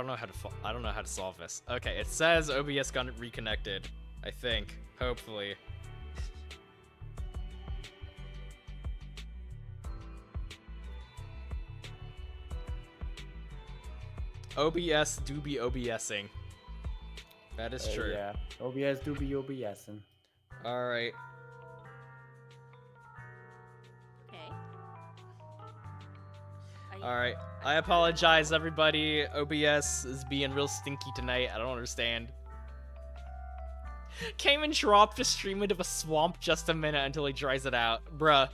don't know how to I don't know how to solve this. Okay, it says OBS got reconnected. I think. Hopefully. OBS do be OBSing. That is true. Yeah, OBS do be OBSing. Alright. Okay. Alright. I apologize, everybody. OBS is being real stinky tonight. I don't understand. Came and dropped a stream into a swamp just a minute until he dries it out. Bruh.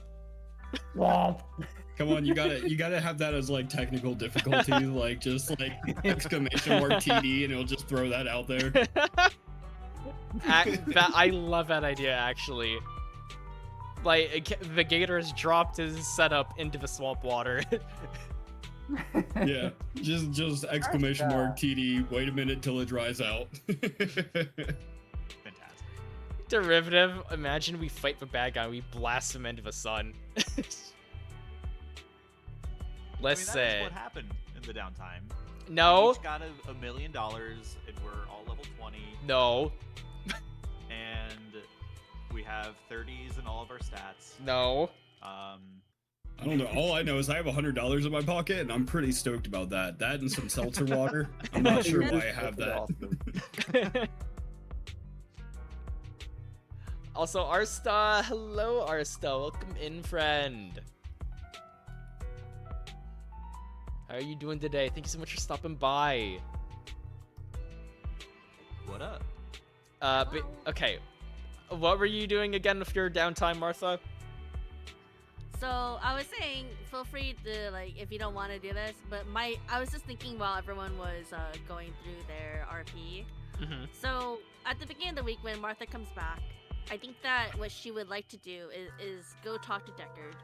Swamp. Come on, you gotta have that as like technical difficulty, like just like exclamation mark TD, and it'll just throw that out there. I love that idea, actually. Like, the gator has dropped his setup into the swamp water. Yeah, just exclamation mark TD. Wait a minute till it dries out. Fantastic. Derivative. Imagine we fight the bad guy, we blast him into the sun. Let's say. That's what happened in the downtime. No. We each got $1 million, and we're all level 20. No. And we have 30s in all of our stats. No. I don't know. All I know is I have $100 in my pocket, and I'm pretty stoked about that. That and some seltzer water. I'm not sure why I have that. Also, Arsta. Hello, Arsta. Welcome in, friend. How are you doing today? Thank you so much for stopping by. What up? But, okay. What were you doing again with your downtime, Martha? So I was saying, feel free to like if you don't want to do this, but I was just thinking while everyone was going through their RP. Mm-hmm. So at the beginning of the week when Martha comes back, I think that what she would like to do is go talk to Deckard,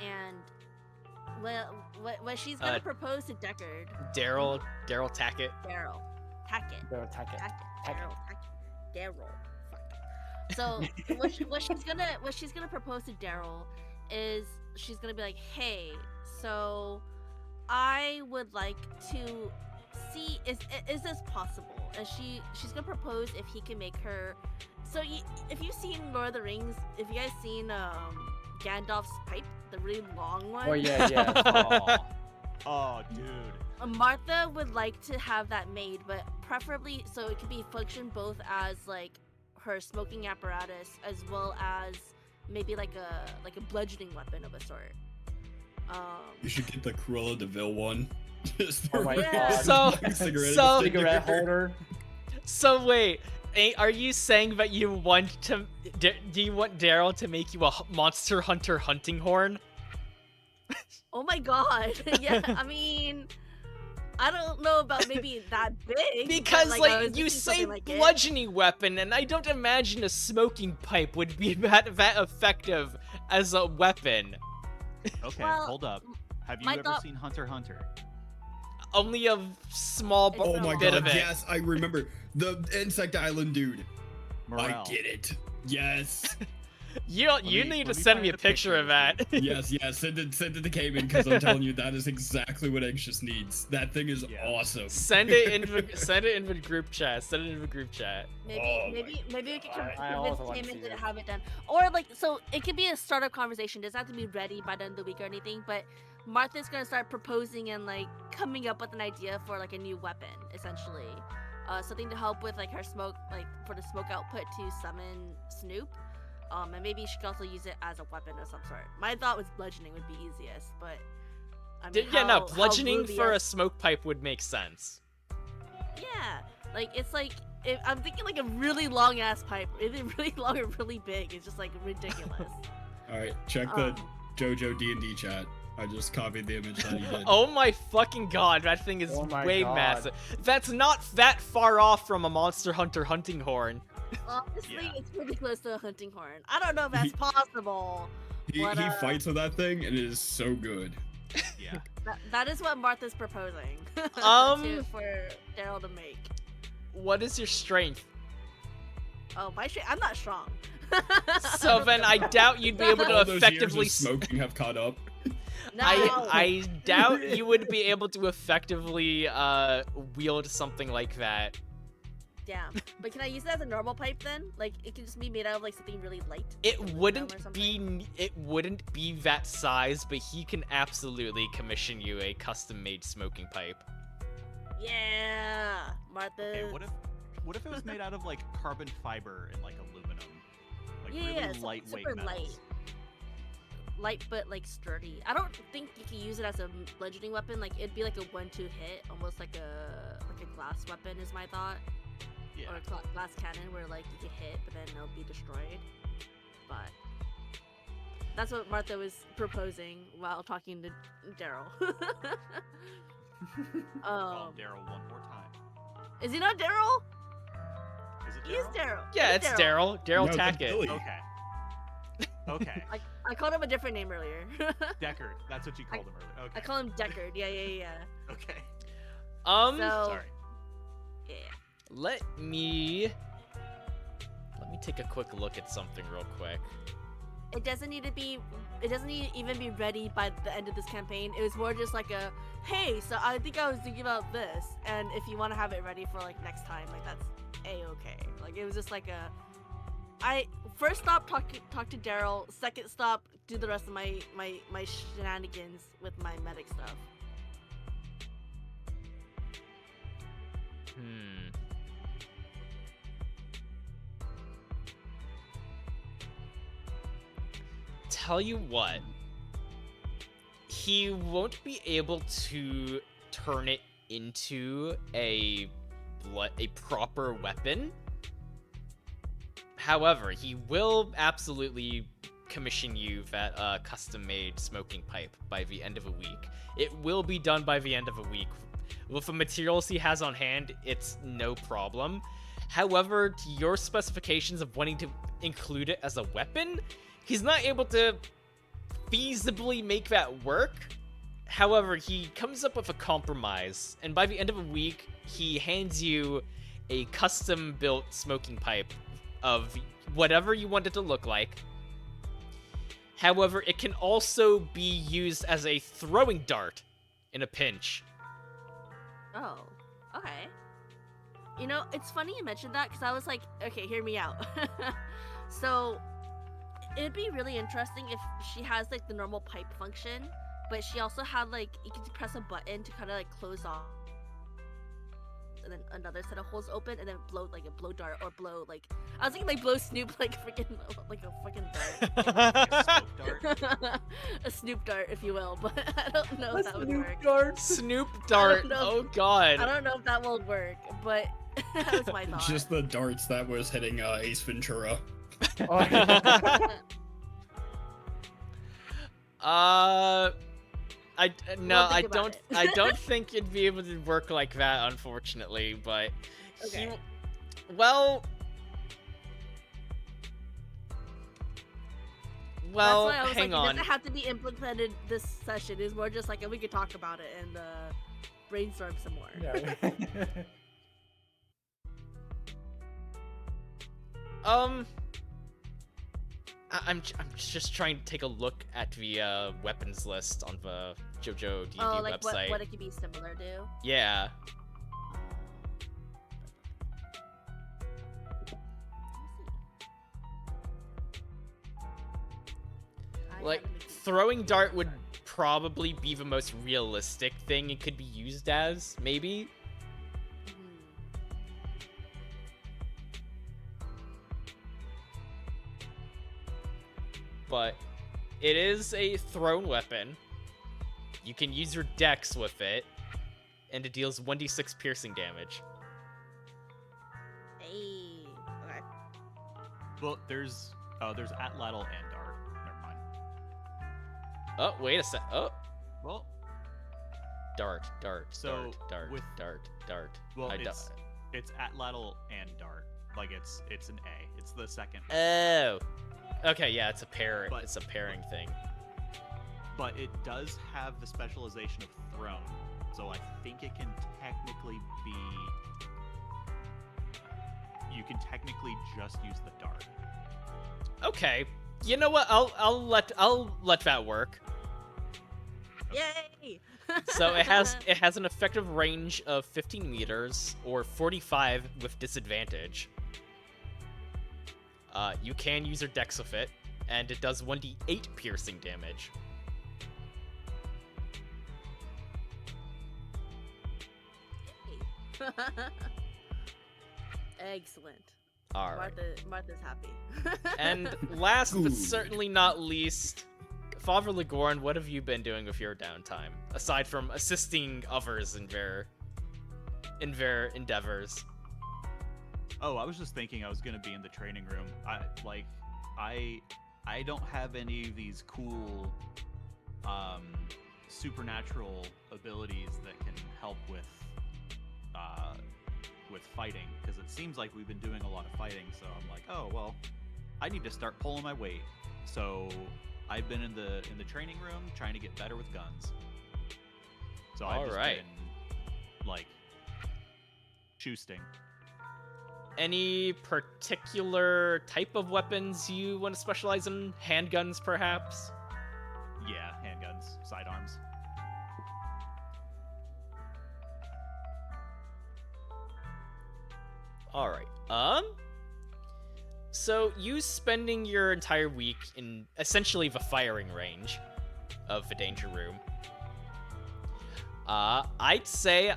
and what she's gonna propose to Deckard. Daryl Tackett. Daryl Tackett. Fuck. So what she's gonna propose to Daryl is she's gonna be like, hey, so I would like to see is this possible? And she's gonna propose if he can make her. So if you've seen Lord of the Rings, if you guys seen Gandalf's pipe, the really long one. Oh yeah. Oh, dude. Martha would like to have that made, but preferably so it could be function both as like her smoking apparatus as well as maybe like a bludgeoning weapon of a sort. You should get the Cruella de Vil one. Just Oh my Yeah. god. Cigarette holder. So wait, are you saying that you want to? Do you want Daryl to make you a Monster Hunter hunting horn? Oh my god. Yeah, I mean, I don't know about maybe that big. Because but, like you say like bludgeoning weapon, and I don't imagine a smoking pipe would be that effective as a weapon. Okay, Well, hold up. Have you my ever thought- seen Hunter x Hunter? Only a small Oh my bit god, of it. yes, I remember. The Insect Island dude. Morale. I get it. Yes. You need to let me send me find a the picture of that. Yes, send it to Cayman, because I'm telling you, that is exactly what Anxious needs. That thing is Yeah. awesome. Send it in the group chat. Maybe Oh maybe we could I also convince wanna him see to this. have it done, or like so it could be a startup conversation. It doesn't have to be ready by the end of the week or anything. But Martha's gonna start proposing and like coming up with an idea for like a new weapon, essentially, something to help with like her smoke, like for the smoke output to summon Snoop. And maybe she could also use it as a weapon of some sort. My thought was bludgeoning would be easiest, but I mean, Bludgeoning how for a smoke pipe would make sense. Yeah, like it's like I'm thinking like a really long ass pipe, either really long or really big. It's just like ridiculous. All right, check the JoJo D&D chat. I just copied the image that he did. Oh my fucking god, that thing is Oh my way god. massive. That's not that far off from a Monster Hunter hunting horn. Honestly, Yeah. it's pretty close to a hunting horn. I don't know if that's possible. He But, fights with that thing, and it is so good. Yeah. That is what Martha's proposing for Daryl to make. What is your strength? Oh, I'm not strong. So then I doubt you'd be able to All those years effectively of smoking have caught up. No. I doubt you would be able to effectively wield something like that. Damn. But can I use it as a normal pipe then? Like it can just be made out of like something really light. It like aluminum or wouldn't something? be that size, but he can absolutely commission you a custom-made smoking pipe. Yeah, Martha. Okay, what if it was made out of like carbon fiber and like aluminum? Like Yeah, really so- lightweight super metals. light but like sturdy. I don't think you can use it as a bludgeoning weapon. Like it'd be like a 1-2 hit, almost like a glass weapon is my thought, Yeah. or a glass cannon where like you can hit but then it'll be destroyed. But that's what Martha was proposing while talking to Daryl. Call Daryl one more time. Is he not Daryl? Is it He is Daryl? Daryl. Yeah, He it's is Daryl. Daryl No, that's Tackett. Billy. Okay. Okay. I called him a different name earlier. Deckard. That's what you called him earlier. I Okay. call him Deckard. Yeah. Okay. So, Sorry. yeah. Let me take a quick look at something real quick. It doesn't need to even be ready by the end of this campaign. It was more just like a, hey, so I think I was thinking about this, and if you want to have it ready for like next time, like that's a-okay. Like it was just like a, I first stop talk to Daryl, second stop do the rest of my shenanigans with my medic stuff. Tell you what, he won't be able to turn it into a proper weapon. However, he will absolutely commission you that custom-made smoking pipe by the end of a week. It will be done by the end of a week. With the materials he has on hand, it's no problem. However, to your specifications of wanting to include it as a weapon, he's not able to feasibly make that work. However, he comes up with a compromise, and by the end of a week, he hands you a custom-built smoking pipe of whatever you want it to look like. However, it can also be used as a throwing dart in a pinch. Oh, okay. You know, it's funny you mentioned that because I was like, okay, hear me out. So, it'd be really interesting if she has like the normal pipe function, but she also had like, you could press a button to kind of like close off, and then another set of holes open, and then blow like a blow dart or blow like, I was thinking like blow Snoop like freaking like a fucking dart. Like a smoke dart. A Snoop dart, if you will, but I don't know if that would work. Snoop dart. know. Oh god. I don't know if that will work, but that was my thought. Just the darts that was hitting Ace Ventura. I think about don't. it. I don't think you'd be able to work like that, unfortunately. But Okay. well, That's why I was hang like, on. it doesn't have to be implemented this session. It's more just like we could talk about it and brainstorm some more. Yeah. I'm just trying to take a look at the weapons list on the JoJo D&D Oh, like website. what it could be similar to. Yeah. Like, throwing dart would probably be the most realistic thing it could be used as, maybe. But it is a thrown weapon. You can use your dex with it, and it deals 1d6 piercing damage. Hey. Okay. Well, there's atlatl and dart. Never mind. Oh, wait a sec. Oh, Well, dart. So, with- dart. well, I it's atlatl and dart. Like it's an A. It's the second. Oh. Okay, yeah, it's a pair. But- It's a pairing thing. But it does have the specialization of thrown, so I think it can technically be. You can technically just use the dart. Okay. You know what? I'll let that work. Yay! So it has an effective range of 15 meters or 45 with disadvantage. You can use your dex with it, and it does 1d8 piercing damage. Excellent. All right. Martha's happy. And last but Good. certainly not least, Father Legorn, what have you been doing with your downtime aside from assisting others in their endeavors? Oh, I was just thinking I was gonna be in the training room. I don't have any of these cool supernatural abilities that can help with fighting, because it seems like we've been doing a lot of fighting. So I'm like, oh well, I need to start pulling my weight. So I've been in the training room trying to get better with guns. So I've just been like shoosting. Any particular type of weapons you want to specialize in? Handguns, perhaps? Yeah, handguns, sidearms. All right. So you spending your entire week in essentially the firing range of the danger room. I'd say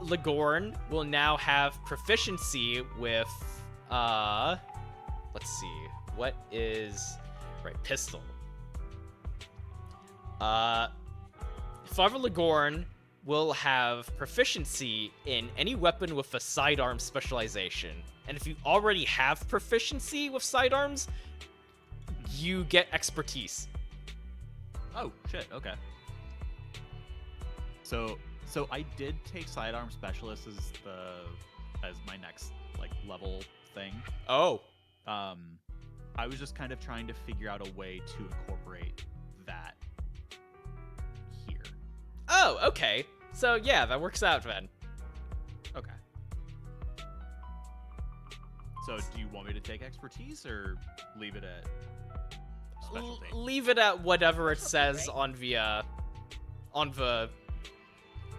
Legorn will now have proficiency with let's see, what is pistol. Father Legorn will have proficiency in any weapon with a sidearm specialization. And if you already have proficiency with sidearms, you get expertise. Oh shit, okay. So I did take sidearm specialist as my next like level thing. Oh. I was just kind of trying to figure out a way to incorporate that here. Oh, okay. So yeah, that works out then. Okay. So do you want me to take expertise or leave it at specialty? Leave it at whatever it says on the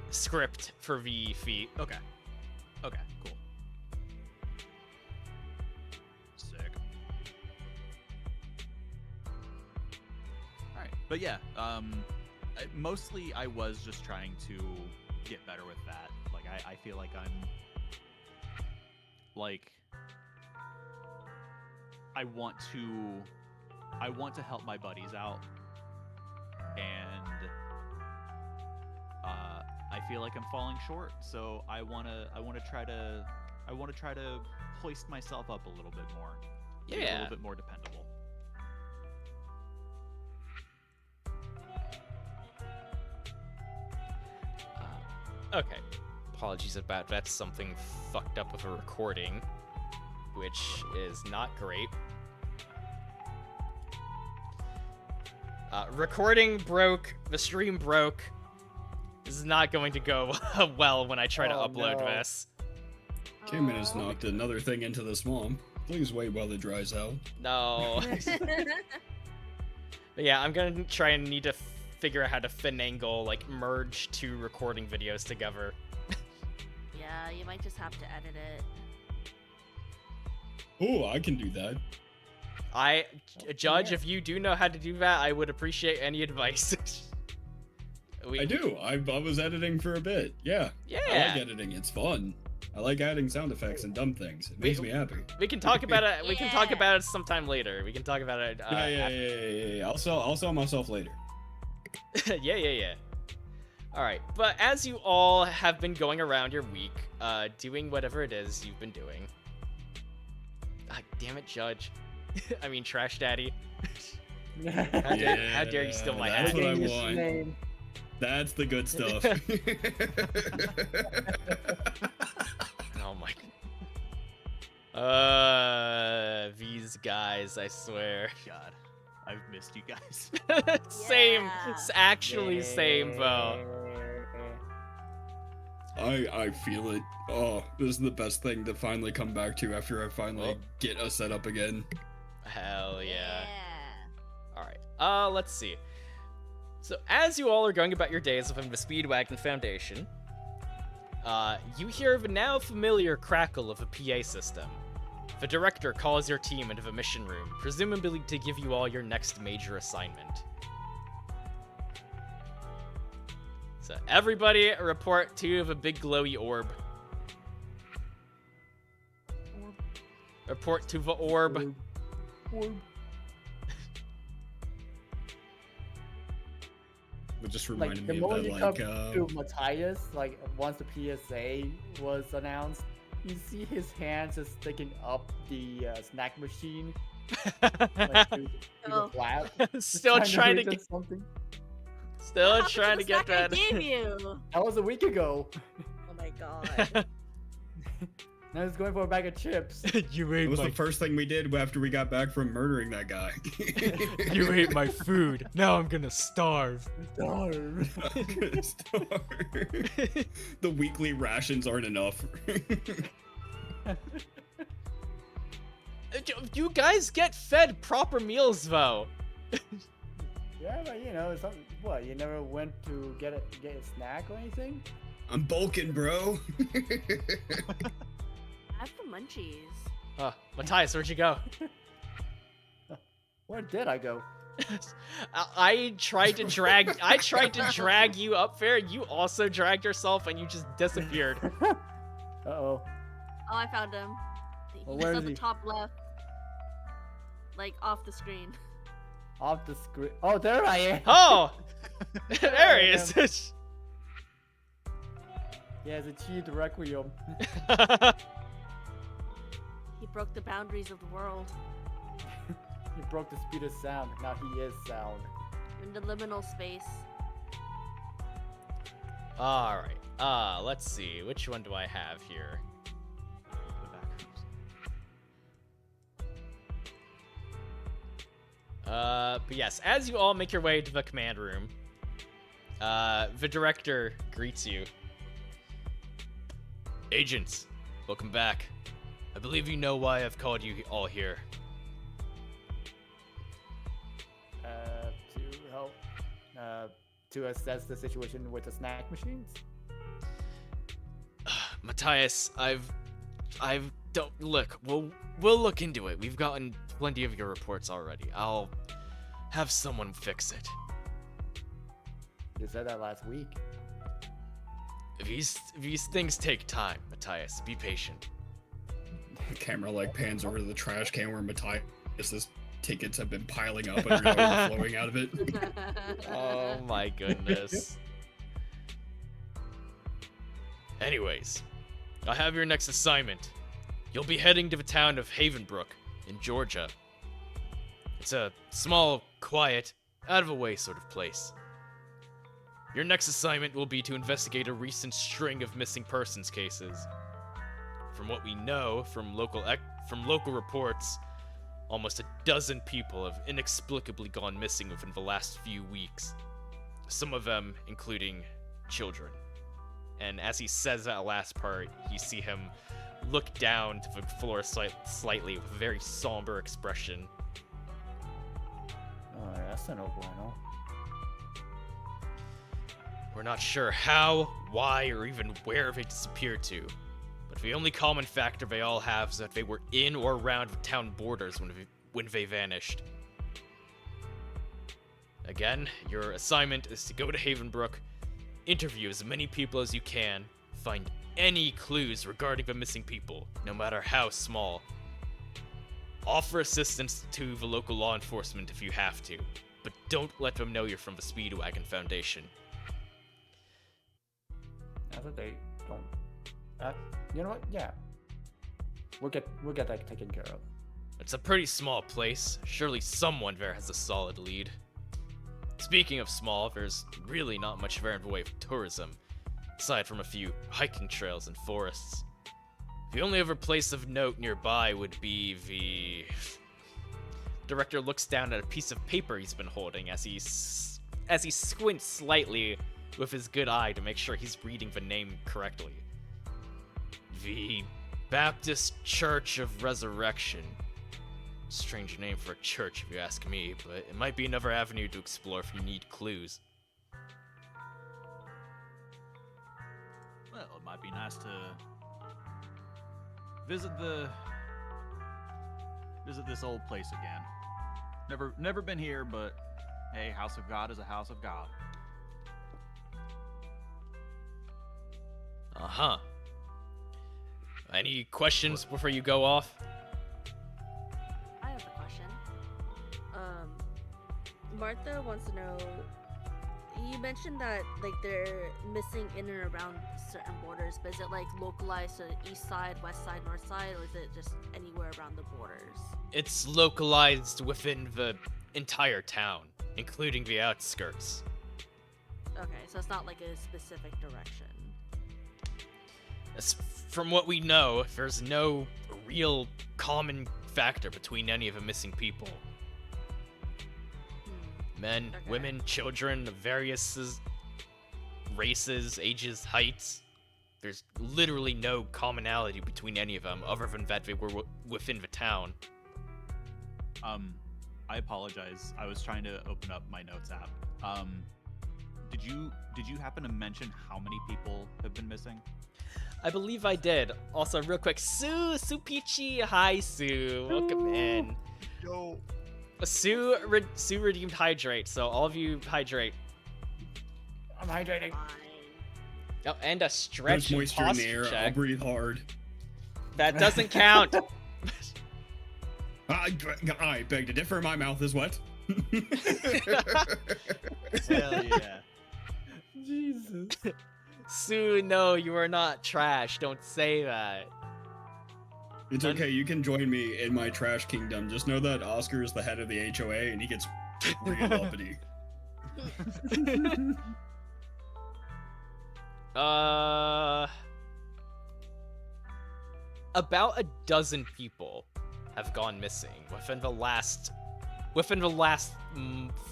script for the feat. Okay. Okay, cool. Sick. Alright. But yeah, mostly I was just trying to get better with that. Like I feel like I'm like I want to help my buddies out, and I feel like I'm falling short. So I want to try to hoist myself up a little bit more. Be a little bit more dependable. Okay. Apologies about that. Something fucked up with a recording, which is not great. Recording broke. The stream broke. This is not going to go well when I try to upload this. Cayman has knocked another thing into the swamp. Please wait while it dries out. No. But yeah, I'm gonna try and need to figure out how to finagle, like, merge two recording videos together. Yeah, you might just have to edit it. Oh, I can do that. Judge, if you do know how to do that, I would appreciate any advice. I do. I was editing for a bit. Yeah. Yeah. I like editing. It's fun. I like adding sound effects and dumb things. It makes me happy. We can talk about it. We can talk Yeah. about it sometime later. We can talk about it. Yeah. I'll sell myself later. Yeah. All right, but as you all have been going around your week, doing whatever it is you've been doing. Damn it, Judge. I mean, Trash Daddy. How dare you steal my That's hat? what I His want. name. That's the good stuff. Oh my. These guys, I swear. God, I've missed you guys. Same. Yeah. It's actually same, though. I feel it. Oh, this is the best thing to finally come back to after I finally get us set up again. Hell yeah. All right. Let's see. So as you all are going about your days within the Speedwagon Foundation, you hear the now familiar crackle of a PA system. The director calls your team into the mission room, presumably to give you all your next major assignment. So everybody report to the big glowy orb. Report to the orb. It just Like reminded the me moment of you that, come like, to Matthias, like once the PSA was announced, you see his hands just sticking up the snack machine, like to Oh. the flap. Still trying to reach get, on something. still What happened trying to to the get snack that. I gave you. That was a week ago. Oh my god. Now he's going for a bag of chips. You it ate was my the first thing we did after we got back from murdering that guy. you ate my food. Now I'm gonna starve. Darn. I'm gonna starve. The weekly rations aren't enough. You guys get fed proper meals though. Yeah, but you know, something. What? You never went to get a snack or anything? I'm bulking, bro. I have the munchies. Matthias, where'd you go? Where did I go? I tried to drag you up there. You also dragged yourself, and you just disappeared. Uh-oh. Oh, I found him. Well, He's where at is the he? top left. Like off the screen. Off the screen. Oh, there I am. Oh, there he is. Yeah, it's achieved Requiem. He broke the boundaries of the world. He broke the speed of sound. Now he is sound. In the liminal space. All right. Let's see. Which one do I have here? The back rooms. But yes, as you all make your way to the command room, the director greets you. Agents, welcome back. I believe you know why I've called you all here. To help, to assess the situation with the snack machines. Matthias, I've don't look. We'll look into it. We've gotten plenty of your reports already. I'll have someone fix it. You said that last week. These things take time, Matthias. Be patient. The camera like pans over to the trash can where Matthias's tickets have been piling up and are overflowing out of it. Oh my goodness. Anyways, I have your next assignment. You'll be heading to the town of Havenbrook in Georgia. It's a small, quiet, out-of-the-way sort of place. Your next assignment will be to investigate a recent string of missing persons cases. From what we know from local reports, almost a dozen people have inexplicably gone missing within the last few weeks. Some of them including children. And as he says that last part, you see him look down to the floor slightly with a very somber expression. Oh, that's no bueno. We're not sure how, why, or even where they disappeared to, but the only common factor they all have is that they were in or around the town borders when they vanished. Again, your assignment is to go to Havenbrook, interview as many people as you can, find any clues regarding the missing people, no matter how small. Offer assistance to the local law enforcement if you have to, but don't let them know you're from the Speedwagon Foundation. That's what they don't. You know what? Yeah. We'll get that taken care of. It's a pretty small place. Surely someone there has a solid lead. Speaking of small, there's really not much there in the way of tourism, aside from a few hiking trails and forests. The only other place of note nearby would be the... Director looks down at a piece of paper he's been holding as he squints slightly with his good eye to make sure he's reading the name correctly. The Baptist Church of Resurrection. Strange name for a church if you ask me, but it might be another avenue to explore if you need clues. asked to visit this old place again. Never been here, but hey, House of God is a house of God. Uh-huh. Any questions before you go off? I have a question. Martha wants to know. You mentioned that like they're missing in and around certain borders, but is it like localized to the east side, west side, north side, or is it just anywhere around the borders? It's localized within the entire town, including the outskirts. Okay, so it's not like a specific direction. From what we know, there's no real common factor between any of the missing people. Men, Okay. women, children of various races, ages, heights. There's literally no commonality between any of them, other than that they were within the town. I apologize. I was trying to open up my notes app. Did you happen to mention how many people have been missing? I believe I did. Also, real quick, Sue Peachy, hi Sue, welcome in. Yo. Sue redeemed hydrate, so all of you hydrate. I'm hydrating. Fine. Oh, and a stretch There's and moisture in the posture air. I'll check. breathe hard. That doesn't count. I beg to differ. My mouth is wet. Hell yeah. Jesus. Sue, no, you are not trash. Don't say that. It's okay. You can join me in my trash kingdom. Just know that Oscar is the head of the HOA, and he gets real uppity. About a dozen people have gone missing within the last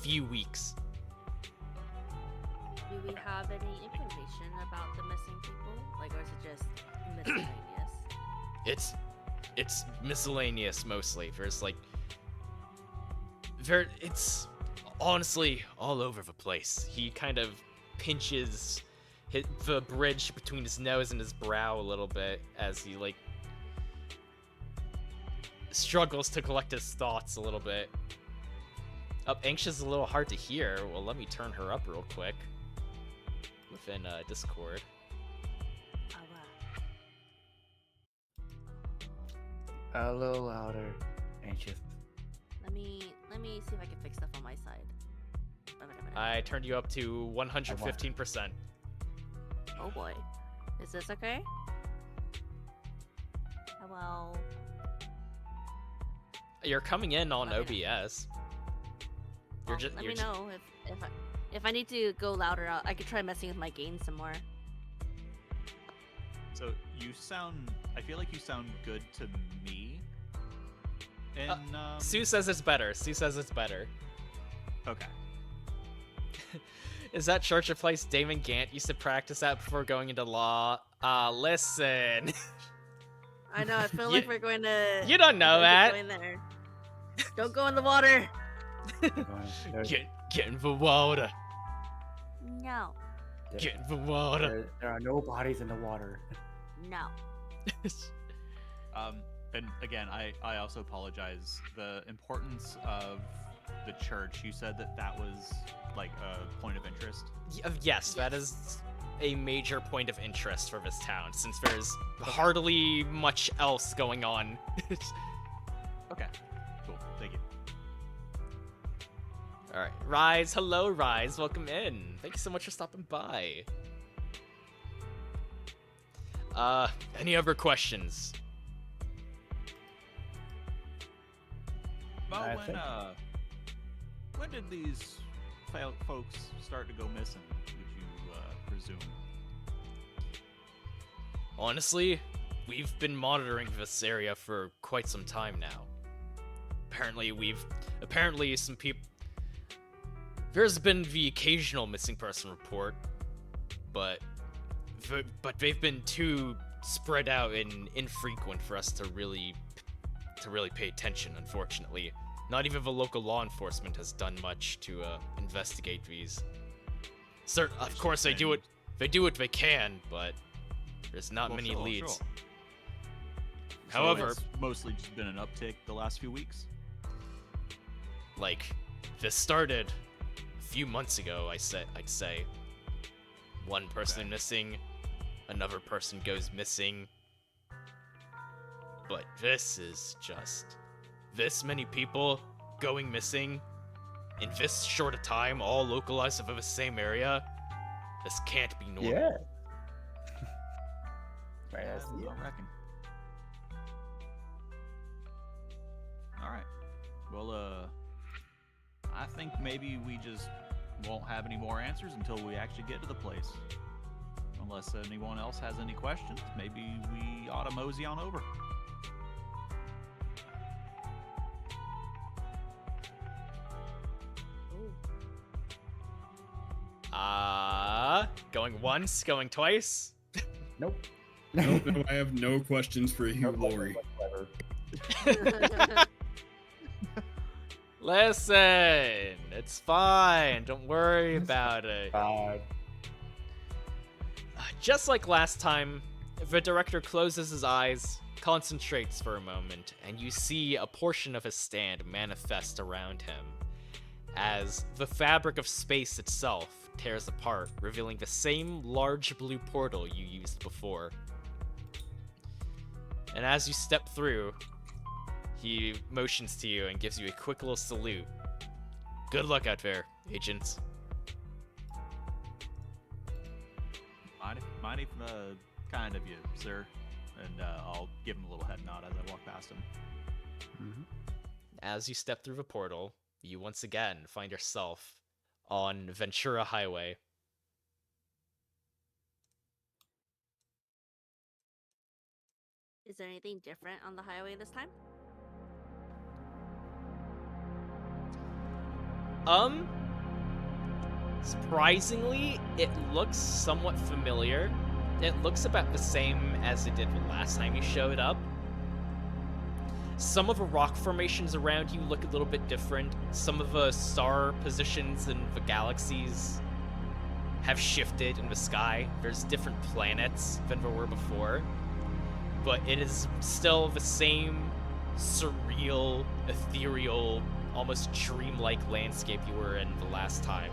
few weeks. Do we have any information about the missing people? Like, or is it just miscellaneous? It's miscellaneous mostly. It's honestly all over the place. He kind of pinches the bridge between his nose and his brow a little bit as he struggles to collect his thoughts a little bit. Anxious is a little hard to hear. Well, let me turn her up real quick within Discord. Oh, wow. A little louder. Anxious. Let me see if I can fix stuff on my side. Wait a minute. I turned you up to 115%. Oh boy. Is this okay? Well, You're coming in on Okay. OBS. let me know if I need to go louder. I could try messing with my gain some more. So I feel like you sound good to me. And Sue says it's better. Okay. Is that church a place Damon Gant used to practice at before going into law? Listen. I know. I feel You- like we're going to. you don't know we're that. Going there. Don't go in the water. Get in the water. No. Get in the water. There are no bodies in the water. No. And again, I also apologize. The importance of the church. You said that was like a point of interest. Yes, that is a major point of interest for this town, since there's hardly much else going on. Okay. Cool. Thank you. Alright, Rise, hello Rise, welcome in. Thank you so much for stopping by. Any other questions? Well, I when think- when did these folks start to go missing? Would you presume? Honestly, we've been monitoring this area for quite some time now. Apparently some people... There's been the occasional missing person report, but they've been too spread out and infrequent for us to really pay attention, unfortunately. Not even the local law enforcement has done much to investigate these. Of course, they do what they can, but There's not Well, many sure, leads. sure. However, So it's mostly just been an uptick the last few weeks. like, this started a few months ago, I'd say. One person Okay. missing, another person goes missing. But this is just this many people going missing in this short a time, all localized over the same area. This can't be normal. Yeah. Right, Yeah, that's I reckon. All right. Well, I think maybe we just won't have any more answers until we actually get to the place. Unless anyone else has any questions, maybe we ought to mosey on over. Going once, going twice. Nope. Nope, no, I have no questions for you, No question Lori. whatsoever. Listen, it's fine. Don't worry about it. Just like last time, the director closes his eyes, concentrates for a moment, and you see a portion of his stand manifest around him as the fabric of space itself tears apart, revealing the same large blue portal you used before. And as you step through, he motions to you and gives you a quick little salute. Good luck out there, agents. Mighty kind of you, sir. And I'll give him a little head nod as I walk past him. Mhm. As you step through the portal, you once again find yourself on Ventura Highway. Is there anything different on the highway this time? Surprisingly, it looks somewhat familiar. It looks about the same as it did the last time you showed up. Some of the rock formations around you look a little bit different. Some of the star positions in the galaxies have shifted in the sky. There's different planets than there were before. But it is still the same surreal, ethereal, almost dreamlike landscape you were in the last time.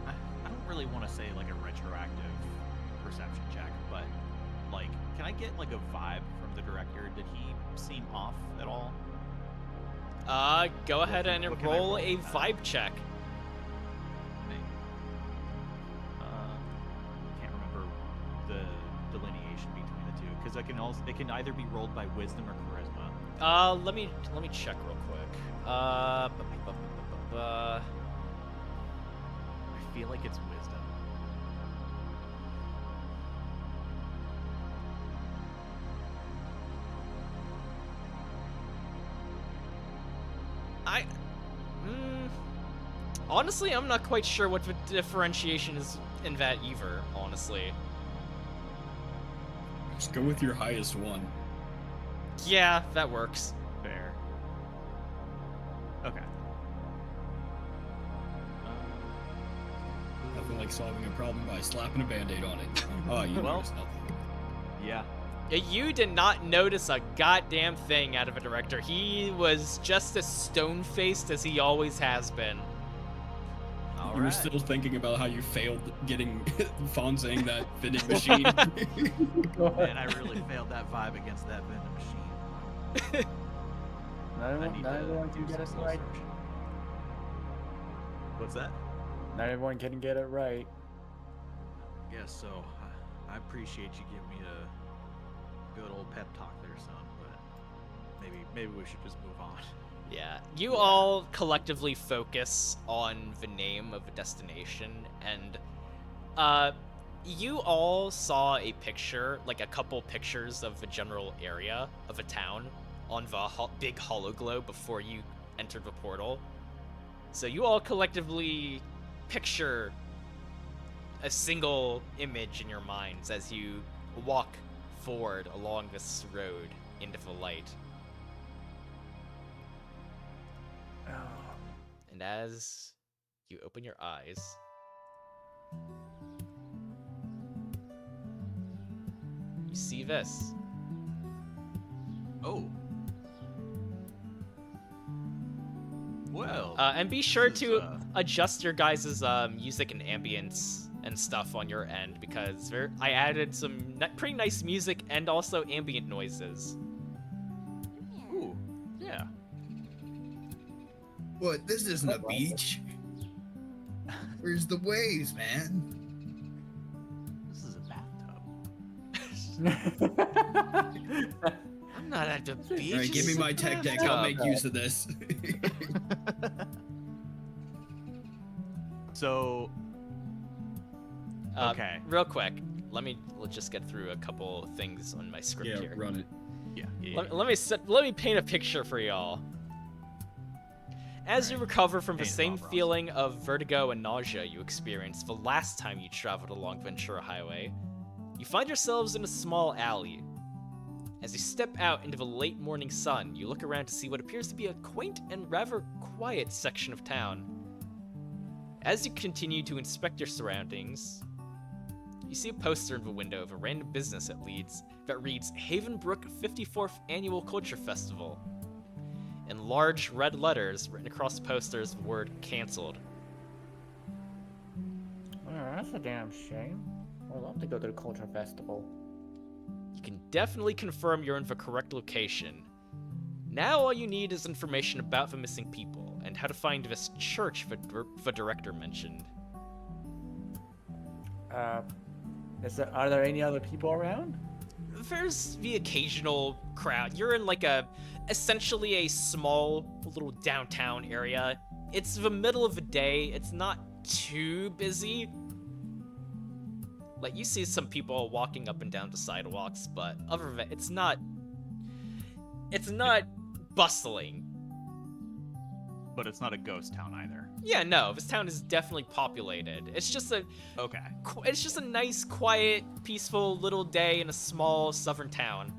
I don't really want to say like a retroactive perception check, but like, can I get like a vibe from the director? Did he seem off at all? Go ahead and what can I roll roll a for that? vibe check. Can't remember the delineation between the two because it can either be rolled by wisdom or charisma. Let me check real quick. I feel like it's wisdom. Honestly, I'm not quite sure what the differentiation is in that either, honestly. Just go with your highest one. Yeah, that works. Fair. Okay. Nothing like solving a problem by slapping a band-aid on it. Oh, you Well- noticed nothing. Yeah. You did not notice a goddamn thing out of a director. He was just as stone-faced as he always has been. All You were right. still thinking about how you failed getting Fonzing that vending machine. Man, I really failed that vibe against that vending machine. Not I need not to everyone can do get some it soul right. search. What's that? Not everyone can get it right. Guess so. I appreciate you giving me a good old pep talk there, son. But maybe we should just move on. Yeah, you all collectively focus on the name of a destination, and you all saw a picture, like a couple pictures of the general area of a town on the big hollow globe before you entered the portal. So you all collectively picture a single image in your minds as you walk forward along this road into the light. And as you open your eyes, you see this. Oh. Well. And be sure this is, to adjust your guys' music and ambience and stuff on your end, because I added some pretty nice music and also ambient noises. Ooh. Yeah. What? This isn't a beach. Where's the waves, man? This is a bathtub. I'm not at the beach. All right, give me my tech deck. I'll make use of this. So. Okay. Real quick, let's just get through a couple things on my script Yeah, here. run it. Yeah. Let me paint a picture for y'all. As you recover from the Paint it same off, Ross. feeling of vertigo and nausea you experienced the last time you traveled along Ventura Highway, you find yourselves in a small alley. As you step out into the late morning sun, you look around to see what appears to be a quaint and rather quiet section of town. As you continue to inspect your surroundings, you see a poster in the window of a random business that reads Havenbrook 54th Annual Culture Festival. In large red letters written across the poster is the word cancelled. Oh, that's a damn shame. I'd love to go to the culture festival. You can definitely confirm you're in the correct location. Now all you need is information about the missing people and how to find this church the director mentioned. Are there any other people around? There's the occasional crowd. You're in essentially a small little downtown area. It's the middle of the day. It's not too busy. You see some people walking up and down the sidewalks, but other than that, it's not bustling. But it's not a ghost town either. Yeah, no, this town is definitely populated. It's just a Okay. nice, quiet, peaceful little day in a small southern town.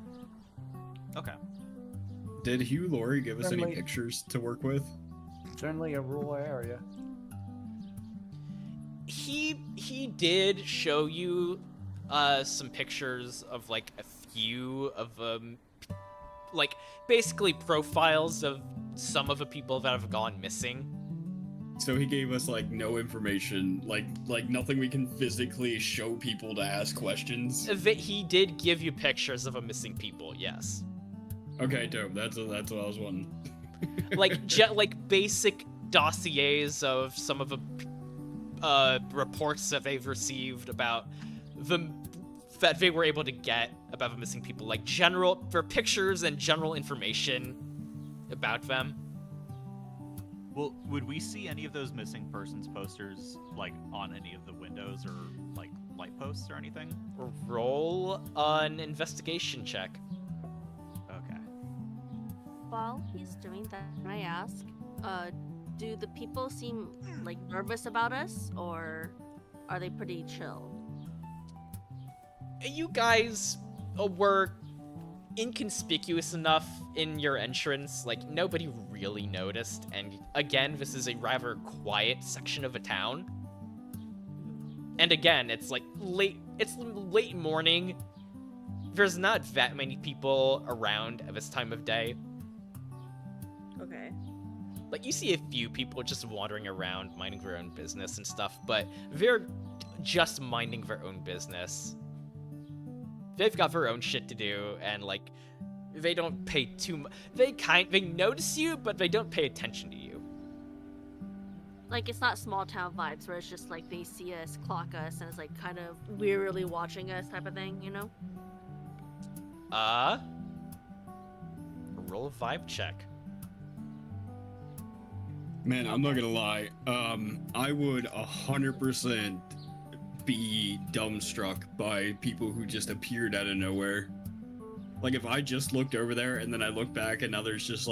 Okay. Did Hugh Laurie give us any Friendly. pictures to work with? Certainly a rural area. He did show you some pictures of a few of basically profiles of some of the people that have gone missing. So he gave us no information, like nothing we can physically show people to ask questions. He did give you pictures of the missing people, yes. Okay, dope. That's what I was wanting. Basic dossiers of some of the reports that they've received about that they were able to get about the missing people, for pictures and general information about them. Well, would we see any of those missing persons posters on any of the windows or light posts or anything? Roll an investigation check. Okay. While he's doing that, can I ask, do the people seem nervous about us, or are they pretty chill? You guys were inconspicuous enough in your entrance, nobody really noticed, and again, this is a rather quiet section of a town. And again, it's late morning. There's not that many people around at this time of day. Okay. You see a few people just wandering around, minding their own business and stuff, but they're just minding their own business. They've got their own shit to do, and they don't pay too much. They notice you, but they don't pay attention to you. It's not small town vibes where it's just they see us, clock us, and it's kind of wearily watching us type of thing, you know? Roll a vibe check. Man, I'm not gonna lie. I would 100% be dumbstruck by people who just appeared out of nowhere. If I just looked over there and then I look back and now there's just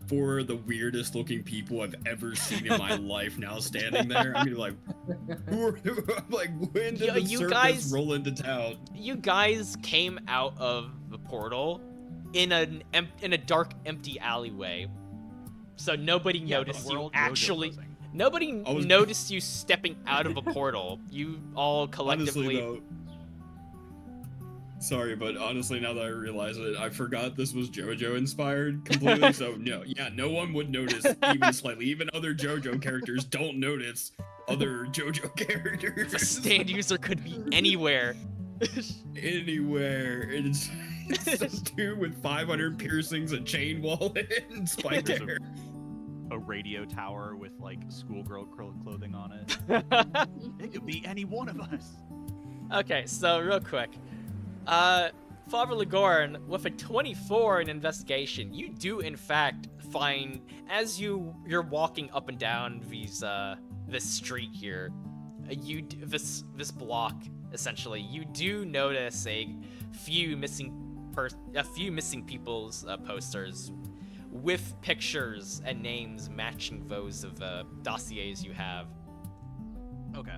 four of the weirdest looking people I've ever seen in my life now standing there. I mean, like, like, when did the you circus guys- roll into town? You guys came out of the portal in a dark, empty alleyway, so nobody Yeah, but noticed we're you all JoJo actually. posing. Nobody I was- noticed you stepping out of a portal. You all collectively. Honestly, though, sorry, but honestly, now that I realize it, I forgot this was JoJo inspired completely. So no, yeah, no one would notice even slightly. Even other JoJo characters don't notice other JoJo characters. The stand user could be anywhere. Anywhere. It's this dude with 500 piercings, a chain wallet, and spiked There's hair. A radio tower with like schoolgirl clothing on it. It could be any one of us. Okay, so real quick. Father Ligorn, with a 24 in investigation, you do in fact find, as you're walking up and down this street here, this block essentially, you do notice a few missing people's posters with pictures and names matching those of dossiers you have. Okay.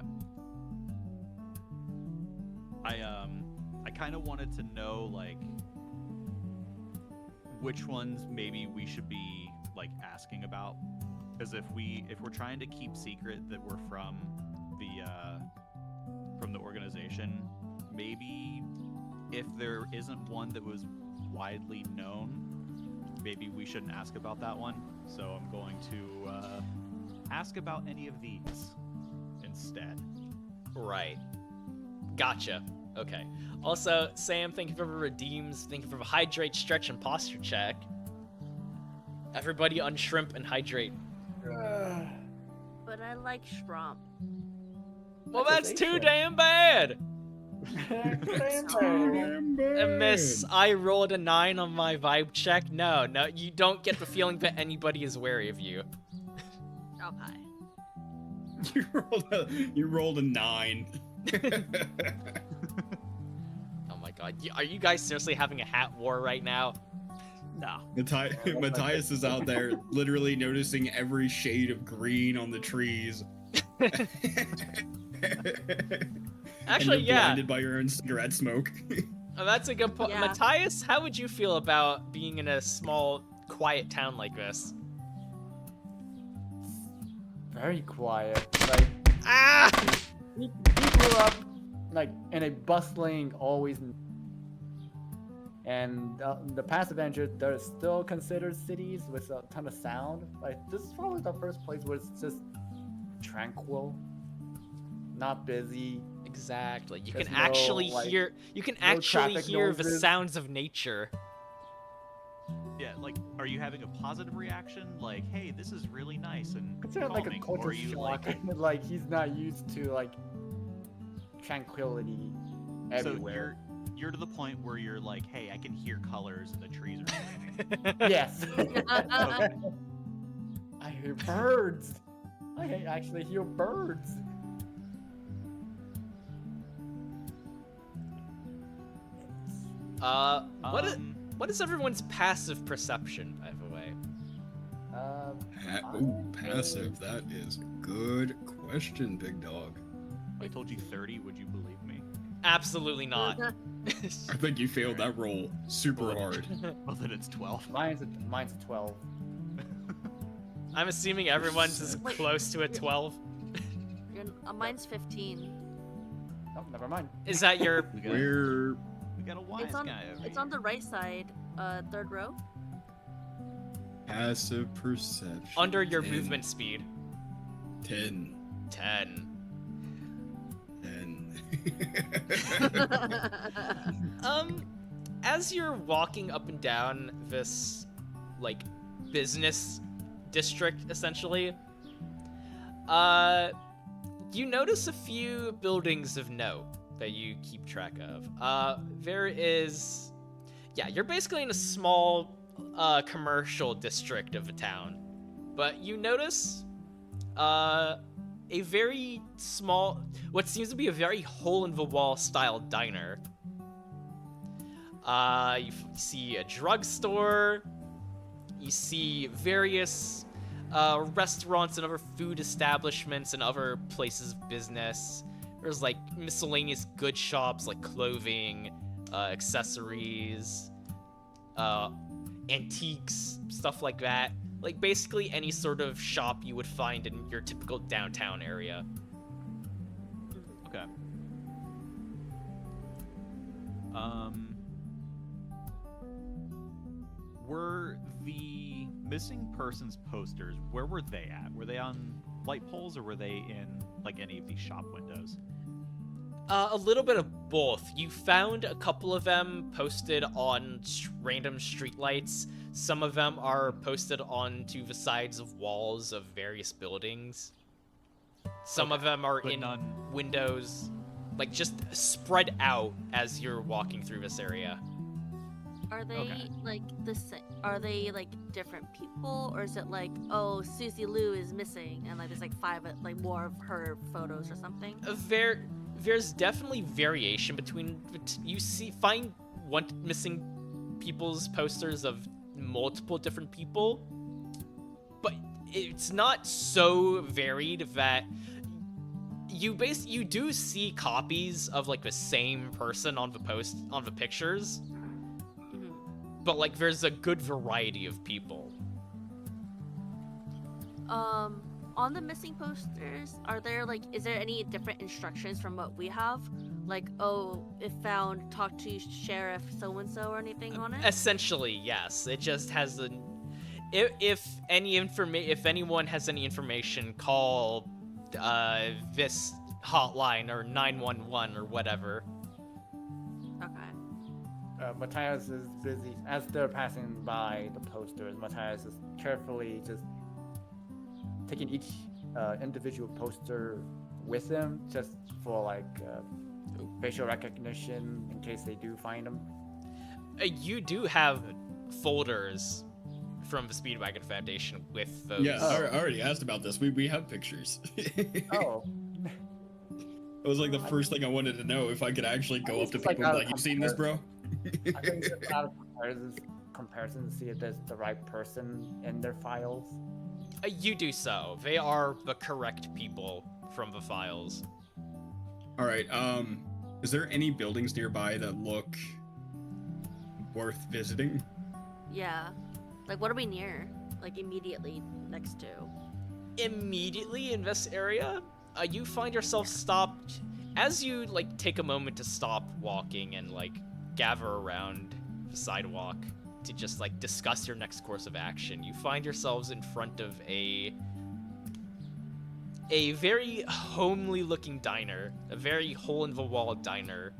I kind of wanted to know like which ones maybe we should be like asking about, because if we're trying to keep secret that we're from the organization, maybe if there isn't one that was widely known, maybe we shouldn't ask about that one. So I'm going to ask about any of these instead. Right. Gotcha. Okay. Also, Sam, thank you for the redeems. Thank you for the hydrate, stretch, and posture check. Everybody unshrimp and hydrate. But I like Shrump. Well, That's that's a too shrimp. damn bad. Sorry. And Miss, I rolled a 9 on my vibe check. No, you don't get the feeling that anybody is wary of you. Okay. You rolled a 9. Oh my god. Are you guys seriously having a hat war right now? No. Matthias is out there literally noticing every shade of green on the trees. Actually, and you're yeah. blinded by your own cigarette smoke. Oh, that's a good point. Yeah. Matthias, how would you feel about being in a small, quiet town like this? Very quiet. Like Ah! he grew up like in a bustling, always. And the past adventures, they're still considered cities with a ton of sound. Like this is probably the first place where it's just tranquil, not busy. Exactly. You There's can no, actually like, hear. You can no actually traffic hear the noises. sounds of nature. Yeah, like, are you having a positive reaction? Like, hey, this is really nice and Consider like a calming, or culture are you shock. like, Like he's not used to like tranquility everywhere. so you're to the point where you're like, hey, I can hear colors and the trees are changing. Yes. I hear birds. I actually hear birds. What is everyone's passive perception, by the way? Ooh, passive. That is a good question, big dog. If I told you 30, would you believe me? Absolutely not. I think you failed that roll super hard. Well, then it's 12. Mine's a 12. I'm assuming everyone's as Wait. close to a 12. Mine's 15. Oh, never mind. Is that your? We got, We're we got a wise It's on. guy over It's here. on the right side, third row. passive perception. Under your 10, movement speed. 10. 10. 10. As you're walking up and down this, like, business district, essentially, you notice a few buildings of note that you keep track of. There is, yeah, you're basically in a small, commercial district of a town, but you notice, a very small, what seems to be a very hole-in-the-wall style diner. You see a drugstore, you see various restaurants and other food establishments and other places of business. There's like miscellaneous good shops like clothing, accessories, antiques, stuff like that. Like basically any sort of shop you would find in your typical downtown area. Okay. Were the missing persons posters, where were they at? Were they on light poles or were they in like any of these shop windows? A little bit of both. You found a couple of them posted on random streetlights. Some of them are posted onto the sides of walls of various buildings. Some of them are But in none. windows, like just spread out as you're walking through this area. Are they Okay. like are they like different people, or is it like, oh, Susie Lou is missing and like there's like 5 like more of her photos or something? There's definitely variation between. You find one missing people's posters of multiple different people, but it's not so varied that you do see copies of like the same person on the pictures, Mhm. but like there's a good variety of people. On the missing posters, is there any different instructions from what we have? Like, oh, if found, talk to Sheriff so-and-so or anything on it? Essentially, yes. It just has if anyone has any information, call this hotline or 911 or whatever. Okay. Matthias is busy as they're passing by the posters. Matthias is carefully just taking each individual poster with him, just for like facial recognition in case they do find them. You do have folders from the Speedwagon Foundation with those. Yeah, I already asked about this. We have pictures. Oh, It was like the first thing I wanted to know, if I could actually go up to It's like people and be out like, of "You seen this, bro?" I think it's just out of comparison to see if there's the right person in their files. You do so. They are the correct people from the files. All right. Is there any buildings nearby that look worth visiting? Yeah. Like, what are we near? Like, immediately next to? Immediately in this area, you find yourself stopped as you like take a moment to stop walking and like gather around the sidewalk to just like discuss your next course of action. You find yourselves in front of a very homely looking diner, a very hole in the wall diner.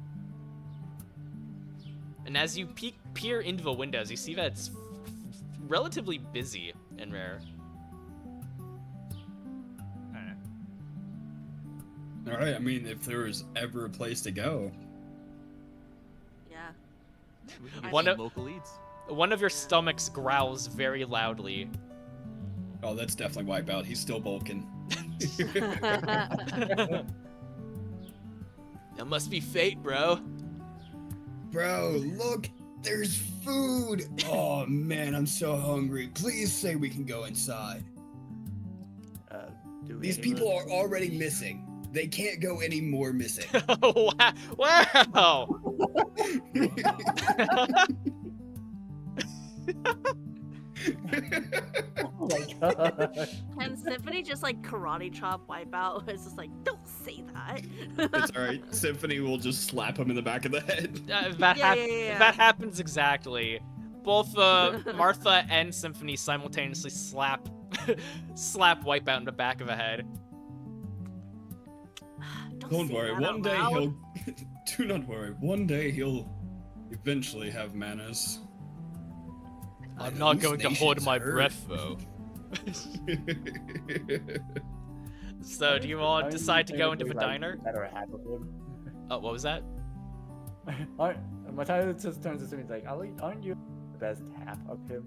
And as you peer into the windows, you see that it's relatively busy and rare. All right. I mean, if there was ever a place to go, Yeah. We can I get One some of- local leads. One of your stomachs growls very loudly. oh, that's definitely Wipeout. He's still bulking. That must be fate, bro. Bro, look, there's food. Oh man, I'm so hungry. Please say we can go inside. Do we These anywhere- people are already missing. They can't go any more missing. Wow! Oh my god. Can Symphony just like karate chop Wipeout? It's just like, don't say that. It's all right. Symphony will just slap him in the back of the head. Yeah. That happens exactly. Both Martha and Symphony simultaneously slap Wipeout in the back of the head. Don't say worry. that One out day loud. he'll. Do not worry. One day he'll eventually have manners. I'm not going to hold Hallucinations my hurt. breath, though. So, do you all decide to go into the diner? Better half of him. Oh, what was that? Matthias just turns to me like, aren't you the best half of him?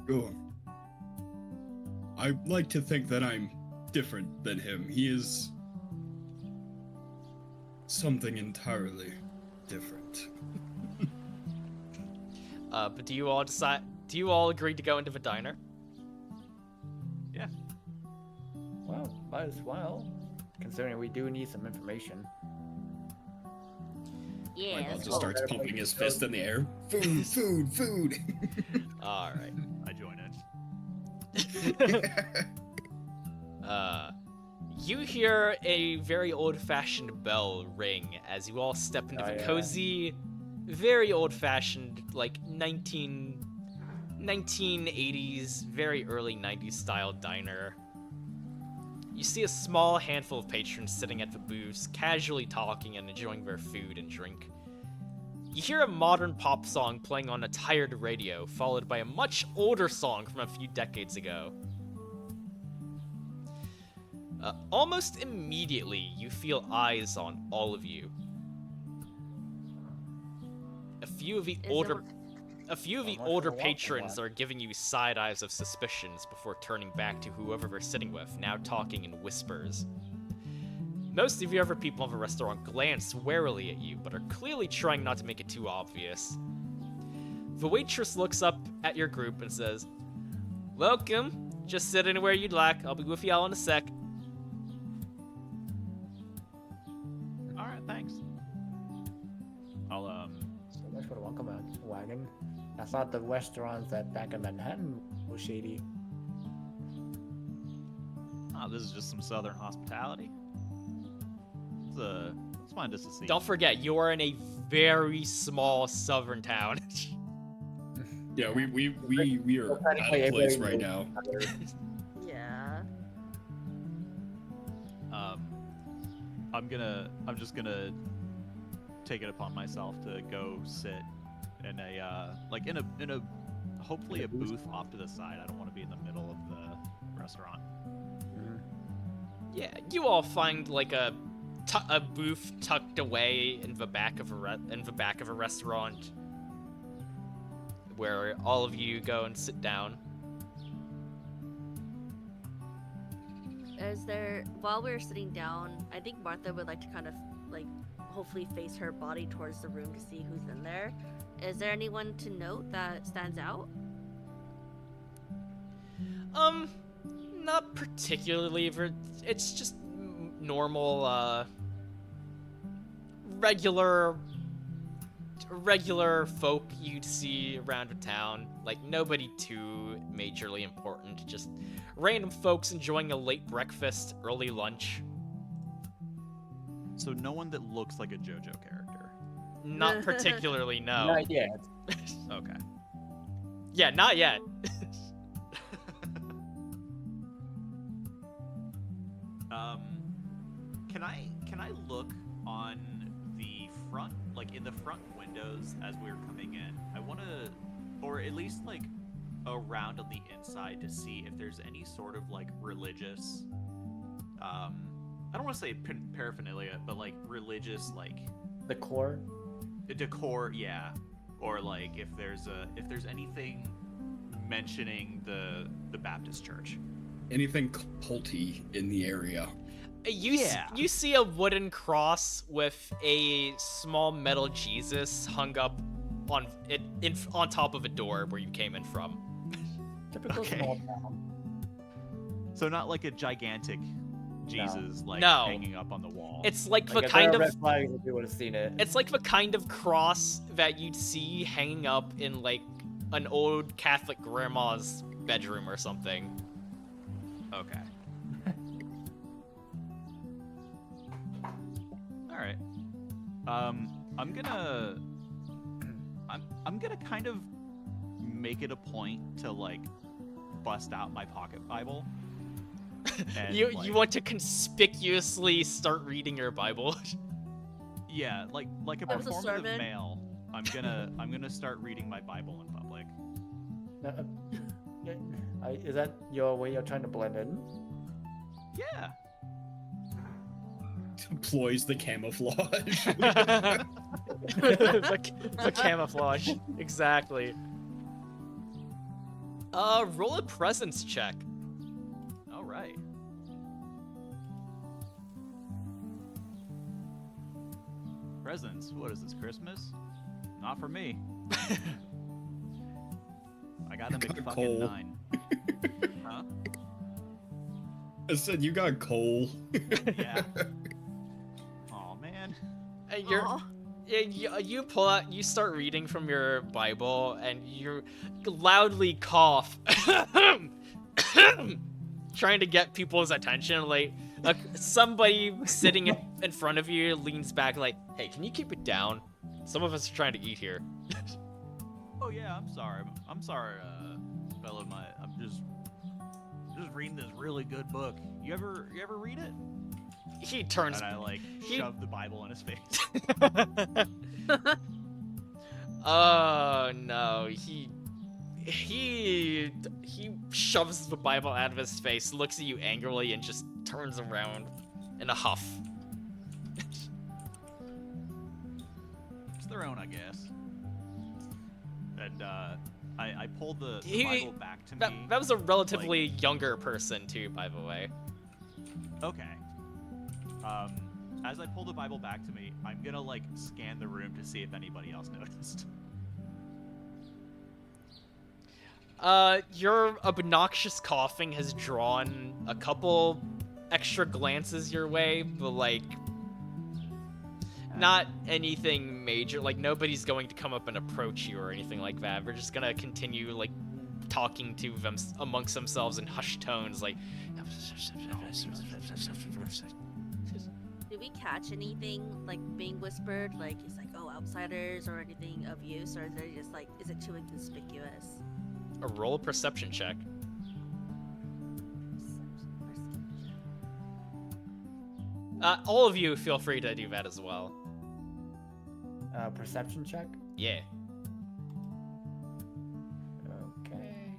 Sure. I like to think that I'm different than him. He is something entirely different. But do you all decide? Do you all agree to go into the diner? Yeah. Well, might as well, considering we do need some information. Yeah. Michael let's just go. starts pumping his fist in the air. Food, food, food. All right. I join in. You hear a very old-fashioned bell ring as you all step into Oh, the yeah. cozy, very old-fashioned, like 1980s, very early 90s style diner. You see a small handful of patrons sitting at the booths, casually talking and enjoying their food and drink. You hear a modern pop song playing on a tired radio, followed by a much older song from a few decades ago. Almost immediately, you feel eyes on all of you. A few of the Is older it- Almost older a walk patrons walk. are giving you side eyes of suspicions before turning back to whoever they're sitting with, now talking in whispers. Most of the other people in the restaurant glance warily at you, but are clearly trying not to make it too obvious. The waitress looks up at your group and says, "Welcome. Just sit anywhere you'd like. I'll be with y'all in a sec." All right, thanks. I'll So much for the welcome wagon. I thought the restaurants at back in Manhattan were shady. Oh, this is just some southern hospitality. It's fine just to see. Don't forget, you are in a very small southern town. Yeah, we are We're at technically a place very right now. Yeah. I'm just gonna take it upon myself to go sit in a hopefully a booth off to the side. I don't want to be in the middle of the restaurant. Yeah, you all find like a booth tucked away in the back of a restaurant, where all of you go and sit down. While we're sitting down, I think Martha would like to kind of like hopefully face her body towards the room to see who's in there. Is there anyone to note that stands out? Not particularly. It's just normal, regular folk you'd see around the town. Like, nobody too majorly important. Just random folks enjoying a late breakfast, early lunch. So no one that looks like a JoJo character. Not particularly, no. Not yet. Okay. Yeah, not yet. Can I look on the front, like in the front windows as we were coming in? I want to, or at least like around on the inside to see if there's any sort of like religious, I don't want to say paraphernalia, but like religious like The core. decor, yeah, or like if there's anything mentioning the Baptist church. Anything culty in the area? You see a wooden cross with a small metal Jesus hung up on top of a door where you came in from. Typical Okay. small town. So not like a gigantic Jesus like No. hanging up on the wall. It's like the Like, if kind there were of red flags, we would have seen it. it's like the kind of cross that you'd see hanging up in like an old Catholic grandma's bedroom or something. okay. All right. I'm gonna kind of make it a point to like bust out my pocket Bible. And, You like, want to conspicuously start reading your Bible. yeah, like a That was a performative sermon. male. I'm gonna start reading my Bible in public. Is that your way of trying to blend in? Yeah. Deploys the camouflage. the camouflage. Exactly. Roll a presence check. All right. Presents. What is this? Christmas? Not for me. I got a got McFucking coal. 9. Huh? I said you got coal. Yeah. Oh man. And you're Aw. you pull out, you start reading from your Bible, and you loudly cough, trying to get people's attention. Like somebody sitting in front of you leans back, like, "Hey, can you keep it down? Some of us are trying to eat here." Oh yeah, I'm sorry. I'm sorry, fellow. I'm just reading this really good book. You ever read it? He turns. And I like shove the Bible in his face. Oh no, he shoves the Bible out of his face, looks at you angrily, and just turns around in a huff. It's their own, I guess. And I pulled the He- Bible back to That, me. that was a relatively younger person too, by the way. Okay. As I pull the Bible back to me, I'm gonna like scan the room to see if anybody else noticed. Your obnoxious coughing has drawn a couple extra glances your way, but like not anything major. Like nobody's going to come up and approach you or anything like that. We're just gonna continue like talking to them amongst themselves in hushed tones, like. Did we catch anything like being whispered? Like it's like, oh, outsiders or anything of use, or is it just like, is it too inconspicuous? A roll a perception check. All of you feel free to do that as well. Perception check. Yeah. Okay.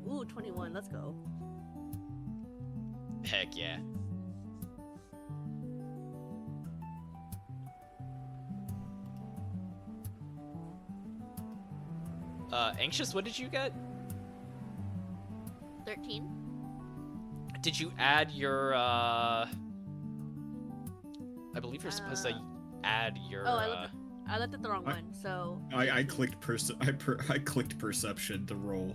Ooh, 21. Let's go. Heck yeah. Anxious, what did you get? 13. Did you add your, I believe you're supposed to add your, Oh, I looked at the wrong one. So I clicked I clicked perception to roll.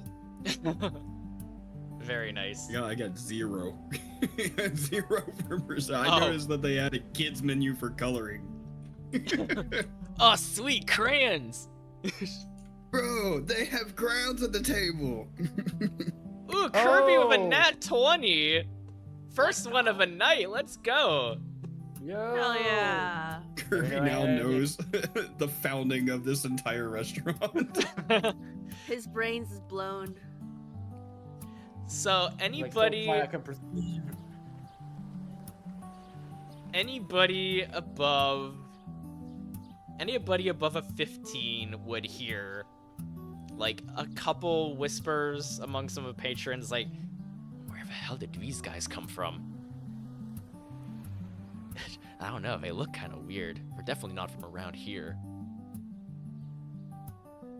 Very nice. Yeah, I got 0. 0 for perception. Oh. I noticed that they had a kids menu for coloring. Oh, sweet crayons! Bro, they have crowns at the table. Ooh, Kirby with a Oh. nat 20! First one of a night, let's go! Yo. hell yeah. Kirby now knows the founding of this entire restaurant. His brains is blown. So, Like, so anybody... far I can perceive. Anybody above a 15 would hear like a couple whispers among some of the patrons, like, where the hell did these guys come from? I don't know, they look kind of weird. They're definitely not from around here.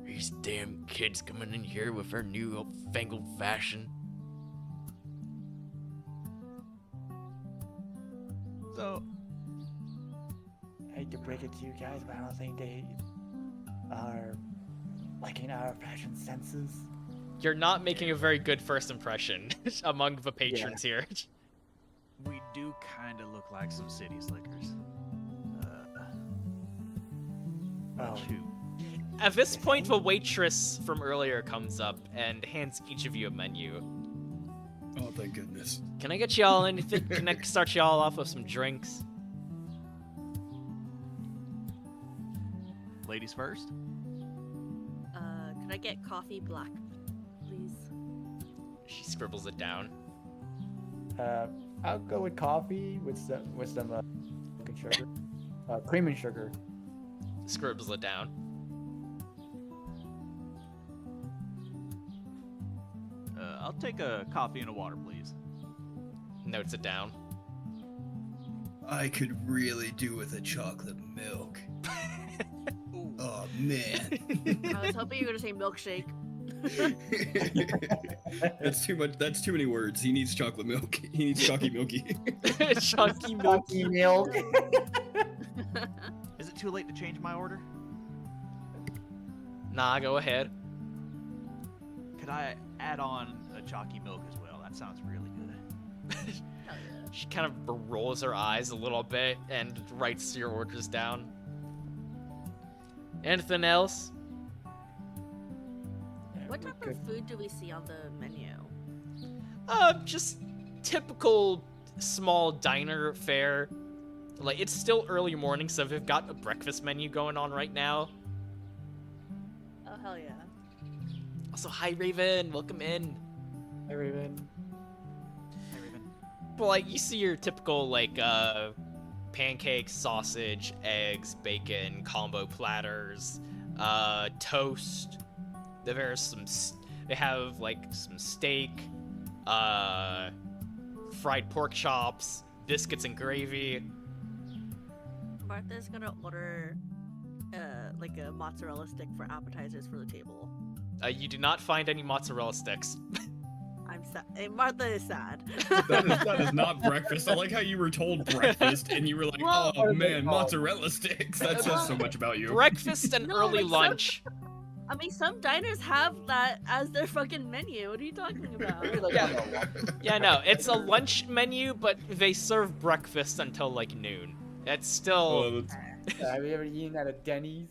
These damn kids coming in here with their new fangled fashion. So I hate to break it to you guys, but I don't think they are liking our fashion senses. You're not making a very good first impression among the patrons here. we do kind of look like some city slickers. Oh, Shoot. At this point, the waitress from earlier comes up and hands each of you a menu. Oh, thank goodness. Can I get y'all anything? Can I start y'all off with some drinks? Ladies first. Can I get coffee black, please? She scribbles it down. I'll go with coffee with some sugar, cream and sugar. Scribbles it down. I'll take a coffee and a water, please. Notes it down. I could really do with a chocolate milk. Oh man. I was hoping you were gonna say milkshake. That's too much. That's too many words. He needs chocolate milk. He needs chalky milky. Chunky milk. Coffee milk. Is it too late to change my order? Nah, go ahead. Could I add on a chalky milk as well? That sounds really good. Hell yeah. She kind of rolls her eyes a little bit and writes your orders down. Anything else? Yeah, What we type could- of food do we see on the menu? Just typical small diner fare. Like, it's still early morning, so they've got a breakfast menu going on right now. Oh hell yeah. Also, hi Raven, welcome in. Hey, Raven. Hey, Raven. But like, you see your typical like pancakes, sausage, eggs, bacon, combo platters, toast. There's some. They have like some steak, fried pork chops, biscuits and gravy. Martha's gonna order like a mozzarella stick for appetizers for the table. You do not find any mozzarella sticks. I'm sad. Martha is sad. That is not breakfast. I like how you were told breakfast and you were like, Well- oh man, mozzarella sticks. That says so much about you. Breakfast and No, early like lunch. I mean, some diners have that as their fucking menu. What are you talking about? Maybe, like, Yeah. on the walk- Yeah, no, it's a lunch menu, but they serve breakfast until like noon. It's still. Oh, Have you ever eaten at a Denny's?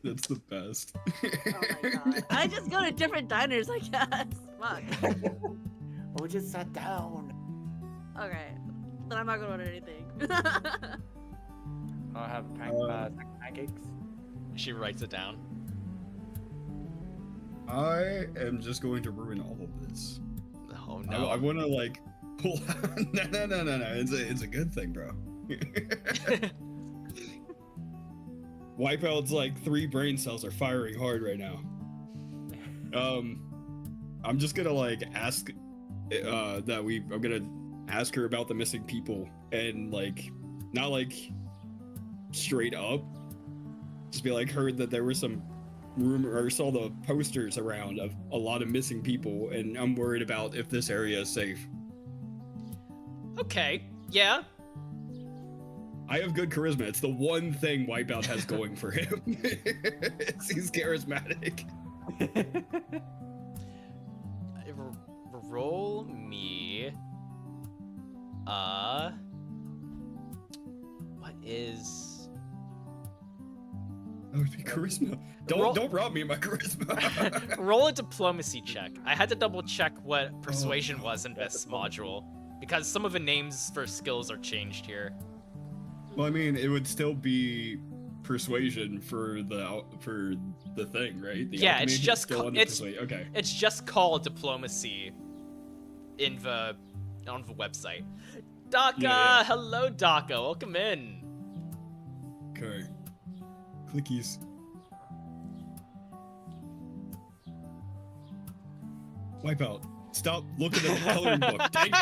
that's the best. Oh my god. I just go to different diners, I guess. Fuck. Oh, we just sat down. Okay. Then I'm not gonna order anything. I'll have pancakes. She writes it down. I am just going to ruin all of this. Oh I no. want to like pull out. No. It's a good thing, bro. Wipeout's like 3 brain cells are firing hard right now. I'm just gonna like ask I'm gonna ask her about the missing people and like not like straight up, just be like, heard that there was some rumor or saw the posters around of a lot of missing people and I'm worried about if this area is safe. Okay. Yeah. I have good charisma. It's the one thing Wipeout has going for him. He's charismatic. Roll me. What is? That would be charisma. Roll- Don't rob me of my charisma. Roll a diplomacy check. I had to double check what persuasion was in this module because some of the names for skills are changed here. Well, I mean, it would still be persuasion for the thing, right? The Yeah, alchemy it's is just still co- under it's- persuade. Okay. It's just called diplomacy on the website. Daka, Yeah. hello Daka, welcome in. Okay. Clickies. Wipeout. Stop looking at the coloring book. Dang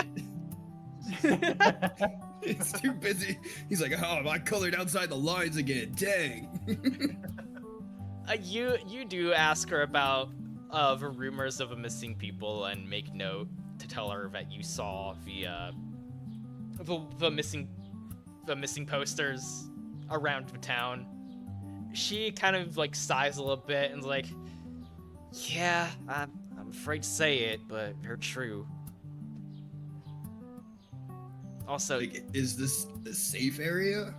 it. He's too busy. He's like, oh, I colored outside the lines again. Dang. You do ask her about the rumors of a missing people and make note to tell her that you saw the missing posters around the town. She kind of like sighs a little bit and is like, yeah, I'm afraid to say it, but they're true. Also, Like, is this a safe area?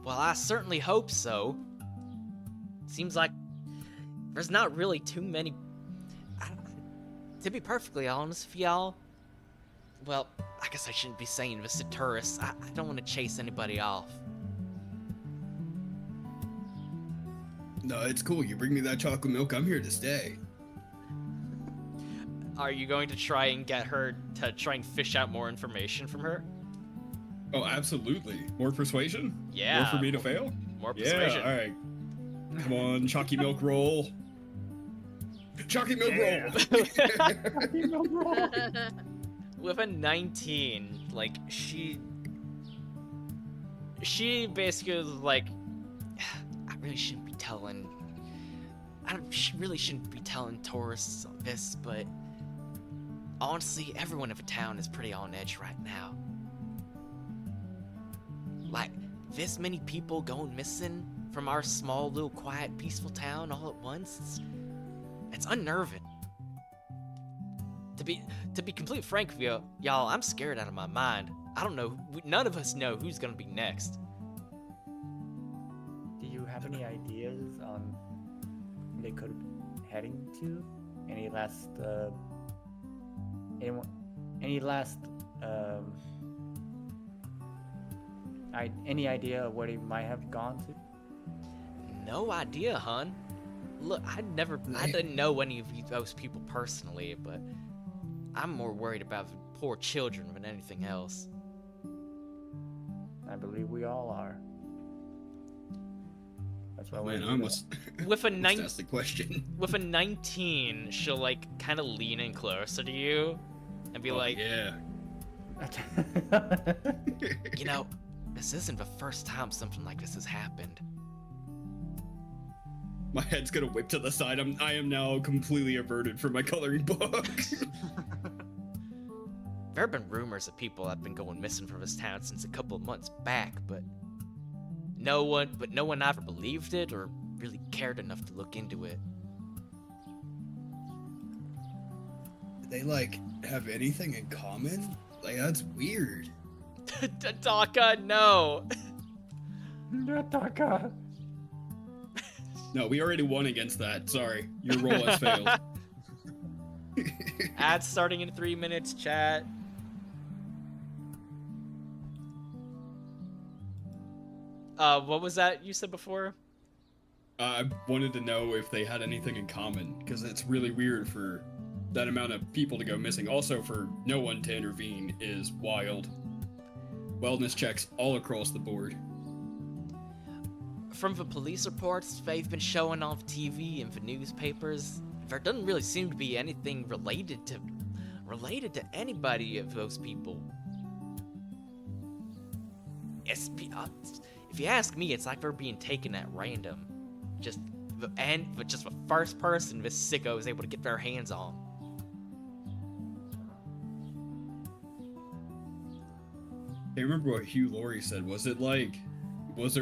well, I certainly hope so. Seems like there's not really too many. To be perfectly honest with y'all, well, I guess I shouldn't be saying this to tourists. I don't want to chase anybody off. No, it's cool. You bring me that chocolate milk, I'm here to stay. Are you going to try and get her to try and fish out more information from her? Oh, absolutely. More persuasion? Yeah. More for me to fail? More persuasion. Yeah, alright. Come on, chalky milk roll. Chalky milk roll! With a 19, like, she basically was like, I really shouldn't be telling. Really shouldn't be telling tourists this, but honestly, everyone in the town is pretty on edge right now. Like, this many people going missing from our small, little, quiet, peaceful town all at once. It's unnerving. To be completely frank with you, y'all, I'm scared out of my mind. I don't know. None of us know who's gonna be next. Do you have any ideas on who they could be heading to? Any last any idea of where they might have gone to? No idea, hun. Look, I didn't know any of those people personally, but I'm more worried about poor children than anything else. I believe we all are. That's why Man, we're I almost With a asked the question. with a 19, she'll like kind of lean in closer to you and be like, yeah. you know, this isn't the first time something like this has happened. My head's gonna whip to the side. I am now completely averted from my coloring book. There have been rumors of people that have been going missing from this town since a couple of months back, but no one ever believed it or really cared enough to look into it. They like have anything in common? Like that's weird. Taka, no. Taka. No, we already won against that. Sorry, your roll has failed. Ads starting in 3 minutes, chat. What was that you said before? I wanted to know if they had anything in common, because it's really weird for that amount of people to go missing. Also, for no one to intervene is wild. Wellness checks all across the board. From the police reports they've been showing on TV and the newspapers, there doesn't really seem to be anything related to anybody of those people. If you ask me, it's like they're being taken at random. Just the first person this sicko is able to get their hands on. I remember what Hugh Laurie said. Was there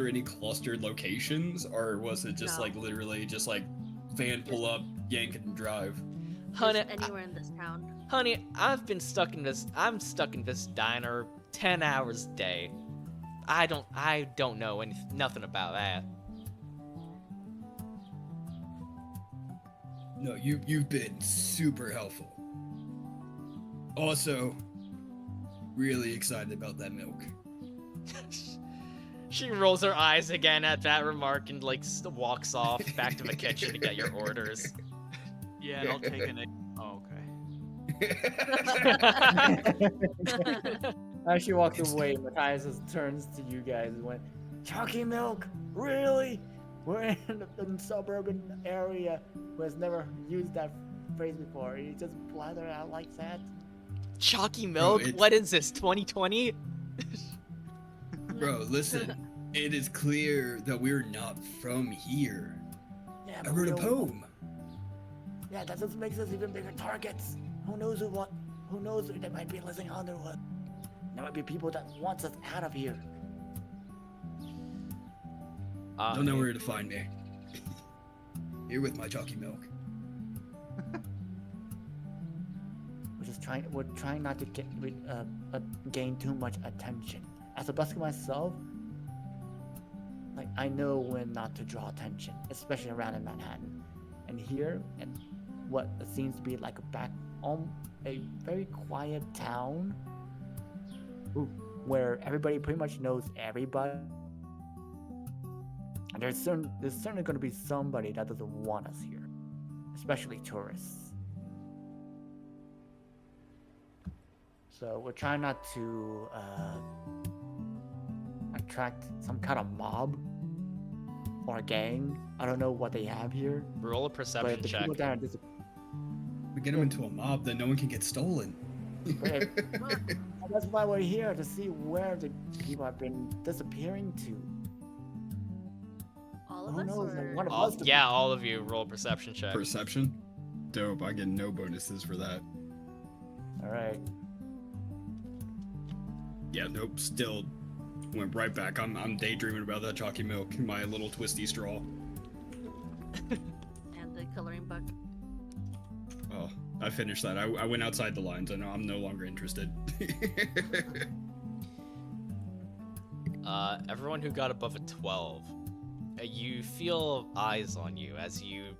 any clustered locations, or was it just No. like literally just like van pull up, yank and drive? Honey, Just anywhere in this town. honey, I'm stuck in this diner 10 hours a day. I don't know nothing about that. No, you've been super helpful. Also, really excited about that milk. She rolls her eyes again at that remark and like walks off back to the kitchen to get your orders. Yeah, and I'll take an. Oh, okay. As she walks away, Matthias just turns to you guys and went, "Chalky milk? Really? We're in a suburban area who has never used that phrase before. You just blather out like that?" Chalky milk? it's- What is this, 2020? Bro, listen, it is clear that we're not from here. Yeah, I but wrote we a don't- poem. Yeah, that just makes us even bigger targets. Who knows who knows they might be listening on their what? There might be people that wants us out of here. Don't know where to find me. Here with my chalky milk. We're trying not to gain too much attention. As a busker myself, like I know when not to draw attention, especially around in Manhattan. And here, and what seems to be like a very quiet town, where everybody pretty much knows everybody. And there's certainly going to be somebody that doesn't want us here, especially tourists. So we're trying not to attract some kind of mob or gang. I don't know what they have here, Roll a but perception the check. people that are We get them into a mob, then no one can get stolen. that's why we're here, to see where the people have been disappearing to. All of Who us, knows? or Like, one of All, us. to be- yeah, all of you roll a perception check. Perception? Dope, I get no bonuses for that. All right. Yeah, nope, still went right back. I'm daydreaming about that chalky milk, my little twisty straw. And the coloring book. Oh, I finished that. I went outside the lines. I know I'm no longer interested. Everyone who got above a 12, you feel eyes on you as you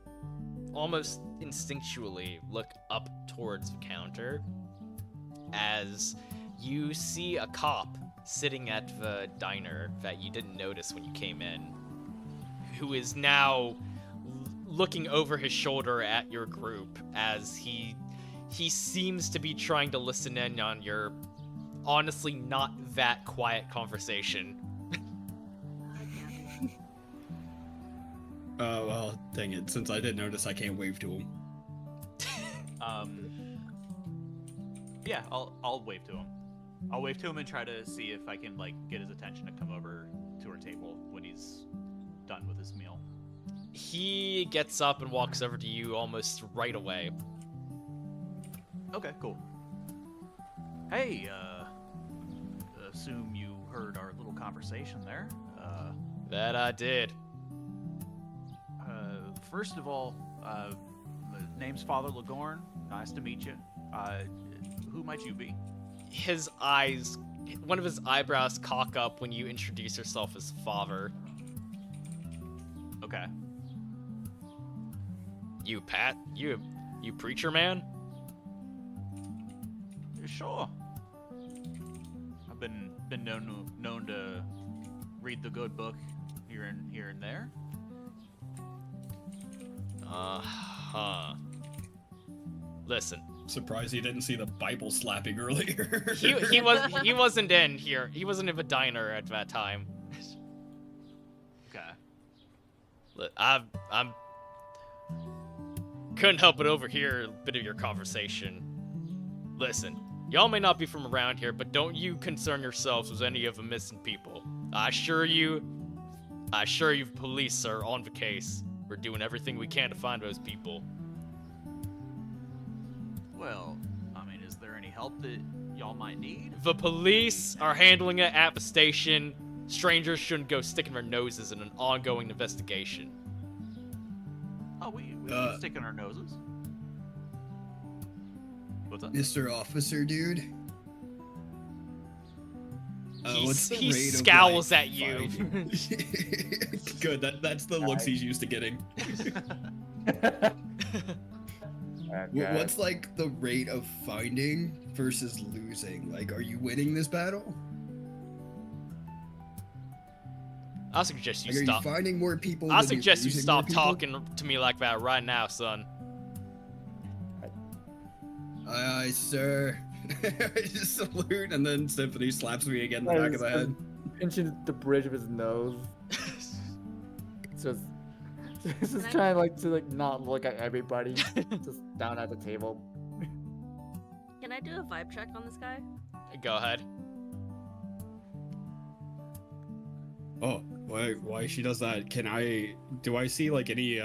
almost instinctually look up towards the counter as you see a cop sitting at the diner that you didn't notice when you came in, who is now looking over his shoulder at your group as he seems to be trying to listen in on your honestly not that quiet conversation. Well, dang it. Since I didn't notice, I can't wave to him. Yeah, I'll wave to him. I'll wave to him and try to see if I can like get his attention to come over to our table when he's done with his meal. He gets up and walks over to you almost right away. Okay, cool. Hey, assume you heard our little conversation there. That I did. First of all, the name's Father Lagorn. Nice to meet you. Who might you be? His eyes, one of his eyebrows cock up when you introduce yourself as father. Okay. You, Pat? You preacher man? Sure. I've been known to read the good book here and there. Uh-huh. Listen. Surprised he didn't see the Bible slapping earlier. he wasn't in here. He wasn't in the diner at that time. Okay. Look, I'm couldn't help but overhear a bit of your conversation. Listen, y'all may not be from around here, but don't you concern yourselves with any of the missing people. I assure you, police are on the case. We're doing everything we can to find those people. Well, I mean, is there any help that y'all might need? The police are handling it at the station. Strangers shouldn't go sticking their noses in an ongoing investigation. Oh, we've been sticking our noses. What's up? Mr. Officer, dude. What's the He rate scowls of, at you. Good, that's the looks he's used to getting. Okay. What's like the rate of finding versus losing? Like, are you winning this battle? I suggest you Like, stop. Are you finding more people? I than you're suggest you losing stop more people? talking to me like that right now, son. Aye, sir. I just salute, and then Symphony slaps me again in the back of the head. Pinching the bridge of his nose. just Can I- trying to not look at everybody. Just down at the table. Can I do a vibe check on this guy? Go ahead. Oh, why she does that? Do I see like any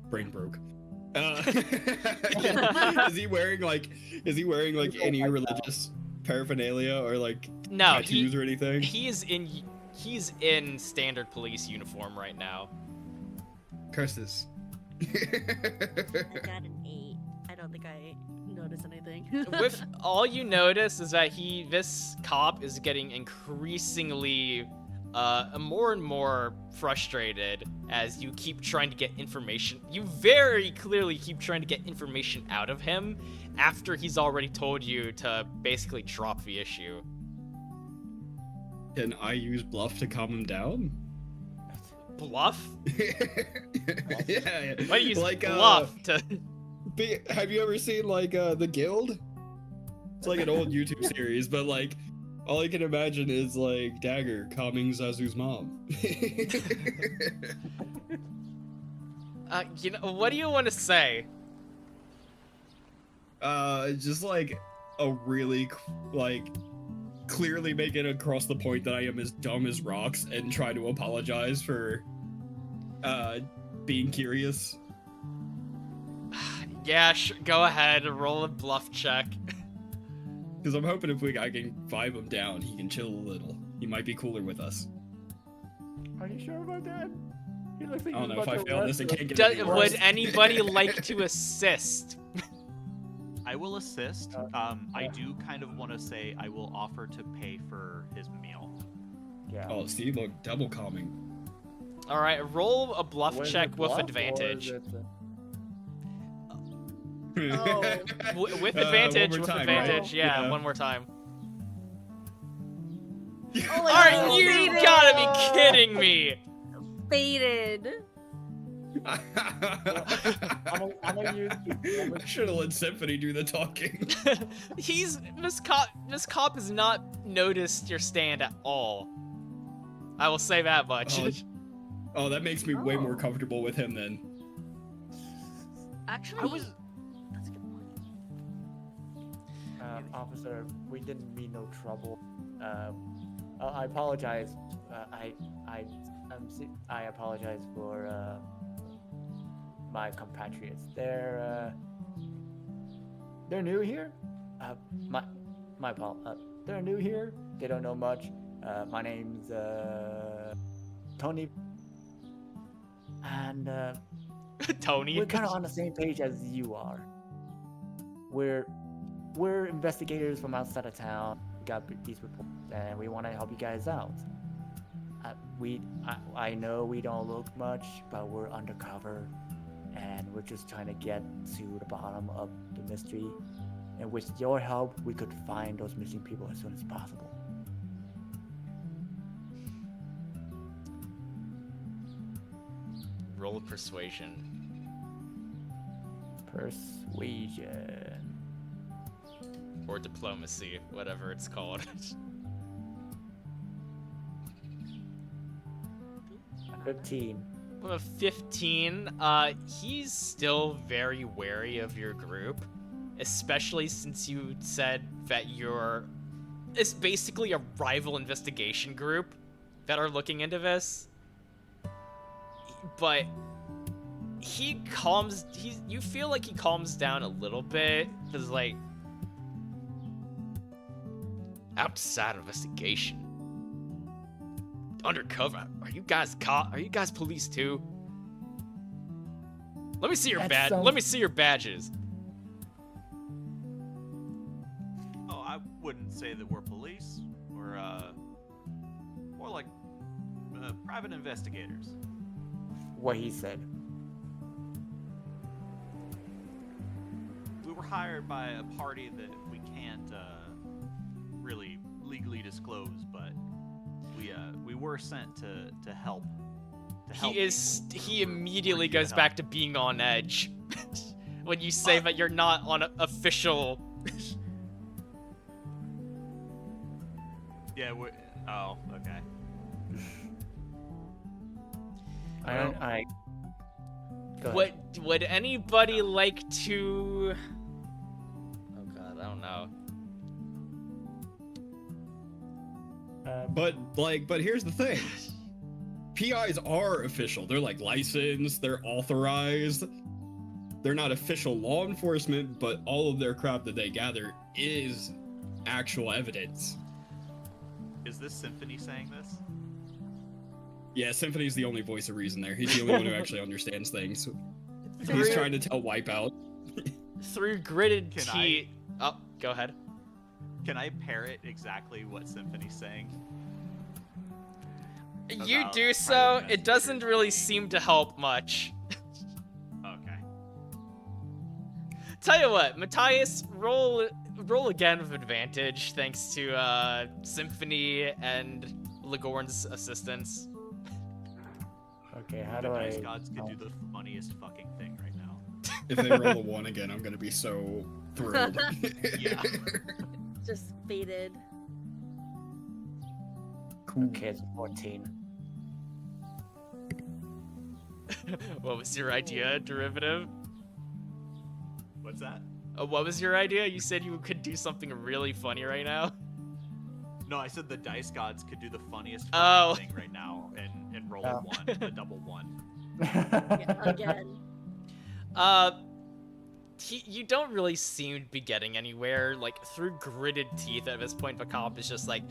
brain broke. Is he wearing like any religious paraphernalia or like No, tattoos or anything? he's in standard police uniform right now. Curses. I got an 8. I don't think I noticed anything. With all you notice is that this cop is getting increasingly more and more frustrated as you keep trying to get information. You very clearly keep trying to get information out of him after he's already told you to basically drop the issue. Can I use bluff to calm him down? Bluff? Yeah. Why do you use like, bluff to... Have you ever seen like The Guild? It's like an old YouTube series, but like all I can imagine is like Dagger calming Zazu's mom. What do you want to say? Just like a really like clearly make it across the point that I am as dumb as rocks and try to apologize for being curious. Yeah, go ahead, roll a bluff check. Because I'm hoping if I can vibe him down, he can chill a little. He might be cooler with us. Are you sure about that? He looks like I don't he's know, if I about to fail this, arrest it us. can't get any worse. Would anybody like to assist? I will assist. Uh, I do kind of want to say I will offer to pay for his meal. Yeah. Oh, see, look, double calming. All right, roll a bluff Was it check with bluff or advantage. is it, With advantage, one more with time, advantage. right? Yeah, one more time. Oh my Are God, you faded. gotta be kidding me? Faded. I'm gonna use. I should have let Symphony do the talking. Miss Cop has not noticed your stand at all. I will say that much. Oh, that makes me way more Oh. comfortable with him then. Actually, that's a good point. Officer, we didn't mean no trouble. I apologize. I apologize for my compatriots. They're new here. My fault. They're new here. They don't know much. My name's Tony, and Tony. we're kind of on the same page as you are. We're investigators from outside of town. We got these reports, and we want to help you guys out. I know we don't look much, but we're undercover, and we're just trying to get to the bottom of the mystery. And with your help, we could find those missing people as soon as possible. Roll persuasion. Persuasion. Or diplomacy, whatever it's called. 15. With a 15, he's still very wary of your group, especially since you said that it's basically a rival investigation group that are looking into this. But you feel like he calms down a little bit, because like, outside investigation. Undercover. Are you guys police too? Let me see your That sounds- Let me see your badges. Oh, I wouldn't say that we're police. We're more like private investigators. What he said. We were hired by a party that we can't really legally disclose, but we were sent to help. He immediately goes back to being on edge when you say that you're not on official. Yeah. Oh, okay. Go ahead. Would anybody like to? Oh God, I don't know. But here's the thing. PIs are official. They're like licensed, they're authorized. They're not official law enforcement, but all of their crap that they gather is actual evidence. Is this Symphony saying this? Yeah, Symphony's the only voice of reason there. He's the only one who actually understands things. He's trying to tell Wipeout. Through gritted Can teeth. Oh, go ahead. Can I parrot exactly what Symphony's saying? You About do private so. It doesn't investigators really being- seem to help much. Okay. Tell you what, Matthias, roll again with advantage, thanks to Symphony and Ligorn's assistance. Okay, how The do Dice I? Gods could do the funniest fucking thing right now. If they roll a 1 again, I'm gonna be so thrilled. Yeah. Just faded. Cool. Okay, it's 14. What was your idea, Derivative? What's that? What was your idea? You said you could do something really funny right now. No, I said the Dice Gods could do the funniest Oh. fucking thing right now and roll Oh. a 1, a double 1. Again. you don't really seem to be getting anywhere. Like, through gritted teeth at this point, the cop is just like,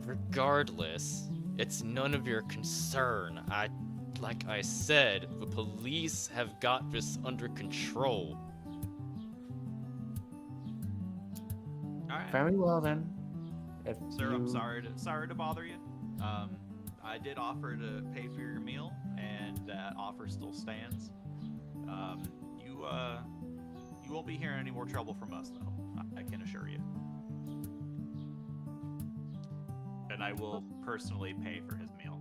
regardless, it's none of your concern. Like I said, the police have got this under control. All right. Very well then. If Sir, I'm you- sorry to bother you. I did offer to pay for your meal, and that offer still stands. You won't be hearing any more trouble from us, though. I can assure you. And I will personally pay for his meal.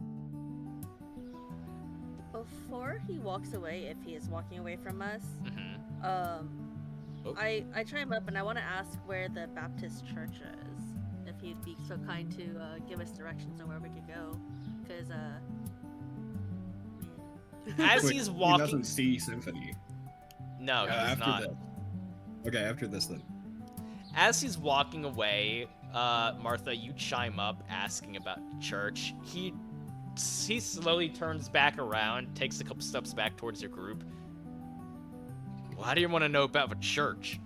Before he walks away, if he is walking away from us, Mm-hmm. Oh. I try him up and I want to ask where the Baptist church is. If he'd be so kind to give us directions on where we could go, because As Wait, he's He walking, doesn't see Symphony. no, he's After not. this. Okay, after this then. As he's walking away, Martha, you chime up asking about church. He slowly turns back around, takes a couple steps back towards your group. Why do you want to know about the church?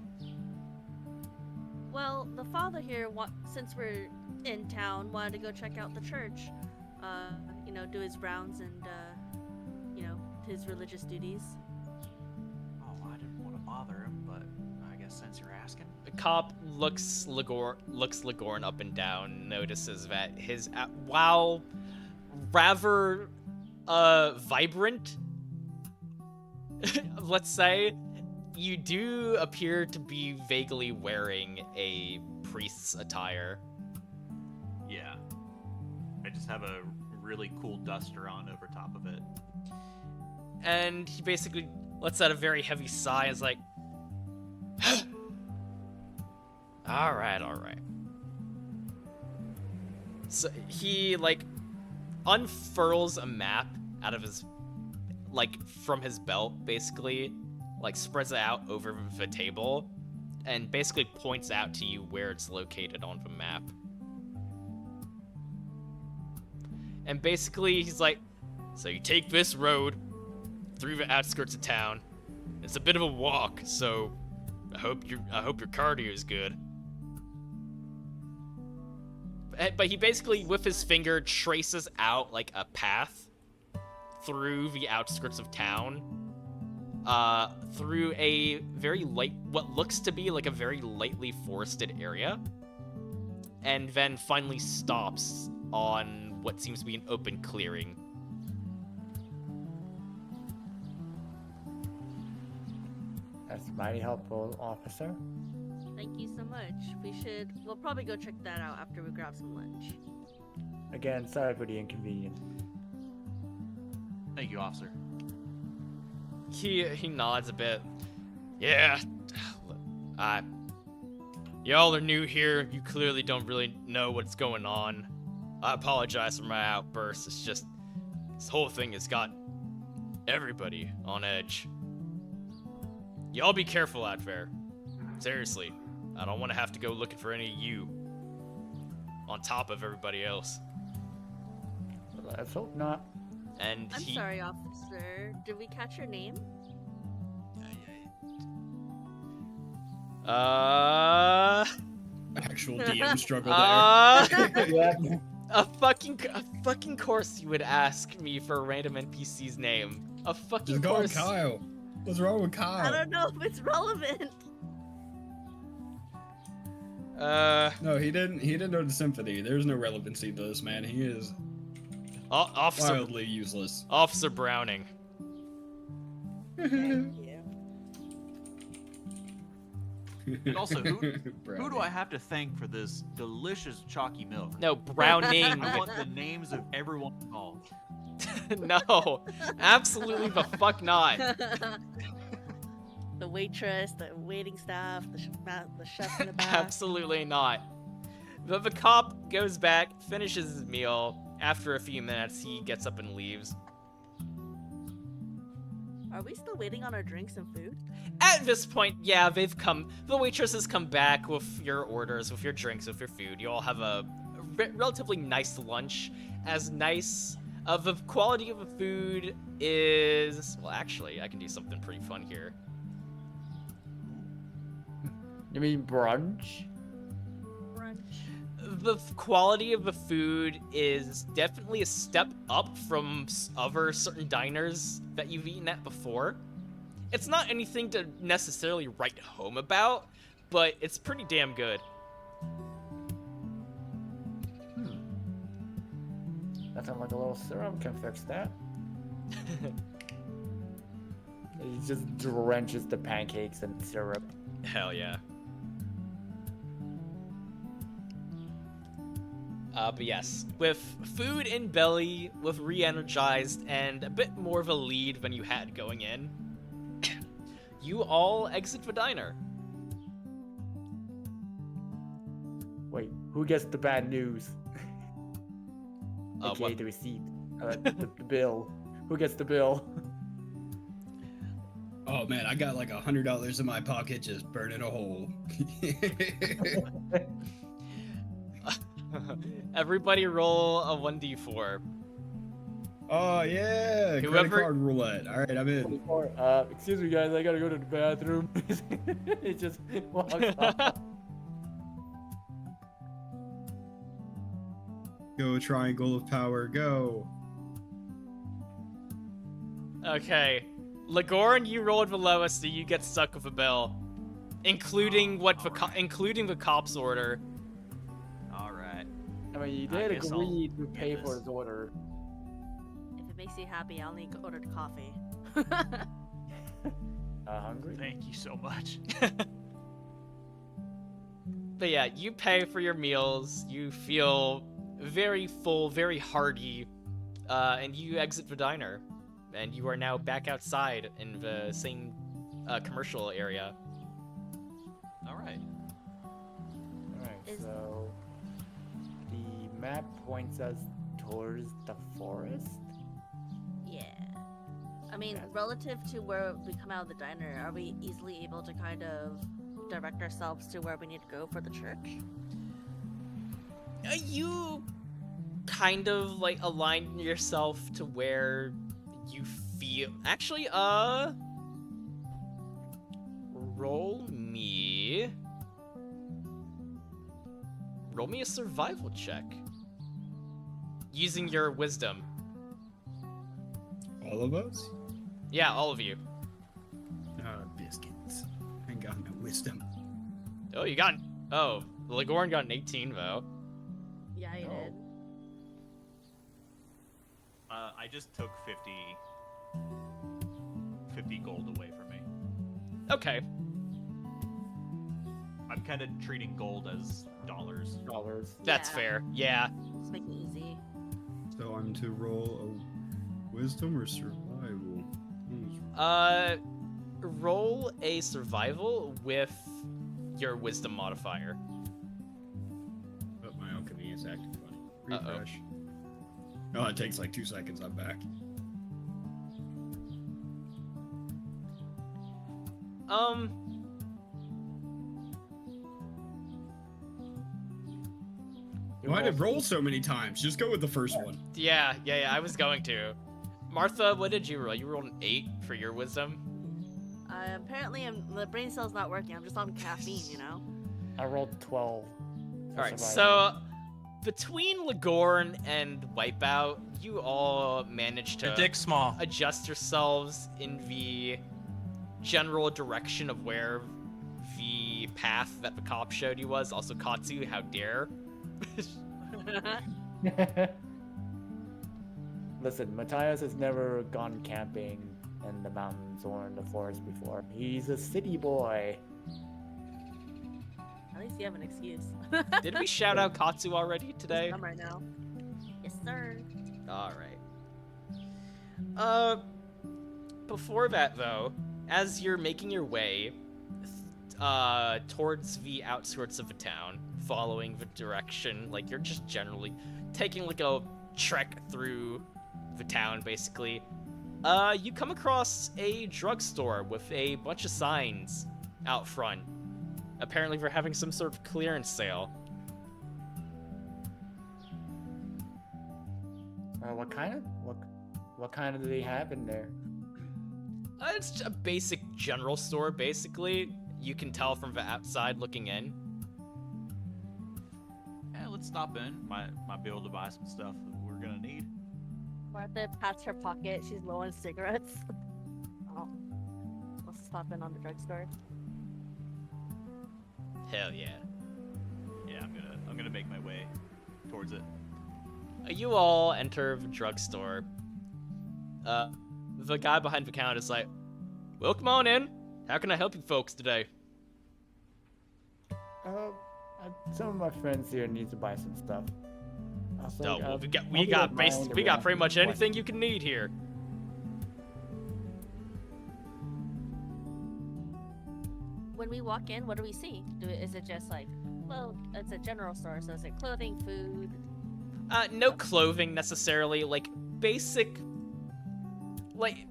well, the father here, since we're in town, wanted to go check out the church. Do his rounds and his religious duties. Oh, I didn't want to bother him, but I guess since you're asking. The cop looks Ligorn up and down, notices that his while rather vibrant, let's say, you do appear to be vaguely wearing a priest's attire. Yeah. I just have a really cool duster on over top of it. And he basically lets out a very heavy sigh and is like, all right. So he, like, unfurls a map out of his, like, from his belt, basically, like, spreads it out over the table, and basically points out to you where it's located on the map. And basically, he's like, so you take this road through the outskirts of town. It's a bit of a walk, so I hope your cardio is good. But he basically, with his finger, traces out like a path through the outskirts of town, through a very what looks to be like a very lightly forested area, and then finally stops on what seems to be an open clearing. That's mighty helpful, officer. Thank you so much. We'll probably go check that out after we grab some lunch. Again, sorry for the inconvenience. Thank you, officer. He nods a bit. Yeah, y'all are new here. You clearly don't really know what's going on. I apologize for my outburst. It's just this whole thing has got everybody on edge. Y'all be careful out there. Seriously, I don't want to have to go looking for any of you on top of everybody else. Let's hope not. And I'm he, sorry, officer. Did we catch your name? Actual DM struggle there. Yeah. A fucking course you would ask me for a random NPC's name. A fucking Just go course. with Kyle. What's wrong with Kyle? I don't know if it's relevant. No, he didn't know the symphony. There's no relevancy to this man. He is Officer wildly useless. Officer Browning. Thank you. And also, who do I have to thank for this delicious chalky milk? No, Browning. I want the names of everyone involved. No, absolutely the fuck not. The waitress, the waiting staff, the chef in the back. Absolutely not. The cop goes back, finishes his meal. After a few minutes, he gets up and leaves. Are we still waiting on our drinks and food? At this point, yeah, they've come. The waitress has come back with your orders, with your drinks, with your food. You all have a relatively nice lunch. As nice of the quality of the food is. Well, actually, I can do something pretty fun here. You mean brunch? Brunch. The quality of the food is definitely a step up from other certain diners that you've eaten at before. It's not anything to necessarily write home about, but it's pretty damn good. That sounds like a little syrup can fix that. He just drenches the pancakes in syrup. Hell yeah. But yes, with food in belly, with re-energized, and a bit more of a lead than you had going in, you all exit the diner. Wait, who gets the bad news? Uh, AKA what? the receipt. The bill. Who gets the bill? Oh man, I got like $100 in my pocket just burning a hole. Everybody roll a 1d4. Oh yeah, Whoever- credit card roulette. All right, I'm in. Excuse me, guys. I gotta go to the bathroom. It just walks off. Go triangle of power, go. Okay. Lagorn, you rolled the lowest, so you get stuck with a bill. Including including the cop's order. All right. I mean, you I did guess agree I'll to pay get for this. his order. If it makes you happy, I'll need ordered coffee. Hungry? Thank you so much. But yeah, you pay for your meals, you feel very full, very hearty, and you exit the diner. And you are now back outside in the same commercial area. All right. Alright, Is- so the map points us towards the forest. Yeah. I mean, Yeah. relative to where we come out of the diner, are we easily able to kind of direct ourselves to where we need to go for the church? You kind of like align yourself to where you feel. Actually, roll me a survival check using your wisdom. All of us? Yeah, all of you. Biscuits. I ain't got no wisdom. Oh, you got. Oh, Lagorn got an 18 though. Yeah, you Oh. did. I just took 50 gold away from me. Okay. I'm kind of treating gold as dollars. That's Yeah. fair. Yeah. Let's make it easy. So I'm to roll a wisdom or survival? Roll a survival with your wisdom modifier. Oh, my alchemy is active. Uh-oh. Refresh. Oh, it takes like 2 seconds. I'm back. Why did it roll so many times? Just go with the first one. Yeah, I was going to. Martha, what did you roll? You rolled an 8 for your wisdom? Apparently, the brain cell's not working. I'm just on caffeine, you know? I rolled 12. for Alright, survival. so between Lagorn and Wipeout, you all managed Your to dick's small. adjust yourselves in the general direction of where the path that the cop showed you was. Also, Katsu, how dare. Listen, Matthias has never gone camping in the mountains or in the forest before. He's a city boy. At least you have an excuse. Did we shout out Katsu already today? I'm right now. Yes, sir. Alright. Before that, though, as you're making your way towards the outskirts of the town, following the direction, like you're just generally taking like a trek through the town, basically, you come across a drugstore with a bunch of signs out front. Apparently they're having some sort of clearance sale. What kind do they have in there? It's a basic general store, basically. you can tell from the outside looking in. Yeah, let's stop in. Might be able to buy some stuff that we're gonna need. Martha pats her pocket. She's low on cigarettes. Oh, let's stop in on the drugstore. Hell yeah. Yeah, I'm gonna make my way towards it. You all enter the drugstore. The guy behind the counter is like, "Well, come on in. How can I help you folks today?" Some of my friends here need to buy some stuff. Also, Oh, well, hope we you got don't mind we if got ask pretty you much a anything you can need here. When we walk in, what do we see? Is it just like, well, it's a general store, so is it clothing, food? No clothing necessarily, like basic, like,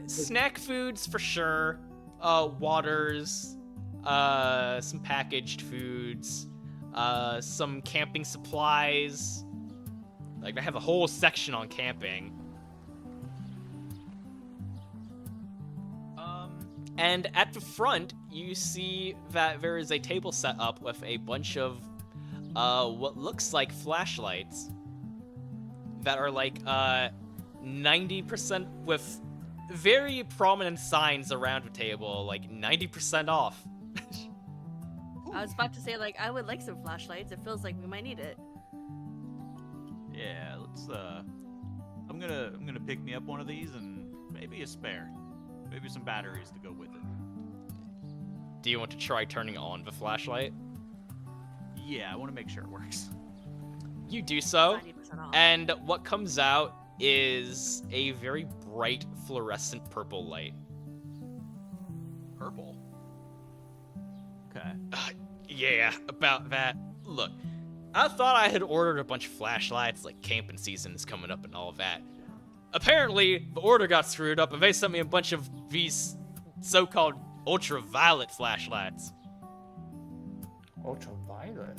snack foods for sure, waters, some packaged foods, some camping supplies. Like, I have a whole section on camping. And at the front, you see that there is a table set up with a bunch of what looks like flashlights that are like 90% with very prominent signs around the table, like 90% off. I was about to say, like, I would like some flashlights. It feels like we might need it. Yeah, let's I'm gonna pick me up one of these and maybe a spare. Maybe some batteries to go with it. Do you want to try turning on the flashlight? Yeah, I want to make sure it works. You do so, 90% off. and what comes out is a very bright fluorescent purple light. Purple. Okay. Yeah, about that. Look, I thought I had ordered a bunch of flashlights, like camping season is coming up and all of that. Apparently, the order got screwed up, and they sent me a bunch of these so-called ultraviolet flashlights. Ultraviolet.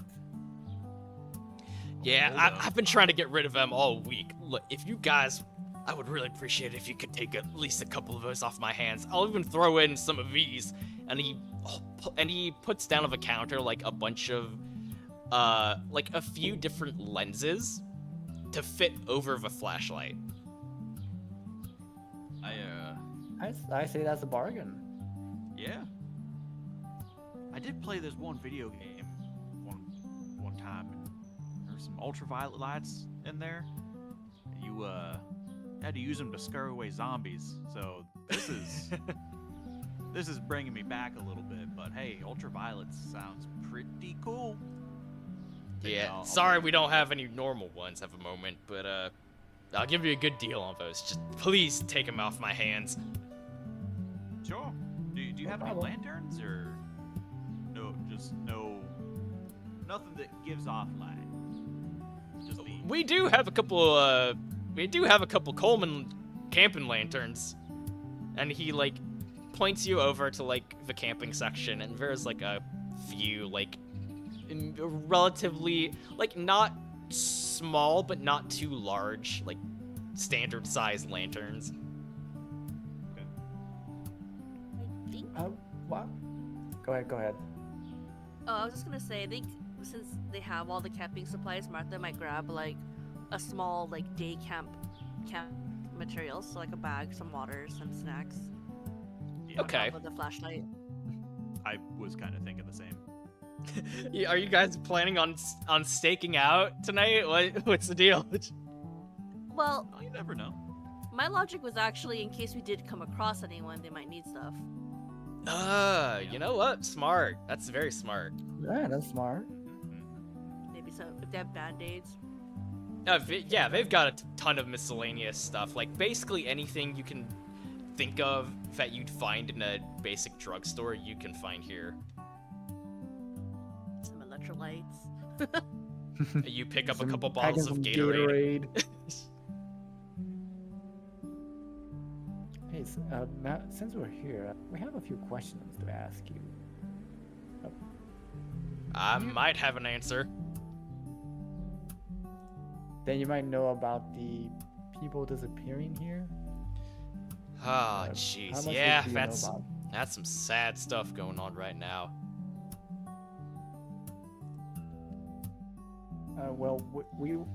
Yeah, Hold up. I've been trying to get rid of them all week. Look, if you guys, I would really appreciate it if you could take at least a couple of those off my hands. I'll even throw in some of these. And he puts down on the counter like a bunch of, like a few different lenses to fit over the flashlight. I say that's a bargain. Yeah. I did play this one video game one time, and there were some ultraviolet lights in there. And you had to use them to scare away zombies. So this is this is bringing me back a little bit. But hey, ultraviolet sounds pretty cool. Yeah, I'll sorry take we don't have any normal ones at the moment, but I'll give you a good deal on those. Just please take them off my hands. Sure. Do you No have any problem. lanterns or nothing that gives off light? Just the We do have a couple Coleman camping lanterns, and he like points you over to like the camping section, and there's like a few like relatively like not small but not too large, like standard size lanterns. I think. What? Go ahead. Oh, I was just gonna say, I think since they have all the camping supplies, Martha might grab like a small like day camp materials, so like a bag, some water, some snacks. yeah, Okay. With a flashlight. I was kind of thinking the same. Yeah, are you guys planning on staking out tonight? What's the deal? Well, Oh, you never know. my logic was actually in case we did come across anyone, they might need stuff. You know what? Smart. That's very smart. Yeah, that's smart. Maybe some if they have band-aids. Yeah, they've got a ton of miscellaneous stuff. Like basically anything you can think of that you'd find in a basic drugstore, you can find here. Some electrolytes. You pick up a Some couple bottles of packets Gatorade. Hey, Matt, since we're here, we have a few questions to ask you. I might have an answer. Then you might know about the people disappearing here. Oh, How jeez. much Yeah, do you know that's about That's some sad stuff going on right now. Well, do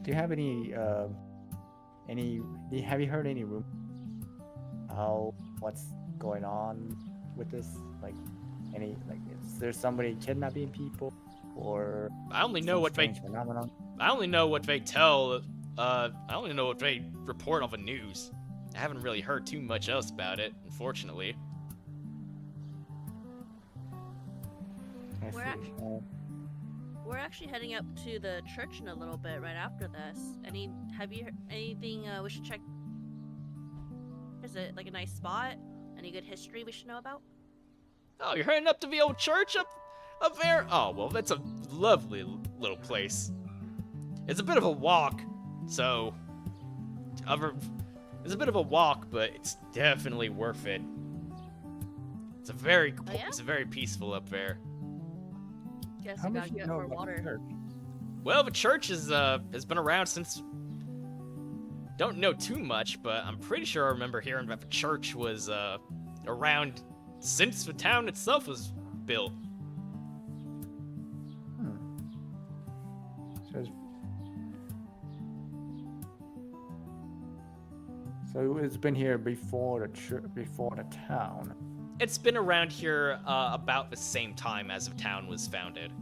you have any, have you heard any rumors? What's going on with this? Like, is there somebody kidnapping people, or I only know some what strange phenomenon? I only know what they tell. I only know what they report on the news. I haven't really heard too much else about it, unfortunately. I We're see. act- We're actually heading up to the church in a little bit right after this. Have you anything we should check? Is it like a nice spot? Any good history we should know about? Oh, you're heading up to the old church up there? Oh, well, that's a lovely little place. It's a bit of a walk, so it's a bit of a walk, but it's definitely worth it. It's a very Oh, yeah? it's very peaceful up there. Guess How we much gotta you get know more about the water. church? Well, the church has been around since. Don't know too much, but I'm pretty sure I remember hearing that the church was around since the town itself was built. So it's been here before the town. It's been around here about the same time as the town was founded.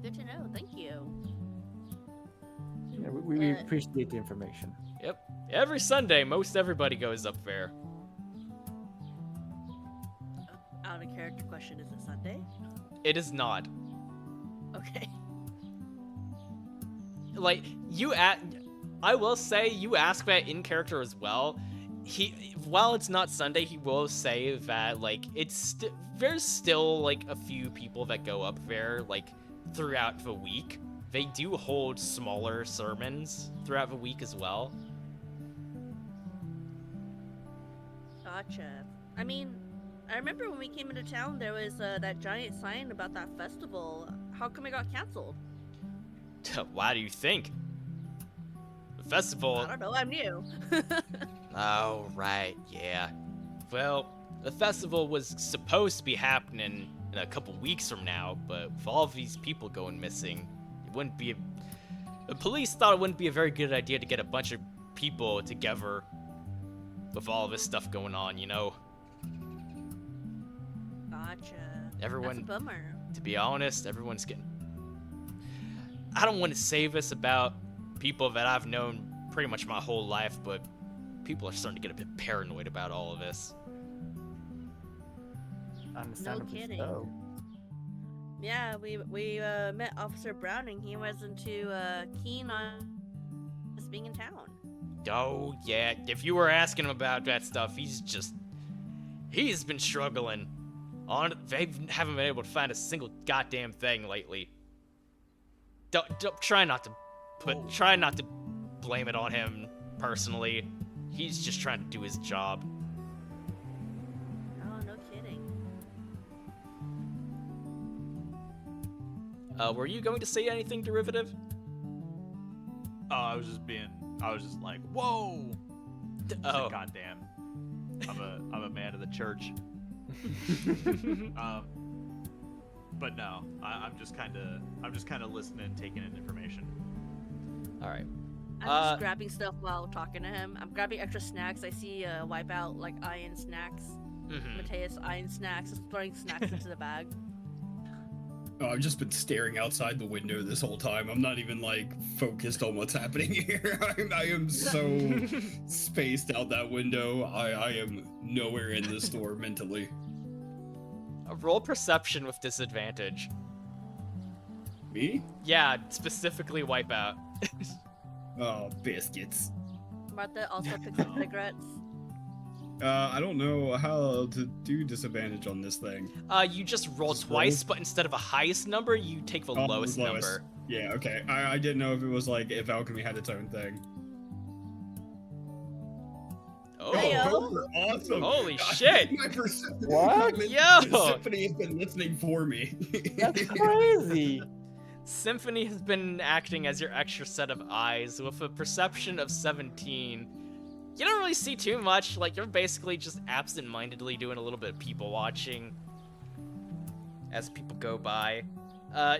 Good to know. Thank you. Yeah, we Uh, appreciate the information. Yep. Every Sunday, most everybody goes up there. Out of character question: is it Sunday? It is not. Okay. Like, I will say, you ask that in character as well. While it's not Sunday, he will say that, like, there's still, like, a few people that go up there, like, throughout the week. They do hold smaller sermons throughout the week as well. Gotcha. I mean, I remember when we came into town, there was that giant sign about that festival. How come it got canceled? Why do you think? The festival. I don't know. I'm new. Oh, right, yeah. Well, the festival was supposed to be happening in a couple weeks from now, but with all of these people going missing, it wouldn't be. The police thought it wouldn't be a very good idea to get a bunch of people together with all of this stuff going on, you know? Gotcha. Everyone, That's a bummer. to be honest, everyone's getting. I don't want to say this about people that I've known pretty much my whole life, but people are starting to get a bit paranoid about all of this. Understandably kidding. so. Yeah, we met Officer Browning. He wasn't too keen on us being in town. Oh, yeah, if you were asking him about that stuff, he's been struggling. They haven't been able to find a single goddamn thing lately. Try not to blame it on him personally. He's just trying to do his job. Oh, no kidding. Were you going to say anything derivative? Oh, I was just like, whoa! Oh. Goddamn. I'm a man of the church. But no, I'm just kind of listening, taking in information. All right. I'm just grabbing stuff while talking to him. I'm grabbing extra snacks. I see Wipeout like eyeing snacks. Mateus eyeing snacks, just throwing snacks into the bag. Oh, I've just been staring outside the window this whole time. I'm not even like focused on what's happening here. I am so spaced out that window. I am nowhere in the store mentally. Roll perception with disadvantage. Me? Yeah, specifically Wipeout. Oh, biscuits. Martha also picks up cigarettes. I don't know how to do disadvantage on this thing. You just roll Just twice, but instead of a highest number, you take the Oh, lowest lowest. number. Yeah, okay. I didn't know if it was like if alchemy had its own thing. Oh, Heyo. Awesome. Holy shit. My perception. What? Yo! Symphony has been listening for me. That's crazy. Symphony has been acting as your extra set of eyes with a perception of 17. You don't really see too much. Like, you're basically just absent-mindedly doing a little bit of people watching as people go by.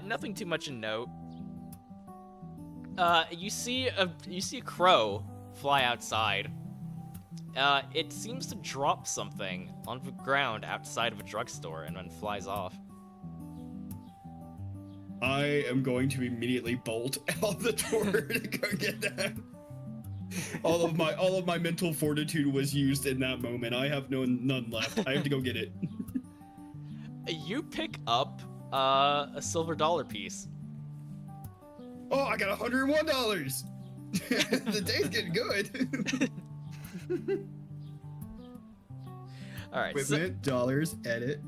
Nothing too much in note. You see a crow fly outside. It seems to drop something on the ground outside of a drugstore and then flies off. I am going to immediately bolt out the door to go get that. All of my mental fortitude was used in that moment. I have none left. I have to go get it. You pick up a silver dollar piece. Oh, I got $101. The day's getting good. All right. Equipment, dollars, edit.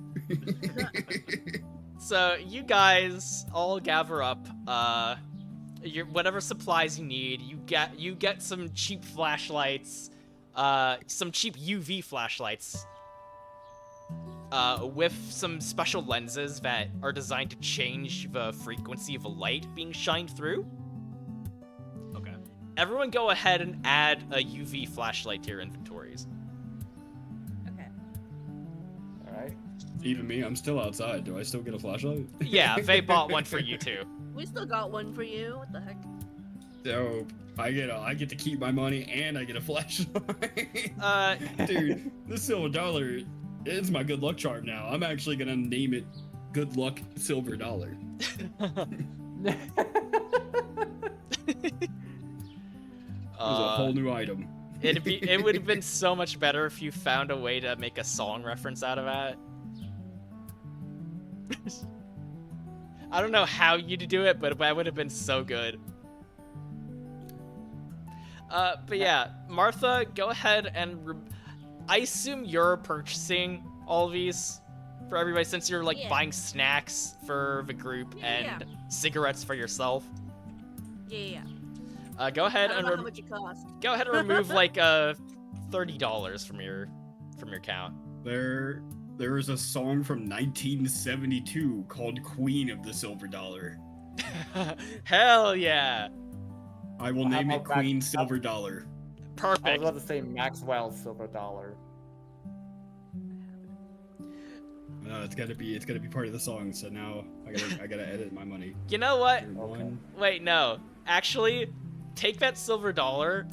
So you guys all gather up your whatever supplies you need. You get some cheap flashlights, some cheap UV flashlights, with some special lenses that are designed to change the frequency of a light being shined through. Okay. Everyone go ahead and add a UV flashlight to your inventories. Okay. All right. Even me, I'm still outside. Do I still get a flashlight? Yeah, they bought one for you too. We still got one for you. What the heck? So I get to keep my money and I get a flashlight. Dude, this silver dollar is my good luck charm now. I'm actually gonna name it Good Luck Silver Dollar. It was a whole new item. It would have been so much better if you found a way to make a song reference out of that. I don't know how you'd do it, but that would have been so good. But yeah, Martha, go ahead and I assume you're purchasing all of these for everybody since you're like Yeah. buying snacks for the group Yeah. and cigarettes for yourself. Yeah. Go I ahead don't and know how much it costs. go ahead and remove like $30 from your account. There is a song from 1972 called Queen of the Silver Dollar. Hell yeah! I will Well, how name it about that- Queen Silver Dollar. I was Perfect. about to say Maxwell Silver Dollar. No, it's gotta be part of the song. So now I gotta edit my money. You know what? One. Wait, no. Actually, take that silver dollar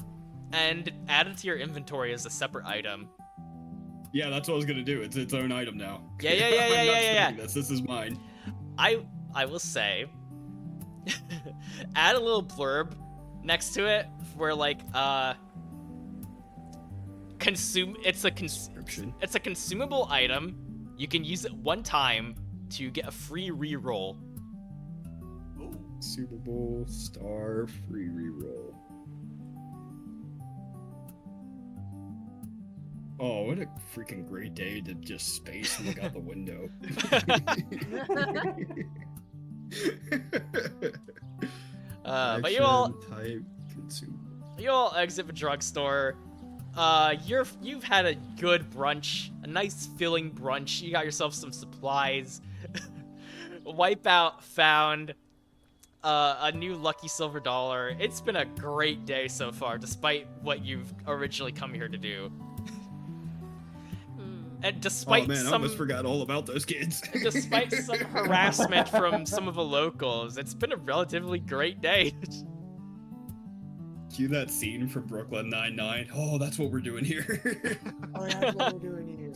and add it to your inventory as a separate item. Yeah, that's what I was gonna do. It's its own item now. Yeah. I'm not spending this is mine. I will say, add a little blurb next to it where like it's a consumable item. You can use it one time to get a free reroll. Ooh. Super Bowl star free reroll. Oh, what a freaking great day to just space and look out the window. But you all Type consumable. You all exit the drugstore. You've had a good brunch, a nice filling brunch. You got yourself some supplies. Wipeout found a new lucky silver dollar. It's been a great day so far, despite what you've originally come here to do. And despite Oh man, I some almost forgot all about those kids. despite some harassment from some of the locals, it's been a relatively great day. Cue that scene from Brooklyn Nine-Nine. Oh, that's what we're doing here. Oh, yeah, that's what we're doing here.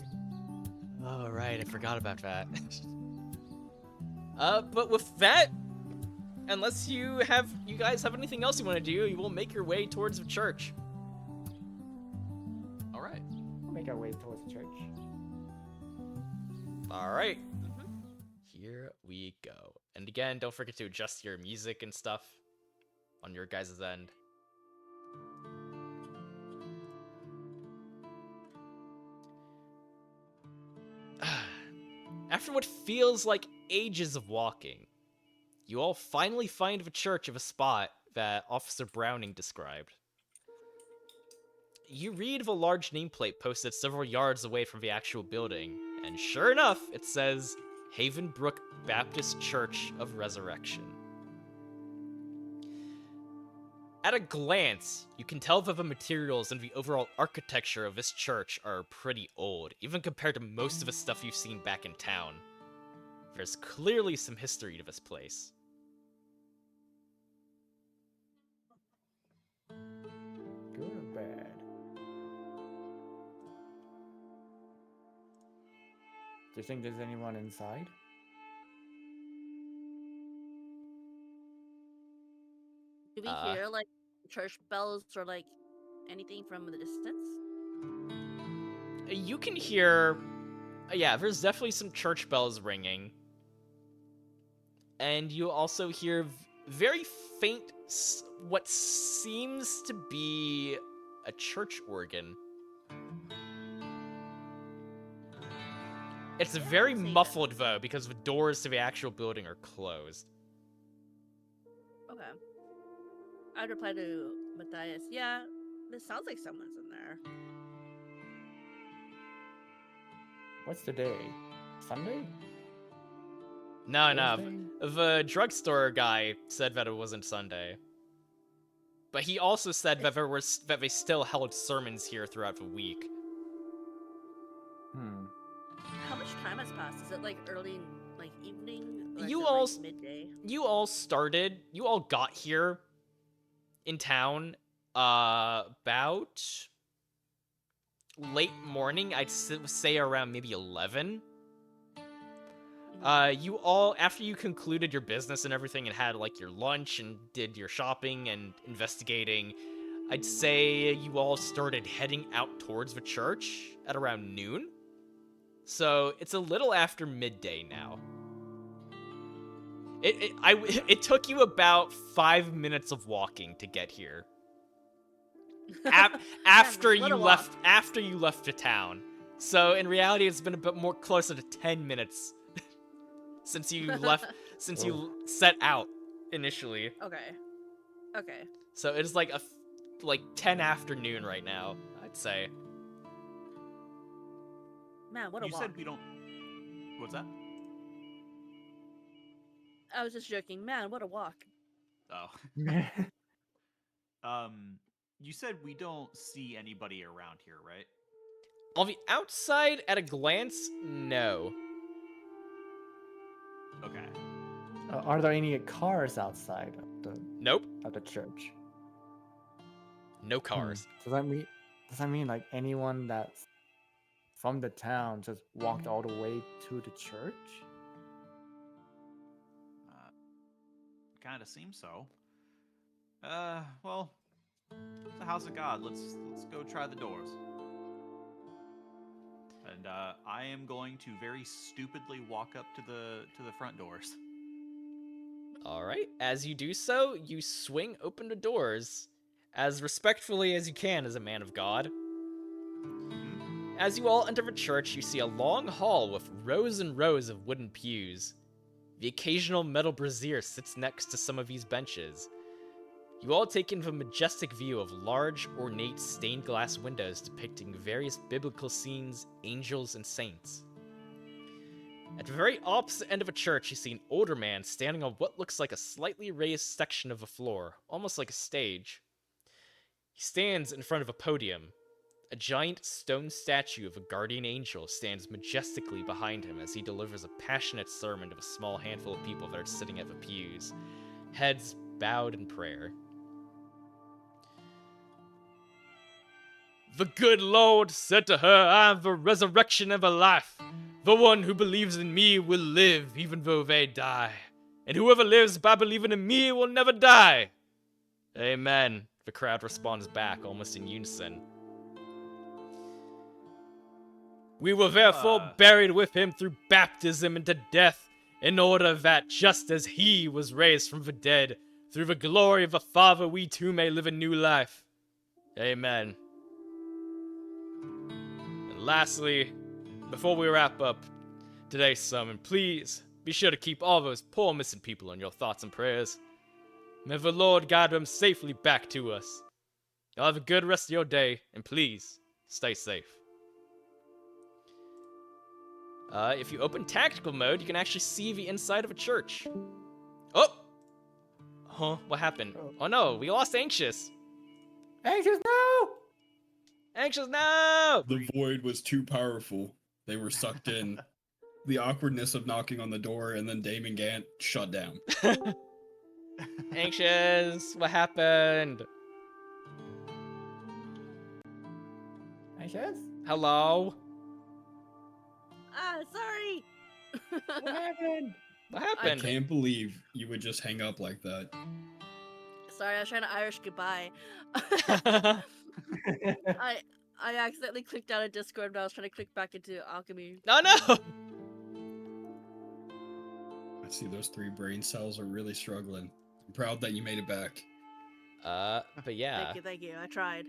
Oh, right, I forgot about that. But with that, unless you guys have anything else you want to do, you will make your way towards the church. All right. We'll make our way towards the church. All right. Here we go. And again, don't forget to adjust your music and stuff on your guys' end. After what feels like ages of walking, you all finally find the church of a spot that Officer Browning described. You read of a large nameplate posted several yards away from the actual building, and sure enough, it says Havenbrook Baptist Church of Resurrection. At a glance, you can tell that the materials and the overall architecture of this church are pretty old, even compared to most of the stuff you've seen back in town. There's clearly some history to this place. Good or bad? Do you think there's anyone inside? Do we hear like church bells or like anything from the distance? You can hear, yeah, there's definitely some church bells ringing. And you also hear very faint, what seems to be a church organ. It's very see that. muffled, though, because the doors to the actual building are closed. Okay. I'd reply to Matthias, yeah, this sounds like someone's in there. What's the day? Sunday? No, no. Thursday? The drugstore guy said that it wasn't Sunday. But he also said that that they still held sermons here throughout the week. Hmm. How much time has passed? Is it like early, like evening? Or is You it, all like, midday? You all got here in town about late morning. I'd say around maybe 11. You all, after you concluded your business and everything and had like your lunch and did your shopping and investigating, I'd say you all started heading out towards the church at around noon. So it's a little after midday now. It took you about 5 minutes of walking to get here. After you left the town. So in reality, it's been a bit more closer to 10 minutes since you left, since you set out initially. Okay. So it's like 10 afternoon right now, I'd say. Man, what a You walk. said we don't. What's that? I was just joking. Man, what a walk. Oh. You said we don't see anybody around here, right? On the outside, at a glance, no. Okay. Are there any cars outside of Nope. the church? No cars. Does that mean like anyone that's from the town just walked all the way to the church? Kind of seems so. Well, it's the house of God. Let's go try the doors. And I am going to very stupidly walk up to the front doors. All right. As you do so, you swing open the doors as respectfully as you can as a man of God. As you all enter the church, you see a long hall with rows and rows of wooden pews. The occasional metal brazier sits next to some of these benches. You all take in the majestic view of large, ornate stained glass windows depicting various biblical scenes, angels, and saints. At the very opposite end of a church, you see an older man standing on what looks like a slightly raised section of the floor, almost like a stage. He stands in front of a podium. A giant stone statue of a guardian angel stands majestically behind him as he delivers a passionate sermon to a small handful of people that are sitting at the pews, heads bowed in prayer. The good Lord said to her, I am the resurrection and the life. The one who believes in me will live even though they die. And whoever lives by believing in me will never die. Amen. The crowd responds back almost in unison. We were therefore buried with him through baptism into death, in order that, just as he was raised from the dead, through the glory of the Father, we too may live a new life. Amen. And lastly, before we wrap up today's sermon, please be sure to keep all those poor missing people in your thoughts and prayers. May the Lord guide them safely back to us. Y'all have a good rest of your day, and please, stay safe. If you open tactical mode, you can actually see the inside of a church. Oh! Huh? What happened? Oh. Oh no, we lost Anxious. Anxious, no! Anxious, no! The void was too powerful. They were sucked in. The awkwardness of knocking on the door and then Damon Gant shut down. Anxious, what happened? Anxious? Hello? Ah, sorry. What happened? What I happened? can't believe you would just hang up like that. Sorry, I was trying to Irish goodbye. I accidentally clicked out of Discord when I was trying to click back into Alchemy. No, no! I see those 3 brain cells are really struggling. I'm proud that you made it back. But yeah. Thank you. I tried.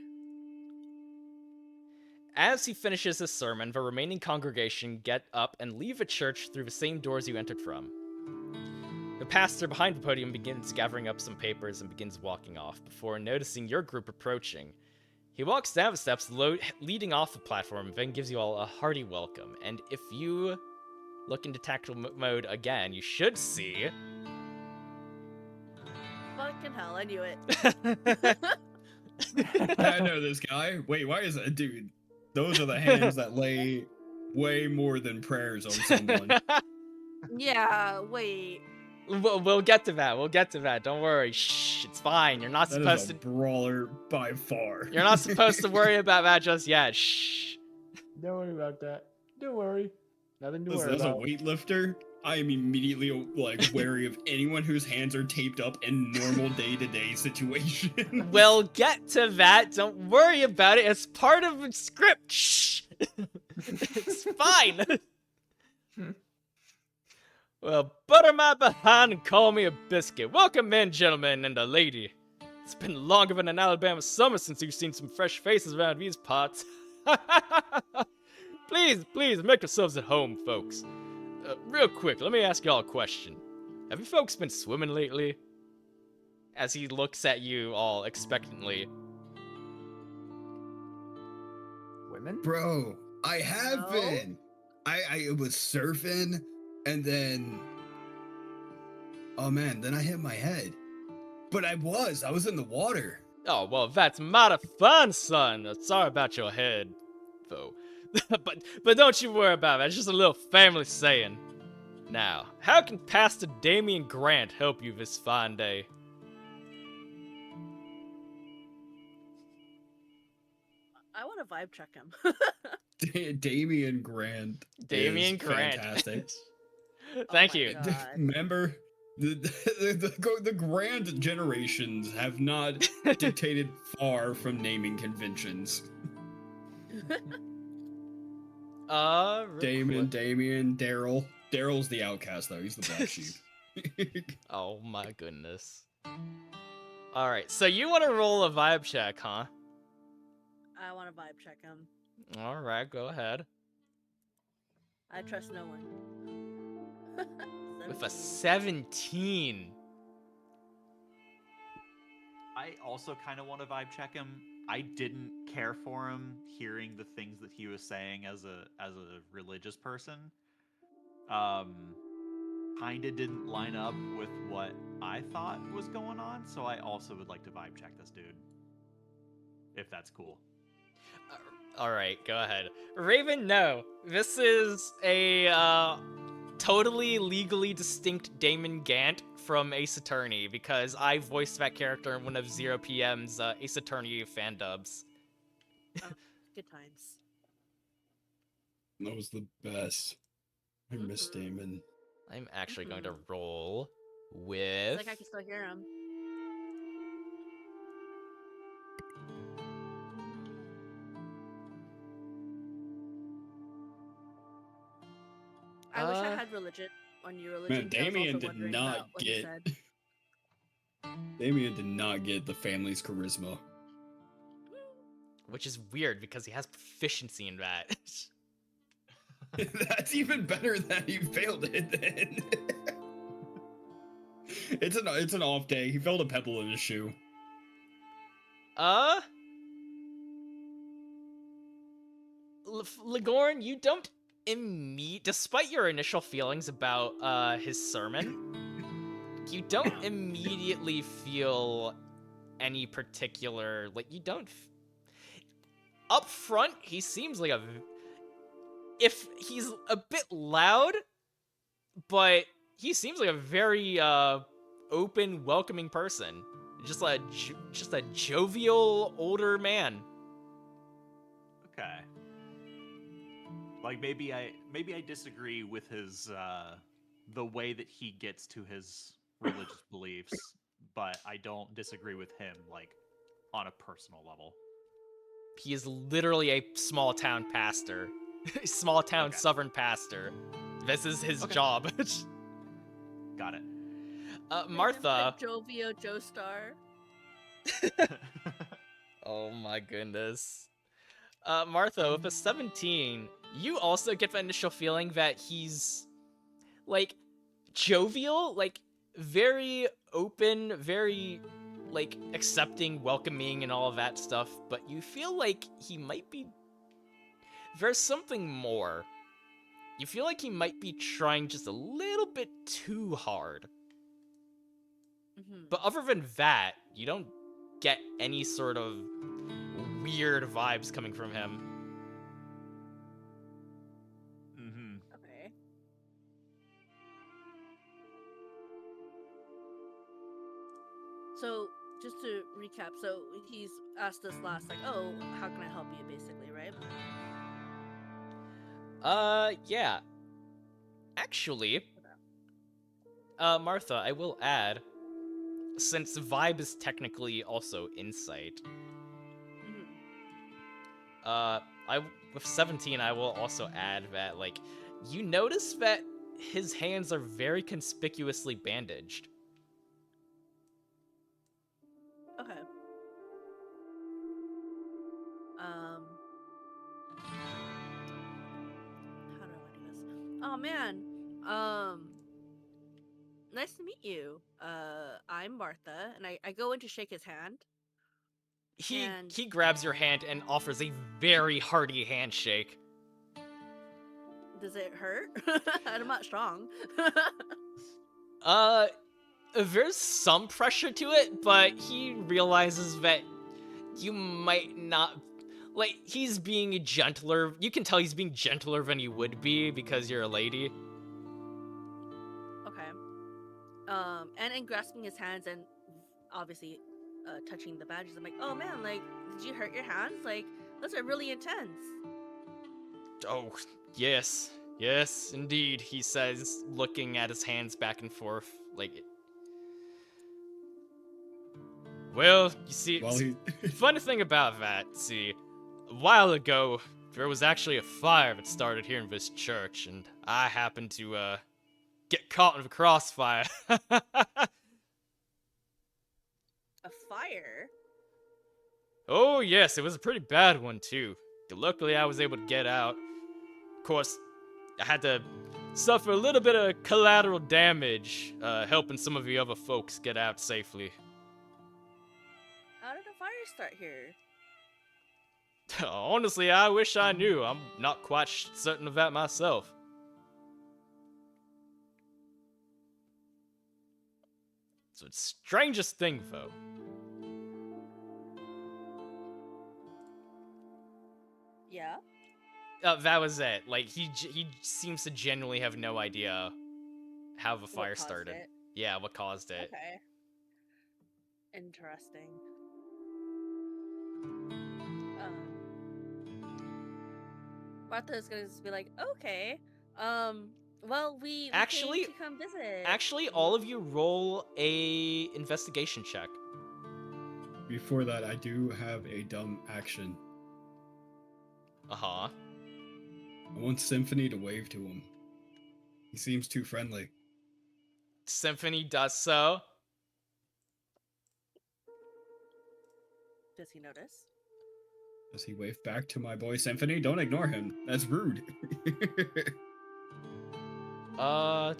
As he finishes his sermon, the remaining congregation get up and leave the church through the same doors you entered from. The pastor behind the podium begins gathering up some papers and begins walking off before noticing your group approaching. He walks down the steps leading off the platform, then gives you all a hearty welcome, and if you look into tactical mode again, you should see... Fucking hell, I knew it. I know this guy. Wait, why is that? Dude, those are the hands that lay way more than prayers on someone. Yeah, wait. We'll get to that. We'll get to that. Don't worry. Shh. It's fine. You're not That supposed is a to. brawler by far. You're not supposed to worry about that just yet. Shh. Don't worry about that. Don't worry. Nothing to Listen, worry as a about. weightlifter, I am immediately like wary of anyone whose hands are taped up in normal day-to-day situations. We'll get to that. Don't worry about it. It's part of the script. Shh. It's fine. Well, butter my behind and call me a biscuit. Welcome in, gentlemen and a lady. It's been longer than an Alabama summer since you've seen some fresh faces around these parts. Please, make yourselves at home, folks. Real quick, let me ask y'all a question. Have you folks been swimming lately? As he looks at you all expectantly. Women? Bro, I have No? been. I was surfing, and then... Oh man, then I hit my head. But I was in the water. Oh, well, that's mighty fun, son. Sorry about your head, though. but don't you worry about it. It's just a little family saying. Now, how can Pastor Damian Grant help you this fine day? I want to vibe check him. Damian Grant. Damian is Grant. Fantastic. Thank my you. God. Remember, the grand generations have not dictated far from naming conventions. Damien, Daryl. Daryl's the outcast, though. He's the black sheep. Oh my goodness. Alright, so you want to roll a vibe check, huh? I want to vibe check him. Alright, go ahead. I trust no one. With a 17. I also kind of want to vibe check him. I didn't care for him hearing the things that he was saying as a religious person. Kinda didn't line up with what I thought was going on, so I also would like to vibe check this dude. If that's cool. Alright, go ahead. Raven, no. This is a totally legally distinct Damon Gant from Ace Attorney because I voiced that character in one of 0PM's Ace Attorney fan dubs. Good times. That was the best. I miss Damon. I'm actually going to roll It's with... like I can still hear him. I wish I had religion on your religion. Man, 'cause I was Damien also did wondering not about what you get... said. Damien did not get the family's charisma. Which is weird because he has proficiency in that. That's even better than he failed it then. It's an off day. He felt a pebble in his shoe. Ligorn, you don't despite your initial feelings about his sermon, you don't immediately feel any particular, like, you don't up front, he seems like if he's a bit loud, but he seems like a very open, welcoming person. Just a jovial older man. Okay. Like maybe I disagree with his the way that he gets to his religious beliefs, but I don't disagree with him like on a personal level. He is literally a small town pastor. Small town Okay. southern pastor. This is his Okay. job. Got it. Martha. Jovio Joestar. Oh my goodness. Martha, with a 17, you also get the initial feeling that he's, like, jovial, like, very open, very, like, accepting, welcoming, and all of that stuff, but you feel like he might be... There's something more. You feel like he might be trying just a little bit too hard. But other than that, you don't get any sort of weird vibes coming from him. Mm-hmm. Okay. So, just to recap, so he's asked us last, like, oh, how can I help you, basically, right? Yeah. Actually, Martha, I will add, since vibe is technically also insight, with 17, I will also add that, like, you notice that his hands are very conspicuously bandaged. Okay. How do I want to do this? Oh man. Nice to meet you. I'm Martha, and I go in to shake his hand. He grabs your hand and offers a very hearty handshake. Does it hurt? I'm not strong. There's some pressure to it, but he realizes that you might not... Like, he's being gentler. You can tell he's being gentler than you would be because you're a lady. Okay. And in grasping his hands and obviously touching the badges, I'm like, oh man, like, did you hurt your hands? Like, those are really intense. Oh, yes. Yes, indeed, he says, looking at his hands back and forth, like... Well, you see, funny thing about that, see, a while ago, there was actually a fire that started here in this church, and I happened to, get caught in the crossfire. A fire? Oh, yes, it was a pretty bad one, too. Luckily, I was able to get out. Of course, I had to suffer a little bit of collateral damage, helping some of the other folks get out safely. How did a fire start here? Honestly, I wish I knew. I'm not quite certain of that myself. It's the strangest thing, though. Yeah? That was it. Like, he seems to genuinely have no idea how the fire started. It? Yeah, what caused it. Okay. Interesting. Martha's gonna just be like, okay, well, we Actually- came to come visit. Actually, all of you roll a investigation check. Before that, I do have a dumb action. Uh-huh. I want Symphony to wave to him. He seems too friendly. Symphony does so. Does he notice? Does he wave back to my boy Symphony? Don't ignore him. That's rude. Oh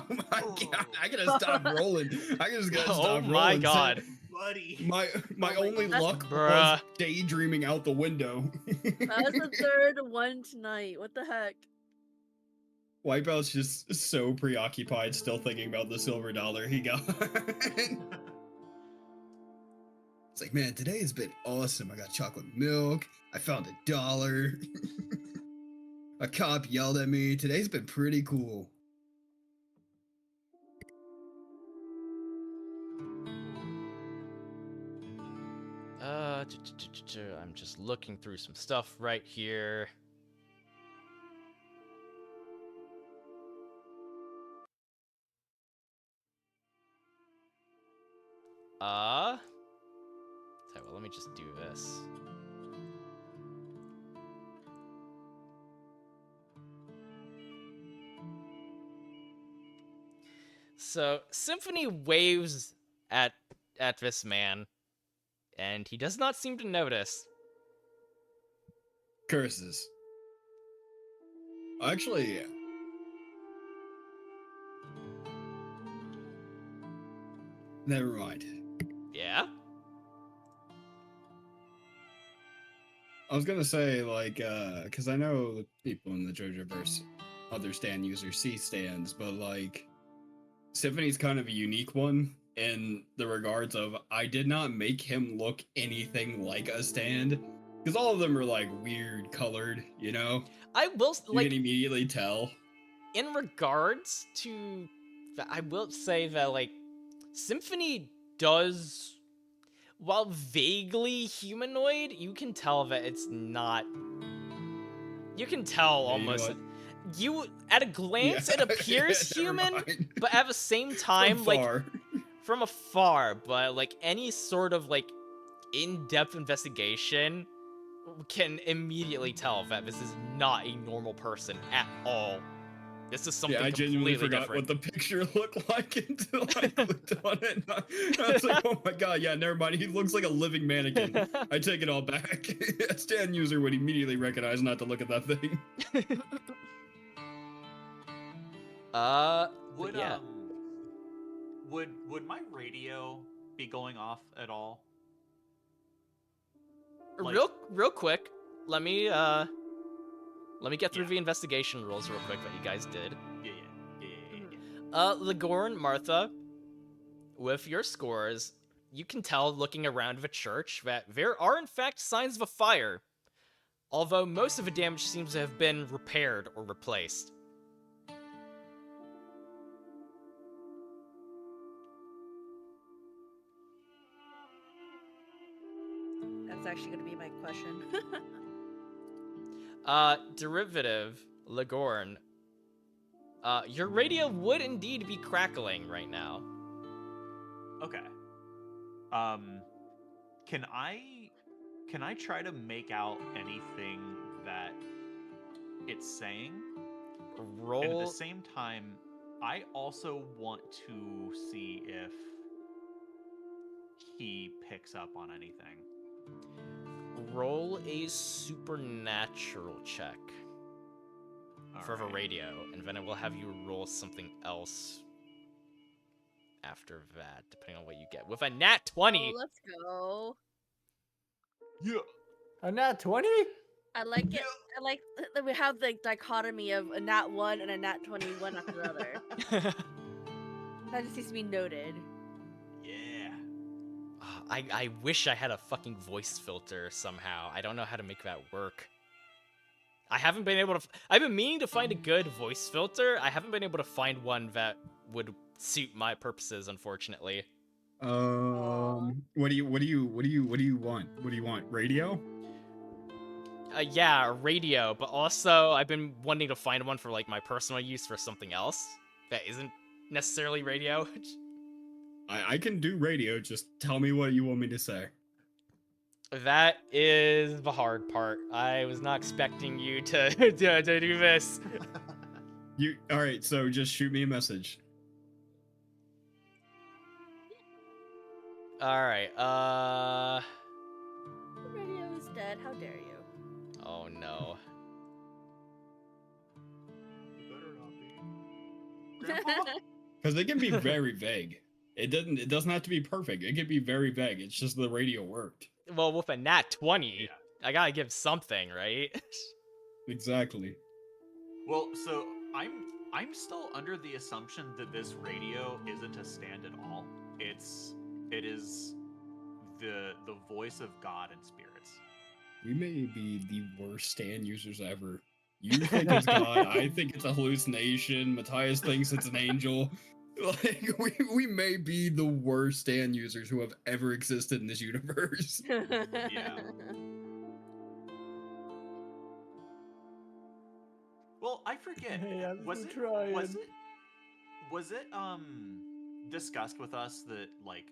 my god, I gotta stop rolling. I just gotta stop rolling. Oh my god. Buddy. My only That's- luck Bruh. was daydreaming out the window. That was the third one tonight. What the heck? Wipeout's just so preoccupied, still thinking about the silver dollar he got. It's like, man, today has been awesome. I got chocolate milk. I found $1. A cop yelled at me. Today's been pretty cool. I'm just looking through some stuff right here. So, well, let me just do this. So, Symphony waves at this man, and he does not seem to notice. Curses. Actually, never mind. Yeah? I was gonna say, like, because I know people in the JoJoverse understand user C stands, but, like, Symphony's kind of a unique one in the regards of I did not make him look anything like a stand. Because all of them are, like, weird colored, you know? I will, You like, can immediately tell. in regards to, I will say that, like, Symphony does, while vaguely humanoid, you can tell that it's not. You can tell Yeah, you know almost. what? You, at a glance, Yeah, it appears never human, mind. but at the same time, From like, far. from afar, but, like, any sort of, like, in-depth investigation can immediately tell that this is not a normal person at all. This is something Yeah, I genuinely completely forgot different. what the picture looked like until I clicked on it. And I was like, oh my god, yeah, never mind. He looks like a living mannequin. I take it all back. A stand user would immediately recognize not to look at that thing. Would yeah. would my radio be going off at all? Like- Real quick, let me get through Yeah. the investigation rules real quick that you guys did. Yeah. Ligorn, Martha, with your scores, you can tell looking around the church that there are in fact signs of a fire, although most of the damage seems to have been repaired or replaced. That's actually going to be my question. Derivative, Ligorn, your radio would indeed be crackling right now. Okay. Can I try to make out anything that it's saying? Roll. And at the same time, I also want to see if he picks up on anything. Roll a supernatural check for the Alright. radio, and then it will have you roll something else after that, depending on what you get. With a nat 20! Oh, let's go. Yeah. A nat 20? I like it. I like that we have the dichotomy of a nat 1 and a nat 20, one after the other. That just needs to be noted. Yeah. I wish I had a fucking voice filter somehow. I don't know how to make that work. I haven't been able to. I've been meaning to find a good voice filter. I haven't been able to find one that would suit my purposes, unfortunately. What do you want? What do you want? Radio? Yeah, radio, but also I've been wanting to find one for like my personal use for something else that isn't necessarily radio. I can do radio. Just tell me what you want me to say. That is the hard part. I was not expecting you to to do this. All right? So just shoot me a message. All right. The radio is dead. How dare you? Oh no. You better not be. Grandpa? Because it can be very vague. It doesn't have to be perfect. It can be very vague. It's just the radio worked. Well, with a nat 20, Yeah. I gotta give something, right? Exactly. Well, so I'm still under the assumption that this radio isn't a stand at all. It is the voice of God and spirits. We may be the worst stand users ever. You think it's God, I think it's a hallucination, Matthias thinks it's an angel. Like, we may be the worst stand users who have ever existed in this universe. Yeah. Well, I forget. Hey, I'm was it trying. was it discussed with us that like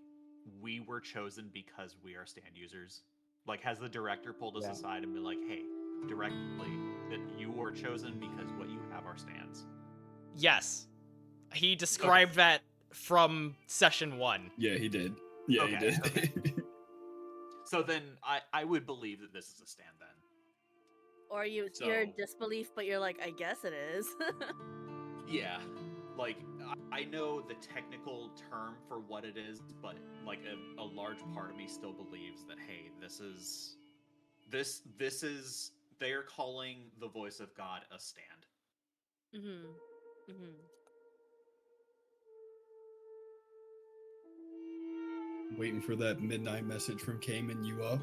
we were chosen because we are stand users? Like, has the director pulled us Yeah. aside and been like, "Hey, directly that you were chosen because what you have are stands"? Yes. He described that from session 1. Yeah, he did. Yeah, Okay, he did. okay. So then I would believe that this is a stand then. Or you're So- in disbelief, but you're like, I guess it is. Yeah, like I know the technical term for what it is, but like a large part of me still believes that hey, this is they are calling the voice of God a stand. Waiting for that midnight message from Cayman, you up?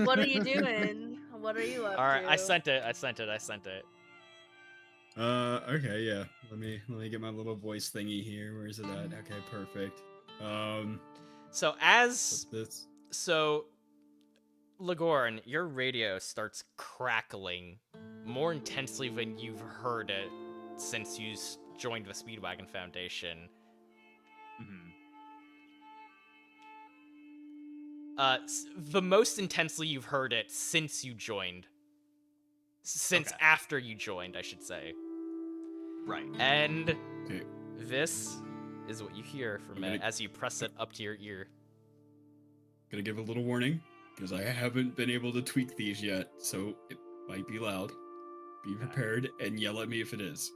What are you doing? What are you up Alright, to? I sent it. Okay, yeah. Let me get my little voice thingy here. Where is it at? Okay, perfect. So What's this? Lagorn, your radio starts crackling more intensely than you've heard it since you joined the Speedwagon Foundation. The most intensely you've heard it since you joined. Since Okay. after you joined, I should say. Right. And Okay. this is what you hear from I'm it gonna- as you press it up to your ear. Gonna give a little warning because I haven't been able to tweak these yet, so it might be loud. Be prepared and yell at me if it is.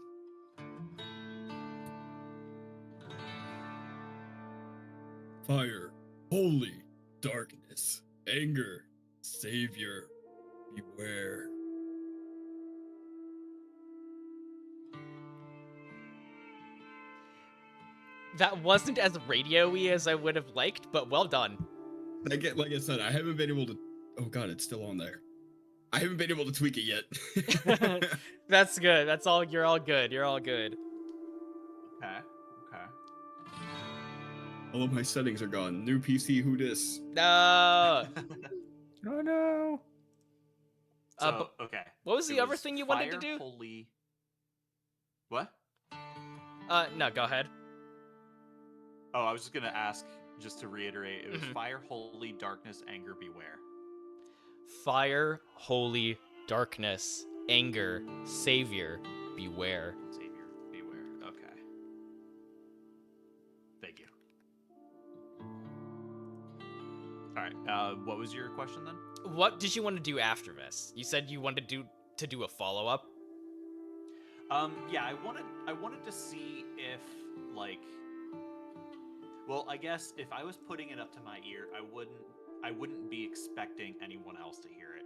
Fire, holy, darkness, anger, savior, beware. That wasn't as radio-y as I would have liked, but well done. Like I said, I haven't been able to. Oh god, it's still on there. I haven't been able to tweak it yet. That's good. That's all. You're all good. You're all good. Okay. All of my settings are gone. New PC, who dis? No. Oh no! So, okay. What was the It other thing you wanted to fire, do? Holy... What? No. Go ahead. Oh, I was just gonna ask, just to reiterate, it was Mhm. fire, holy, darkness, anger, beware. Fire, holy, darkness, anger, savior, beware. Savior, beware. Okay. Thank you. All right. What was your question then? What did you want to do after this? You said you wanted to do a follow-up. Yeah, I wanted to see if like, well, I guess if I was putting it up to my ear, I wouldn't be expecting anyone else to hear it.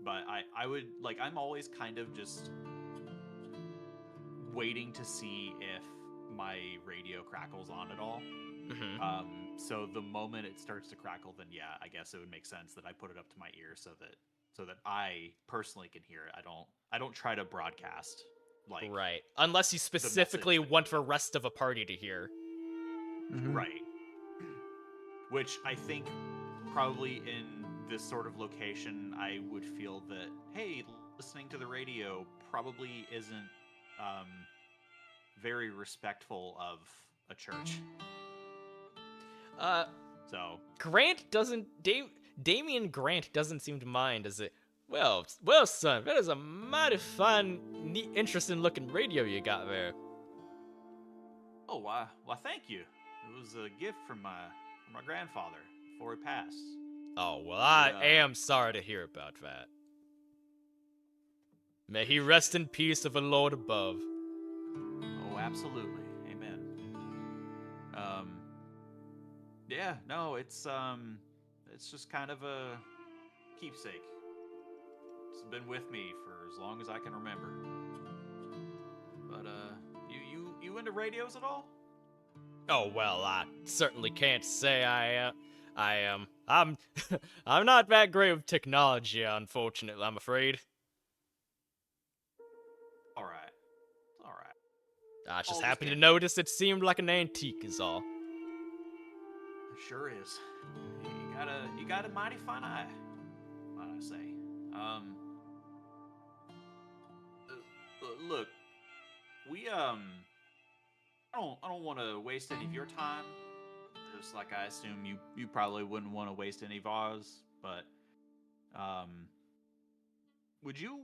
But I would like, I'm always kind of just waiting to see if my radio crackles on at all. Mm-hmm. So the moment it starts to crackle, then yeah, I guess it would make sense that I put it up to my ear so that I personally can hear it. I don't try to broadcast like Right. Unless you specifically message. want the rest of a party to hear. Right. Which I think probably in this sort of location, I would feel that, hey, listening to the radio probably isn't very respectful of a church. So, Grant doesn't. Damien Grant doesn't seem to mind. Is it? Well, son, that is a mighty fine, neat, interesting-looking radio you got there. oh, why, thank you. It was a gift from my grandfather before he passed. Oh well, I Yeah. am sorry to hear about that. May he rest in peace of the Lord above. Oh, absolutely. Amen. Yeah, no, it's just kind of a keepsake. It's been with me for as long as I can remember. you into radios at all? Oh well, I certainly can't say I am. I'm I'm not that great with technology, unfortunately. I'm afraid. All right. All right. I just All happened to understand. notice it seemed like an antique, is all. It sure is. You got a mighty fine eye, might I say. Look, we I don't want to waste any of your time. Just like I assume you probably wouldn't want to waste any of ours, but would you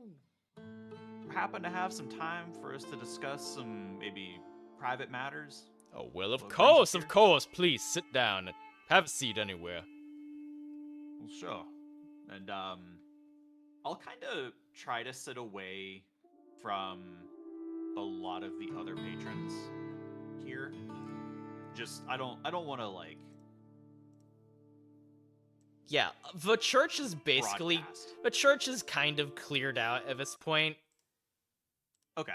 happen to have some time for us to discuss some maybe private matters? Oh well, of What brings you course, here? of course. Please sit down and have a seat anywhere. Well, sure. And I'll kind of try to sit away from a lot of the other patrons here. Just I don't want to like Yeah, the church is basically broadcast. the church is kind of cleared out at this point. Okay.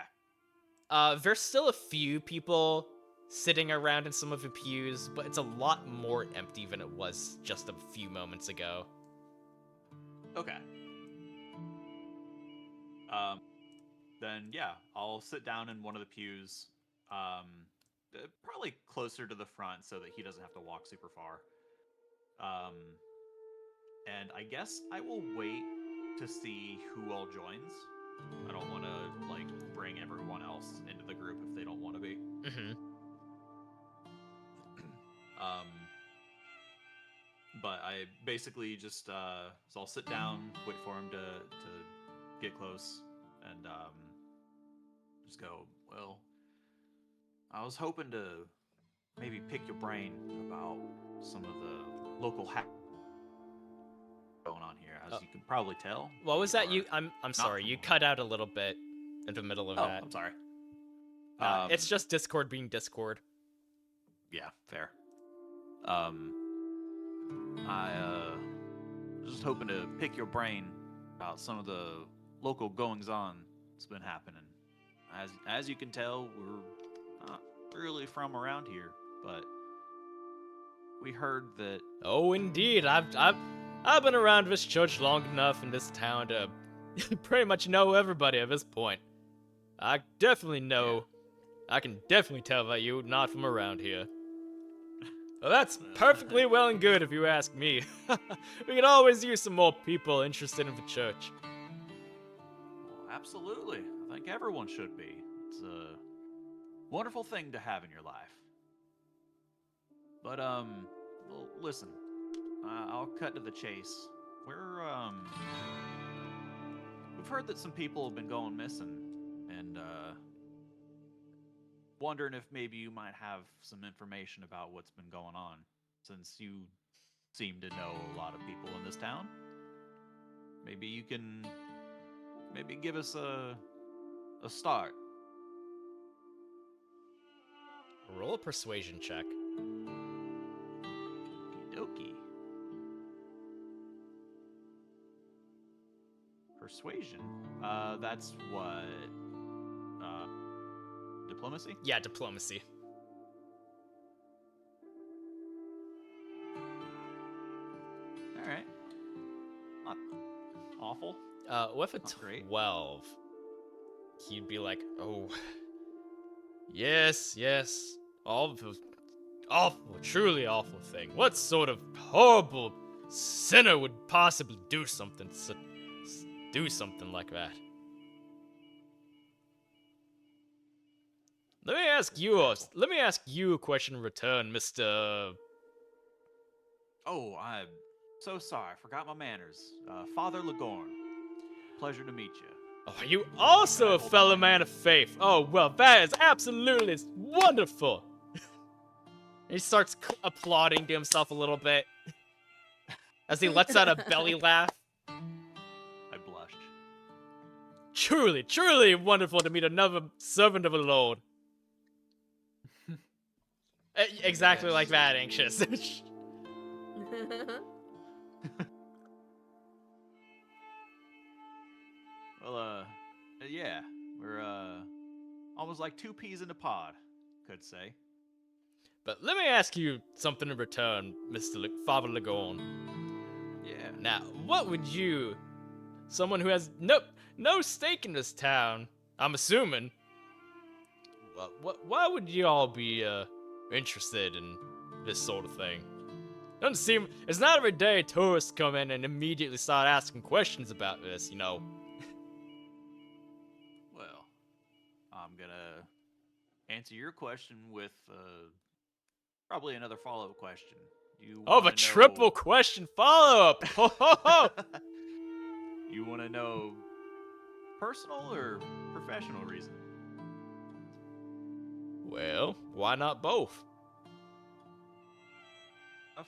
There's still a few people sitting around in some of the pews, but it's a lot more empty than it was just a few moments ago. Okay. Then yeah, I'll sit down in one of the pews, probably closer to the front so that he doesn't have to walk super far. And I guess I will wait to see who all joins. I don't want to like bring everyone else into the group if they don't want to be. Mm-hmm. But I basically just so I'll sit down, wait for him to get close, and just go. Well, I was hoping to maybe pick your brain about some of the local going on here, as you can probably tell. What was that? Or- You? I'm sorry. You familiar. cut out a little bit in the middle of Oh, that. I'm sorry. It's just Discord being Discord. Yeah, fair. I was just hoping to pick your brain about some of the local goings on that's been happening. As you can tell, we're not really from around here, but we heard that. Oh, indeed. I've been around this church long enough in this town to pretty much know everybody at this point. I definitely know. I can definitely tell that you're not from around here. Well, that's perfectly well and good if you ask me. We could always use some more people interested in the church. Well, absolutely, I think everyone should be. It's a wonderful thing to have in your life. But well, listen, I'll cut to the chase. We've heard that some people have been going missing, and wondering if maybe you might have some information about what's been going on, since you seem to know a lot of people in this town. Maybe you can give us a start. Roll a persuasion check. Okie dokie. Persuasion. That's what. Diplomacy? Yeah, diplomacy. Alright. Not awful. With a Not great. 12, he'd be like, oh, yes, awful, truly awful thing. What sort of horrible sinner would possibly do something like that? Let me ask you a question in return, Mr. Oh, I'm so sorry. I forgot my manners. Father Lagorn. Pleasure to meet you. Oh, are you also a fellow man of faith? Oh, well, that is absolutely wonderful. He starts applauding to himself a little bit as he lets out a belly laugh. I blush. Truly, truly wonderful to meet another servant of the Lord. Exactly Yes. like that, Anxious. Well, yeah, we're almost like two peas in a pod. could say. But let me ask you something in return, Father Lagorn. Yeah. Now, what would you, someone who has no stake in this town, I'm assuming, why would you all be interested in this sort of thing? Doesn't seem, it's not every day tourists come in and immediately start asking questions about this, you know. Well, I'm gonna answer your question with probably another follow-up question. You Oh, a wanna triple know... question follow-up! Ho ho ho! You want to know personal or professional reason? Well, why not both? Well,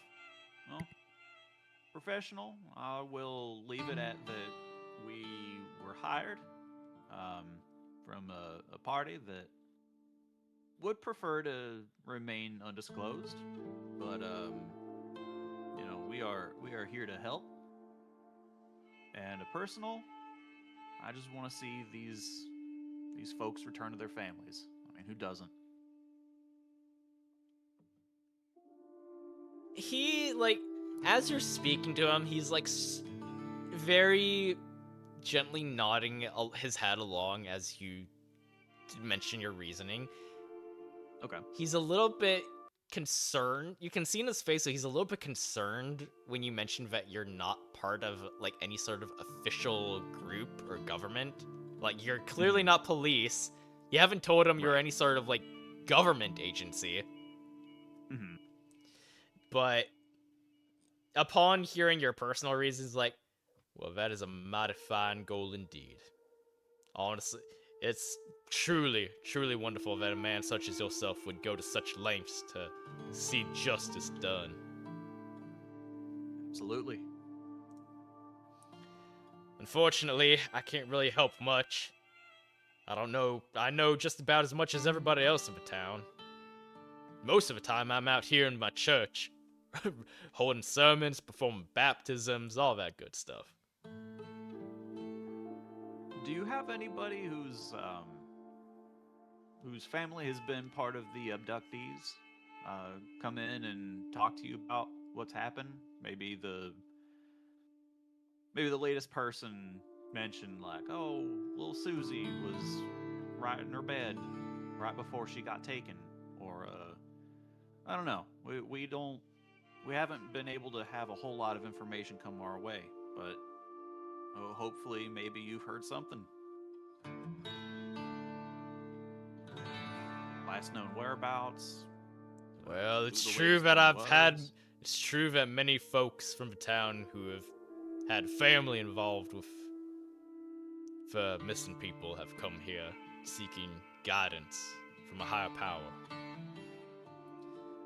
professional, I will leave it at that we were hired from a party that would prefer to remain undisclosed, but we are here to help. And a personal, I just want to see these folks return to their families. I mean, who doesn't? He, like, as you're speaking to him, he's, like, very gently nodding his head along as you mention your reasoning. Okay. He's a little bit concerned. You can see in his face that he's a little bit concerned when you mention that you're not part of, like, any sort of official group or government. Like, you're clearly not police. You haven't told him you're any sort of, like, government agency. Mm-hmm. But upon hearing your personal reasons, like, well, that is a mighty fine goal indeed. Honestly, it's truly, truly wonderful that a man such as yourself would go to such lengths to see justice done. Absolutely. Unfortunately, I can't really help much. I know just about as much as everybody else in the town. Most of the time, I'm out here in my church, holding sermons, performing baptisms, all that good stuff. Do you have anybody whose family has been part of the abductees come in and talk to you about what's happened? Maybe the latest person mentioned, like, oh, little Susie was right in her bed right before she got taken, or I don't know. We haven't been able to have a whole lot of information come our way, but hopefully maybe you've heard something. Last known whereabouts. Well, who it's the true latest that one it's true that many folks from the town who have had family involved with the missing people have come here seeking guidance from a higher power.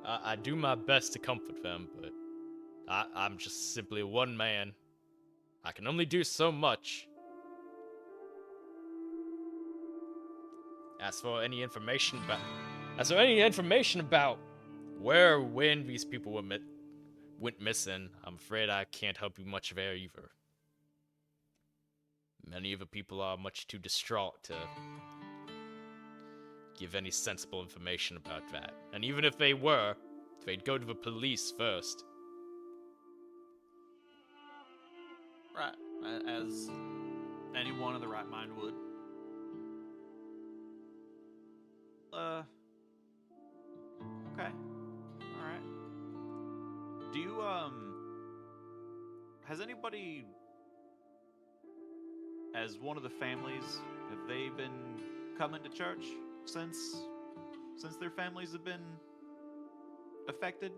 I do my best to comfort them, but I'm just simply one man. I can only do so much. As for any information about where or when these people went missing, I'm afraid I can't help you much there either. Many of the people are much too distraught to give any sensible information about that. And even if they were, they'd go to the police first. Right, as anyone in the right mind would. Okay. Alright. Do you, has anybody, as one of the families, have they been coming to church since their families have been affected?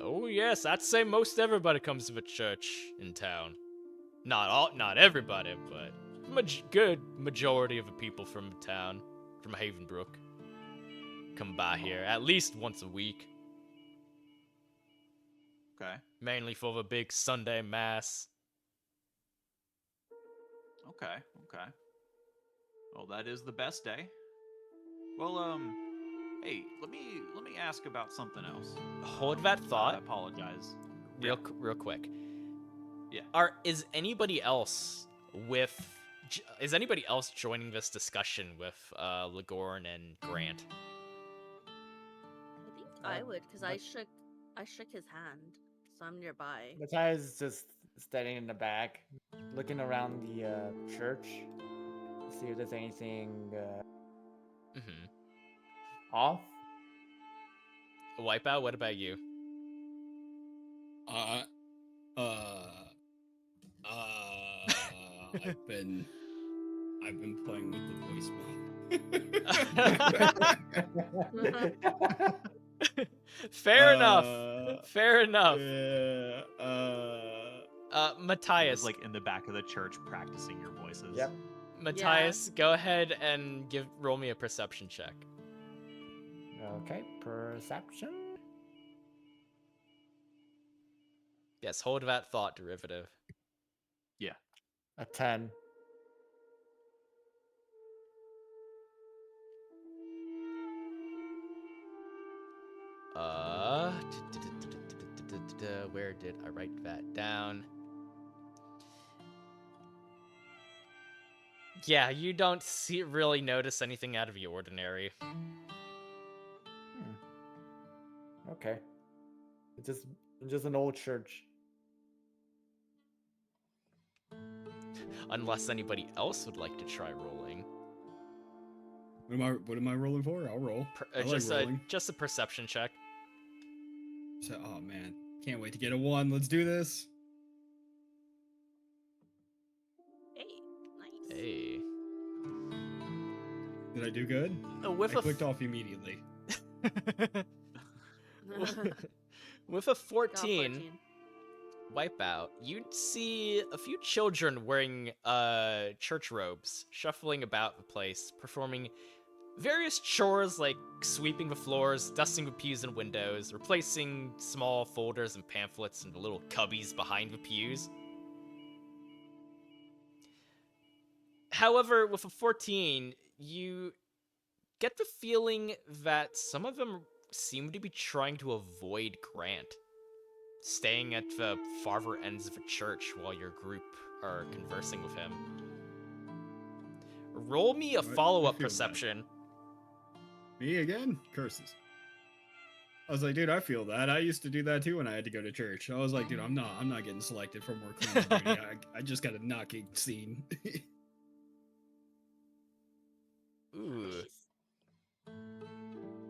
Oh yes, I'd say most everybody comes to the church in town. Not everybody, but good majority of the people from town, from Havenbrook, come by here at least once a week. Okay. Mainly for the big Sunday mass. Okay. Well, that is the best day. Well, hey, let me ask about something else. Hold that thought. I apologize. Real quick. Yeah. Is anybody else joining this discussion with Lagorn and Grant? I would, because I shook his hand, so I'm nearby. Matthias is just standing in the back, looking around the church, to see if there's anything Mm-hmm. off. Wipeout, what about you? I've been playing with the voicemail. Fair enough. Fair enough. Yeah. Matthias. Like in the back of the church practicing your voices. Yep. Matthias, go ahead and roll me a perception check. Okay, perception. Yes, hold that thought, derivative. A 10. Where did I write that down? Yeah, you don't really notice anything out of the ordinary. Okay. It's just an old church. Unless anybody else would like to try rolling. What am I rolling for? I'll roll. I like rolling. Just a perception check. So, oh man, can't wait to get a 1. Let's do this. Hey, nice. Hey. Did I do good? I clicked off immediately. With a 14, Wipeout, you'd see a few children wearing church robes, shuffling about the place, performing various chores like sweeping the floors, dusting the pews and windows, replacing small folders and pamphlets in the little cubbies behind the pews. However, with a 14, you get the feeling that some of them seem to be trying to avoid Grant, staying at the farther ends of the church while your group are conversing with him. Roll me a follow-up perception. Me again? Curses. I was like, dude, I feel that. I used to do that too when I had to go to church. I was like, dude, I'm not getting selected for more cleaning duty. I just gotta knock a scene. Ooh.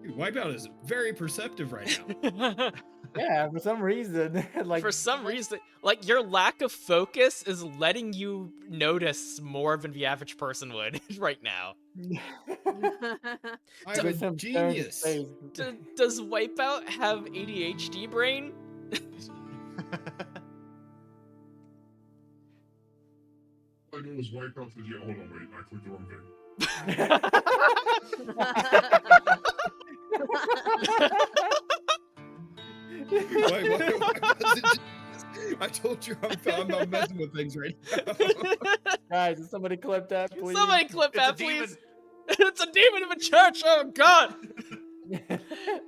Dude, Wipeout is very perceptive right now. Yeah, for some reason. Like For some reason, like, your lack of focus is letting you notice more than the average person would right now. I'm a genius. Does Wipeout have ADHD brain? I know it was Wipeout. Yeah, hold on, wait, I clicked the wrong thing. Wait, I told you I'm messing with things right now. Guys, did somebody clip that, please? Somebody clip that, please. It's a demon in the church. Oh God!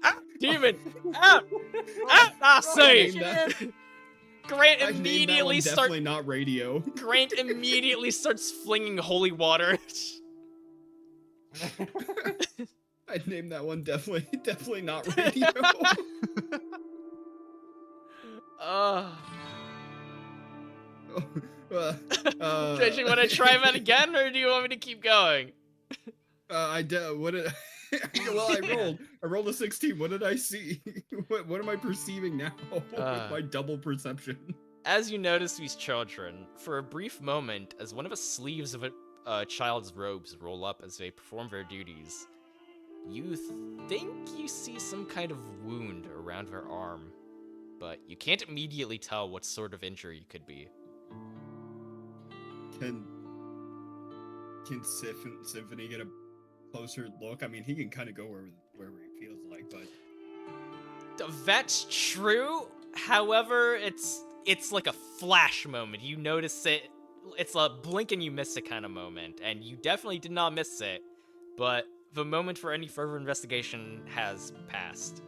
Out, demon! Out! Out! I say! Grant immediately starts. Definitely not radio. Grant immediately starts flinging holy water. I'd name that one definitely not radio. Did you want to try that again, or do you want me to keep going? I did. What did? Well, I rolled a 16. What did I see? What am I perceiving now with my double perception? As you notice these children, for a brief moment, as one of the sleeves of a child's robes roll up as they perform their duties, you think you see some kind of wound around their arm, but you can't immediately tell what sort of injury it could be. Can Symphony get a closer look? I mean, he can kind of go wherever he feels like, but that's true. However, it's like a flash moment. You notice it. It's a blink and you miss it kind of moment, and you definitely did not miss it. But the moment for any further investigation has passed.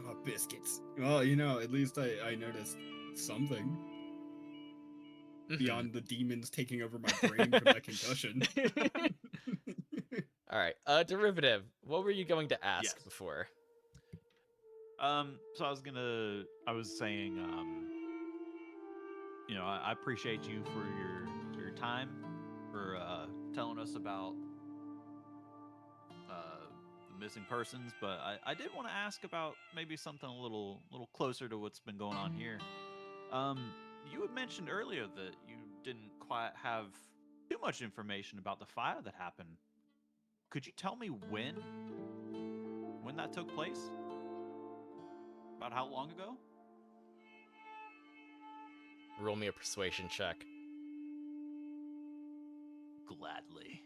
Oh, biscuits. Well, at least I noticed something. Beyond the demons taking over my brain from that concussion. All right, derivative. What were you going to ask before? So I was saying, I appreciate you for your time, for telling us about the missing persons, but I did want to ask about maybe something a little closer to what's been going on here. You had mentioned earlier that you didn't quite have too much information about the fire that happened. Could you tell me when that took place? About how long ago? Roll me a persuasion check. Gladly.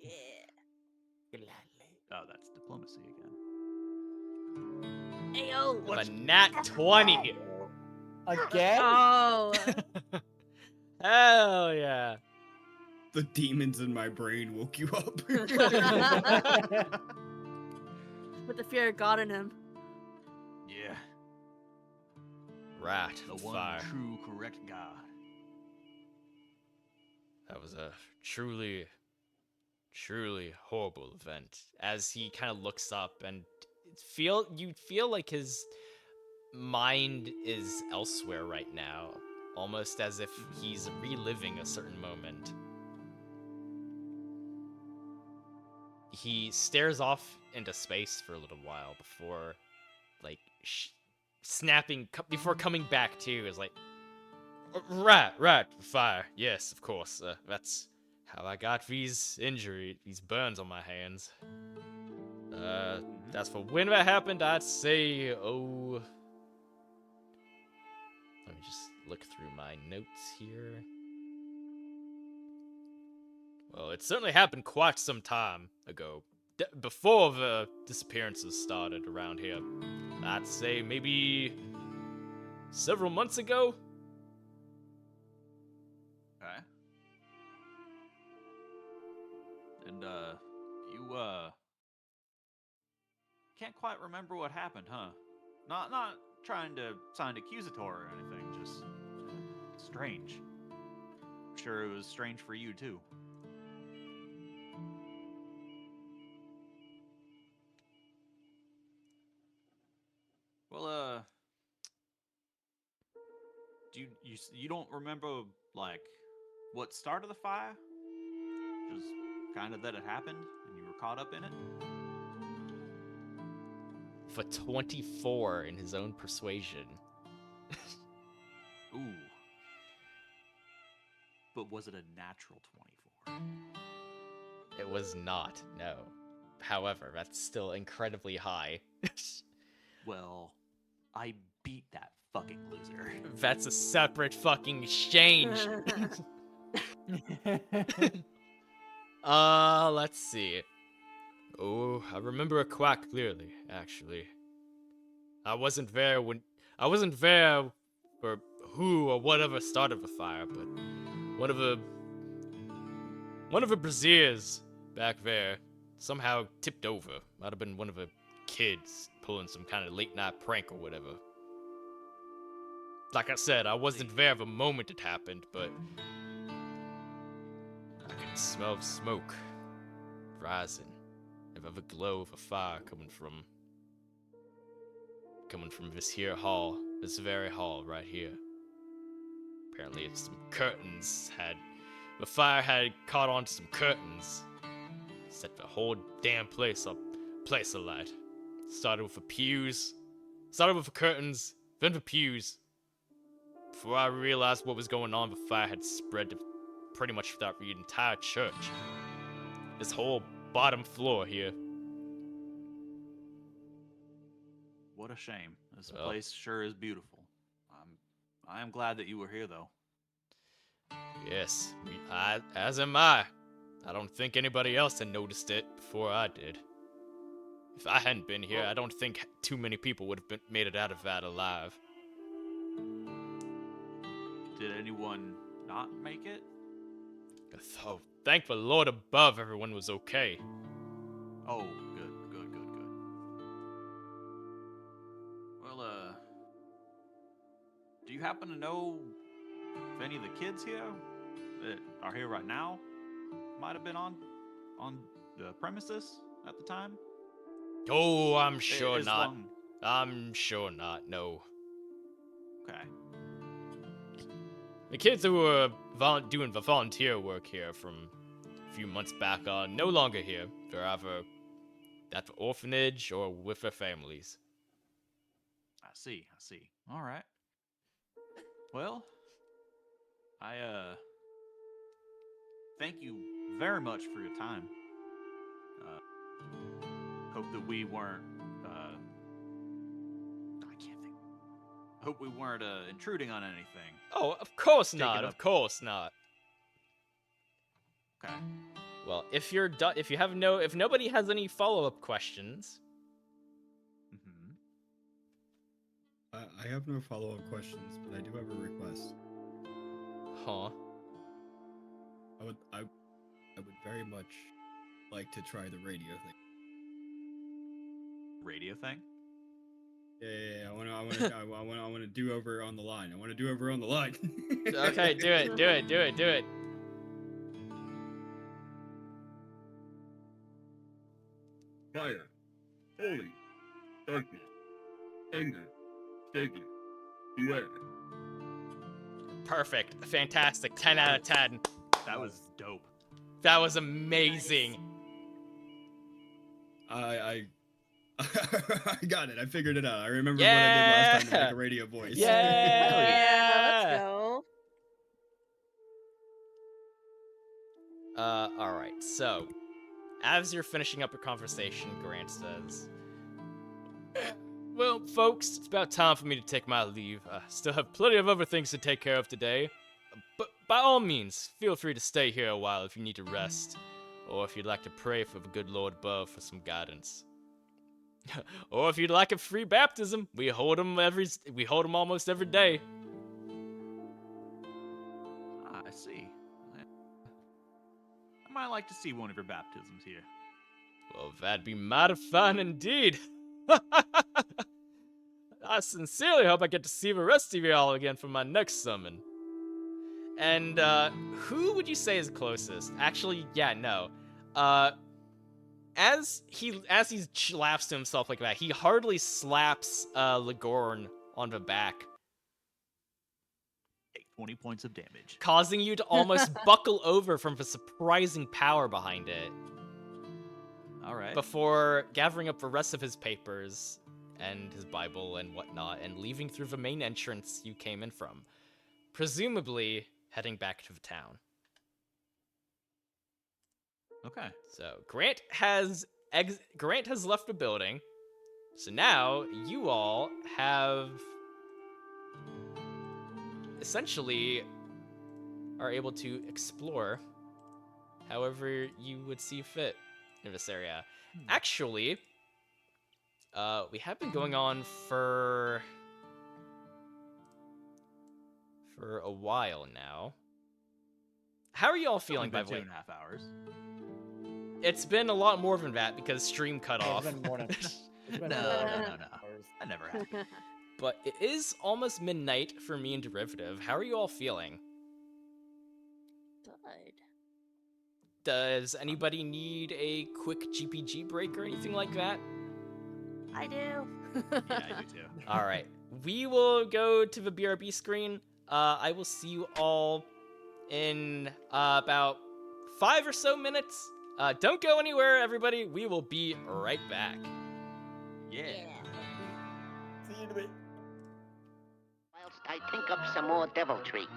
Yeah. Oh, that's diplomacy again. Ayo. A nat 20. Again? Oh. Hell yeah. The demons in my brain woke you up. With the fear of God in him. Yeah. Rat. The one Fire. true correct God. That was a truly horrible event. As he kind of looks up and you feel like his mind is elsewhere right now, almost as if he's reliving a certain moment. He stares off into space for a little while before, like, before coming back to. Is like, right, fire. Yes, of course. That's how I got these burns on my hands. As for when that happened, I'd say, let me just look through my notes here. Well, it certainly happened quite some time ago. Before the disappearances started around here. I'd say maybe several months ago. Okay. And you can't quite remember what happened, huh? Not trying to sound accusatory or anything, just strange. I'm sure it was strange for you too. Well, you don't remember like what started the fire? Just kind of that it happened and you were caught up in it? For 24 in his own persuasion. Ooh. But was it a natural 24? It was not, no. However, that's still incredibly high. Well, I beat that fucking loser. That's a separate fucking exchange. Let's see. Oh, I remember it quite clearly, actually. I wasn't there for who or whatever started the fire, but one of the braziers back there somehow tipped over. Might have been one of the kids pulling some kind of late night prank or whatever. Like I said, I wasn't there the moment it happened, but I could smell smoke rising. Of a glow of a fire coming from this here hall, this very hall right here. Apparently, it's some curtains the fire had caught on to some curtains, set the whole damn place alight. Started with the curtains, then the pews. Before I realized what was going on, the fire had spread to pretty much throughout the entire church. This whole bottom floor here. What a shame. This place sure is beautiful. I am glad that you were here, though. Yes, as am I. I don't think anybody else had noticed it before I did. If I hadn't been here, I don't think too many people would have made it out of that alive. Did anyone not make it? Oh, thank the Lord above, everyone was okay. Oh, good. Well, do you happen to know if any of the kids here that are here right now might have been on the premises at the time? Oh, I'm sure As not. long- I'm sure not, no. Okay. The kids who were doing the volunteer work here from a few months back are no longer here. They're either at the orphanage or with their families. I see. All right. Well, I thank you very much for your time. Hope that we weren't I can't think. Hope we weren't intruding on anything. Oh, of course Take not. it Of up. course not. Okay. Well, if you're done, if nobody has any follow-up questions, Mm-hmm. I have no follow-up questions, but I do have a request. huh? I would very much like to try the radio thing. Radio thing. Yeah. I want to do over on the line. I want to do over on the line. Okay, do it. Fire. Holy. Darkness. Anger. Sacred. Beware. Perfect. Fantastic. 10 out of 10. That was dope. That was amazing. I got it. I figured it out. I remember what I did last time to make Yeah. a radio voice. Yeah. Let's go. Alright, so, as you're finishing up your conversation, Grant says, well, folks, it's about time for me to take my leave. I still have plenty of other things to take care of today. But by all means, feel free to stay here a while if you need to rest, or if you'd like to pray for the good Lord above for some guidance. Or if you'd like a free baptism, we hold them almost every day. I see. I might like to see one of your baptisms here. Well, that'd be mighty fine indeed. I sincerely hope I get to see the rest of y'all again for my next summon. And, who would you say is closest? Actually, yeah, no. As he laughs to himself like that, he hardly slaps, Ligorn on the back, Take 20 points of damage. causing you to almost buckle over from the surprising power behind it, All right. before gathering up the rest of his papers and his Bible and whatnot, and leaving through the main entrance you came in from, presumably heading back to the town. Okay. So Grant has left the building. So now you all have essentially are able to explore however you would see fit in this area. Actually, we have been going on for a while now. How are you all feeling, by the way? 2.5 hours. It's been a lot more than that because stream cut off. It's been more than. It's been No, more than no. hours. That never happened. But it is almost midnight for me and Derivative. How are you all feeling? Good. Does anybody need a quick GPG break or anything like that? I do. Yeah, I do too. All right. We will go to the BRB screen. I will see you all in about 5 or so minutes. Don't go anywhere, everybody. We will be right back. Yeah. See you in a bit. Whilst I think up some more deviltry.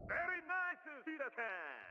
Very nice, Sita-san.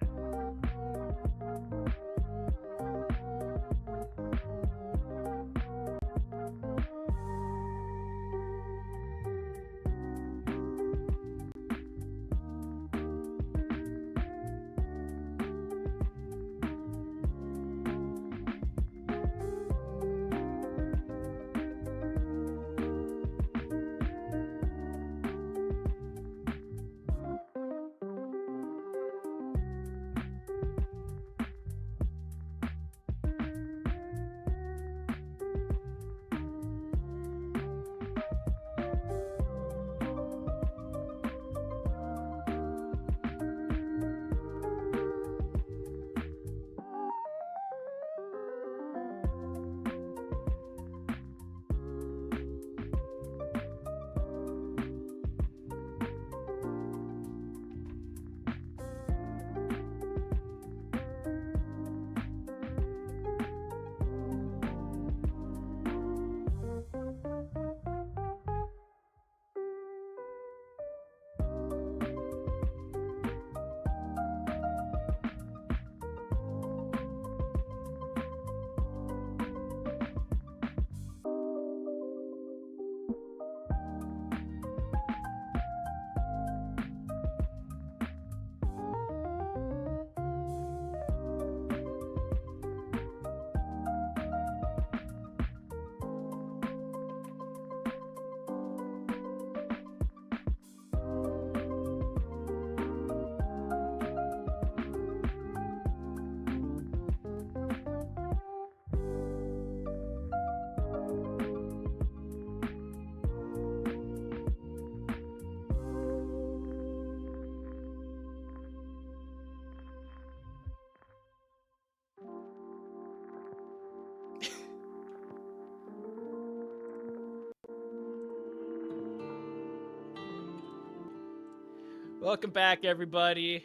Welcome back, everybody.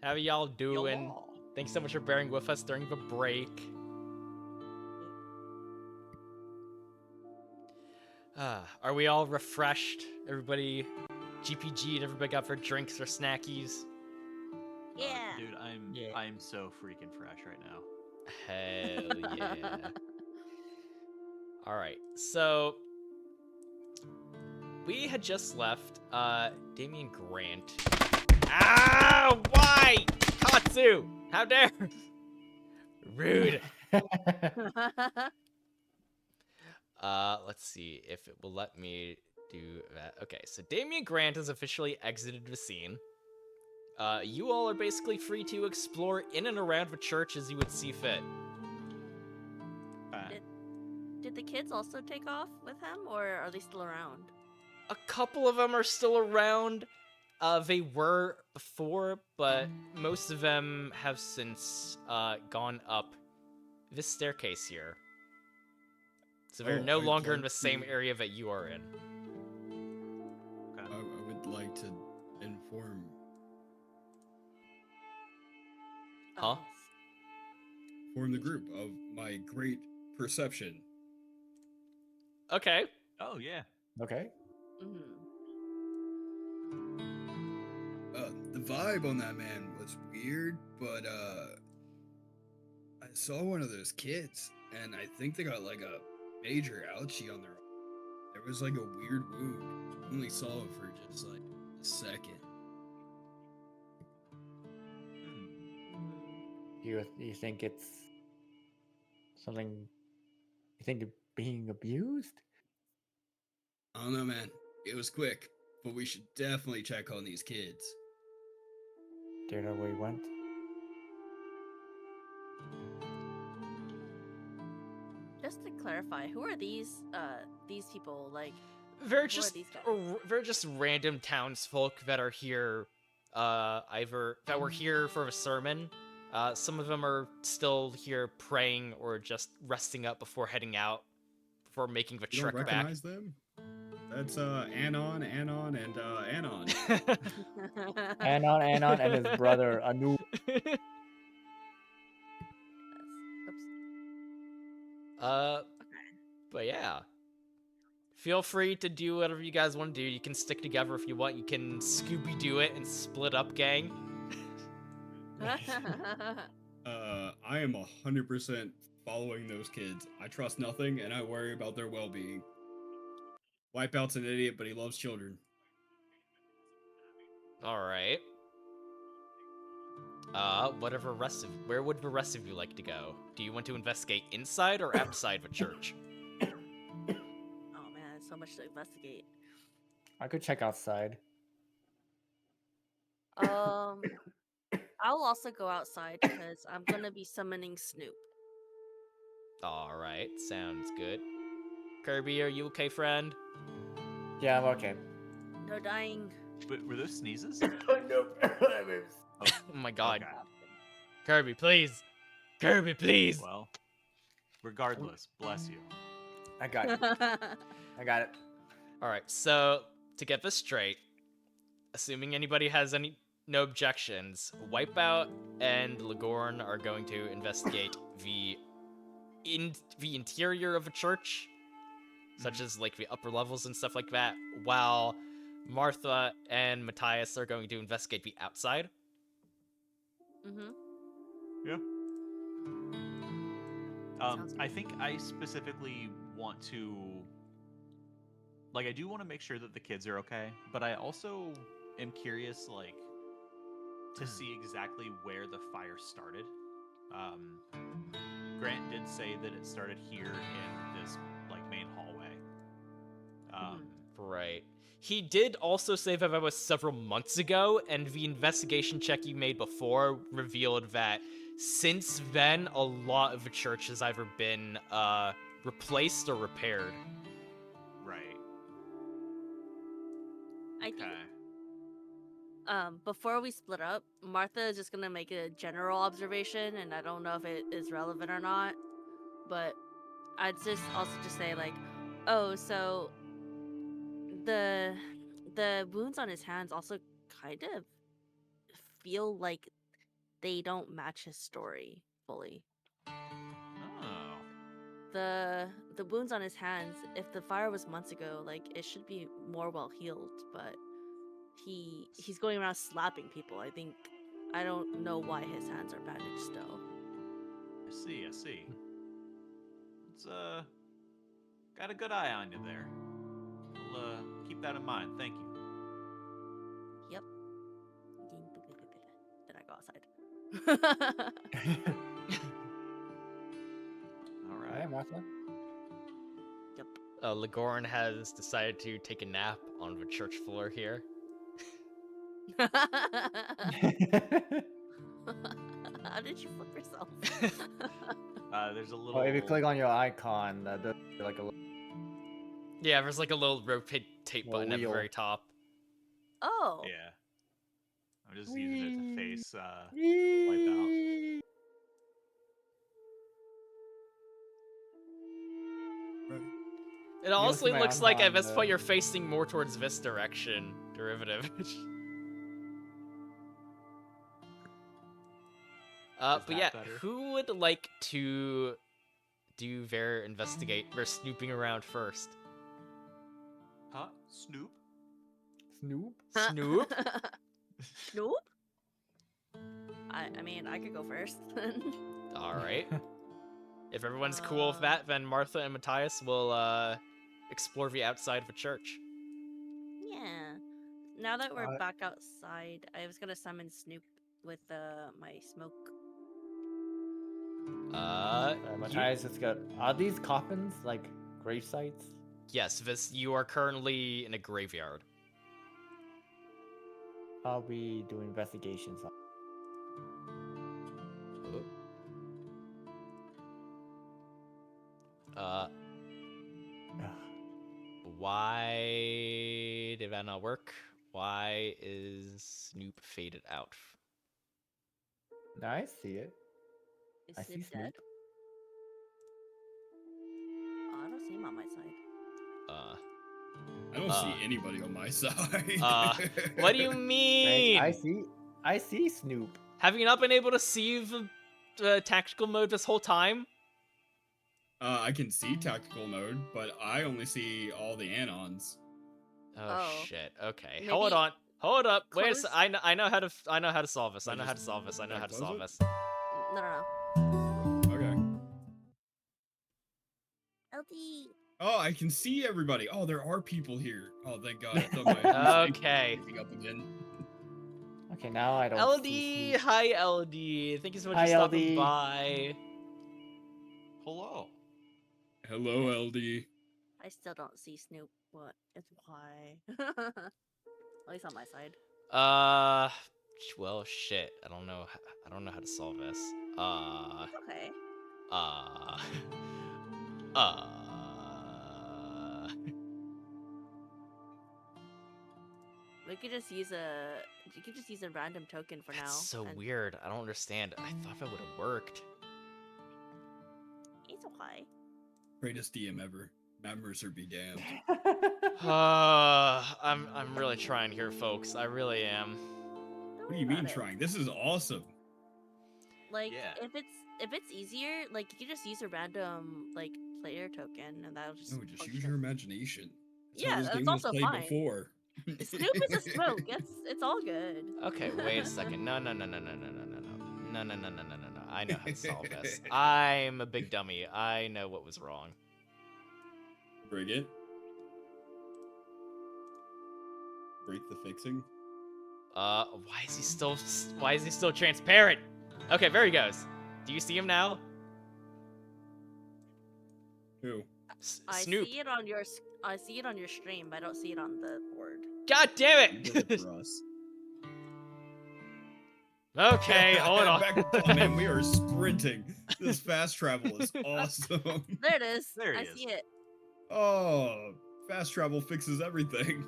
How y'all doing? Y'all. Thanks so much for bearing with us during the break. Are we all refreshed? Everybody GPG'd, everybody got their drinks or snackies? Yeah. Dude, I'm so freaking fresh right now. Hell yeah. Alright, so we had just left Damian Grant. Ah, why? Katsu! How dare! Rude. Let's see if it will let me do that. Okay, so Damian Grant has officially exited the scene. You all are basically free to explore in and around the church as you would see fit. Did the kids also take off with him, or are they still around? A couple of them are still around. They were before, but most of them have since gone up this staircase here. So they're no I'd longer in like the same to- area that you are in. Okay. I would like to inform Huh? Oh, the group of my great perception. Okay. Oh yeah. Okay. mhm. The vibe on that man was weird, but I saw one of those kids, and I think they got like a major ouchie on their arm. There was like a weird wound. I only saw it for just like a second. You think it's something? You think you're being abused? I don't know, man. It was quick, but we should definitely check on these kids. Do you know where he went? Just to clarify, who are these people? Like, They're Who are just these guys? they're just random townsfolk that are here, either that were here for a sermon. Some of them are still here praying or just resting up before heading out, before making the You don't trek back. recognize them? That's Anon, and Anon. Anon, and his brother Anu. Oops. But yeah. Feel free to do whatever you guys want to do. You can stick together if you want. You can Scooby-Doo it and split up, gang. I am 100% following those kids. I trust nothing, and I worry about their well-being. Wipeout's an idiot, but he loves children. Alright. Where would the rest of you like to go? Do you want to investigate inside or outside the church? Oh man, so much to investigate. I could check outside. I'll also go outside because I'm gonna be summoning Snoop. Alright, sounds good. Kirby, are you okay, friend? Yeah, I'm okay. No dying. But were those sneezes? Oh my god. Okay. Kirby, please! Kirby, please! Well, regardless, bless you. I got it. I got it. Alright, so to get this straight, assuming anybody has no objections, Wipeout and Ligorn are going to investigate the interior of a church, such as like the upper levels and stuff like that, while Martha and Matthias are going to investigate the outside. Mm-hmm. Yeah. Sounds I good. think I specifically want to, like, I do want to make sure that the kids are okay, but I also am curious, like, to see exactly where the fire started. Grant did say that it started here in this, like, main hallway. Right. He did also say that was several months ago, and the investigation check you made before revealed that since then, a lot of the church has either been replaced or repaired. Right. I think Okay. before we split up, Martha is just gonna make a general observation, and I don't know if it is relevant or not, but I'd just also just say like, oh, so the wounds on his hands also kind of feel like they don't match his story fully. Oh. The wounds on his hands, if the fire was months ago, like it should be more well healed, but he's going around slapping people. I don't know why his hands are bandaged still. I see. It's got a good eye on you there. I'll keep that in mind. Thank you. Yep. Then I go outside. All Alright, right. Martha. Yep. Legoran has decided to take a nap on the church floor here. How did you flip yourself? There's a little. Oh, if you click on your icon, there's like a little Yeah, there's like a little rotate button at the wheel. very top. Oh. Yeah. I'm just using it to face Wipeout. It honestly my looks like at icon, this point you're facing more towards this direction, derivative. But that yeah, better? who would like to do their snooping around first? Huh? Snoop? Snoop. Snoop? Snoop? I mean, I could go first. Alright. If everyone's cool with that, then Martha and Matthias will explore the outside of the church. Yeah. Now that we're Uh, back outside, I was gonna summon Snoop with my smoke. Matthias just got. Are these coffins like grave sites? Yes, you are currently in a graveyard. I'll be doing investigations. Uh, why did that not work? Why is Snoop faded out? Now I see it. Is I see Snoop dead? Snoop. Oh, I don't see him on my side. I don't see anybody on my side. What do you mean? I see Snoop. Have you not been able to see the tactical mode this whole time? I can see tactical mode, but I only see all the anons. Oh, shit. Okay. Maybe Hold on. Hold up. Wait a close- sec. I know how to solve this. I know how to Just- solve this. I know should I how to close solve it? this. No. Okay. LD. Oh, I can see everybody. Oh, there are people here. Oh, thank God. I thought my Okay. picking up again. Okay, now I don't. see LD, Snoop. hi LD. Thank you so much Hi, for stopping LD. by. Hello. Hello, LD. I still don't see Snoop. What? It's why. At least on my side. Well, shit. I don't know how to solve this. Okay. We could just use a. You could just use a random token for now. That's so and weird. I don't understand. I thought that would have worked. It's okay. Greatest DM ever. Mercer be damned. I'm really trying here, folks. I really am. Don't What do you worry mean about it. trying? This is awesome. Like, Yeah. if it's easier, like you could just use a random like player token, and that'll just. No, just push use it. your imagination. That's Yeah, how this that's game was also played fine. before. Snoop is a smoke. It's all good. Okay, wait a second. No. I know how to solve this. I'm a big dummy. I know what was wrong. Break it. Break the fixing. Why is he still transparent? Okay, there he goes. Do you see him now? Who? I Snoop. see it on your stream, but I don't see it on the board. God damn You did it it! for us. Okay, hold on. Oh man, we are sprinting. This fast travel is awesome. There it is. There he I is. see it. Oh, fast travel fixes everything.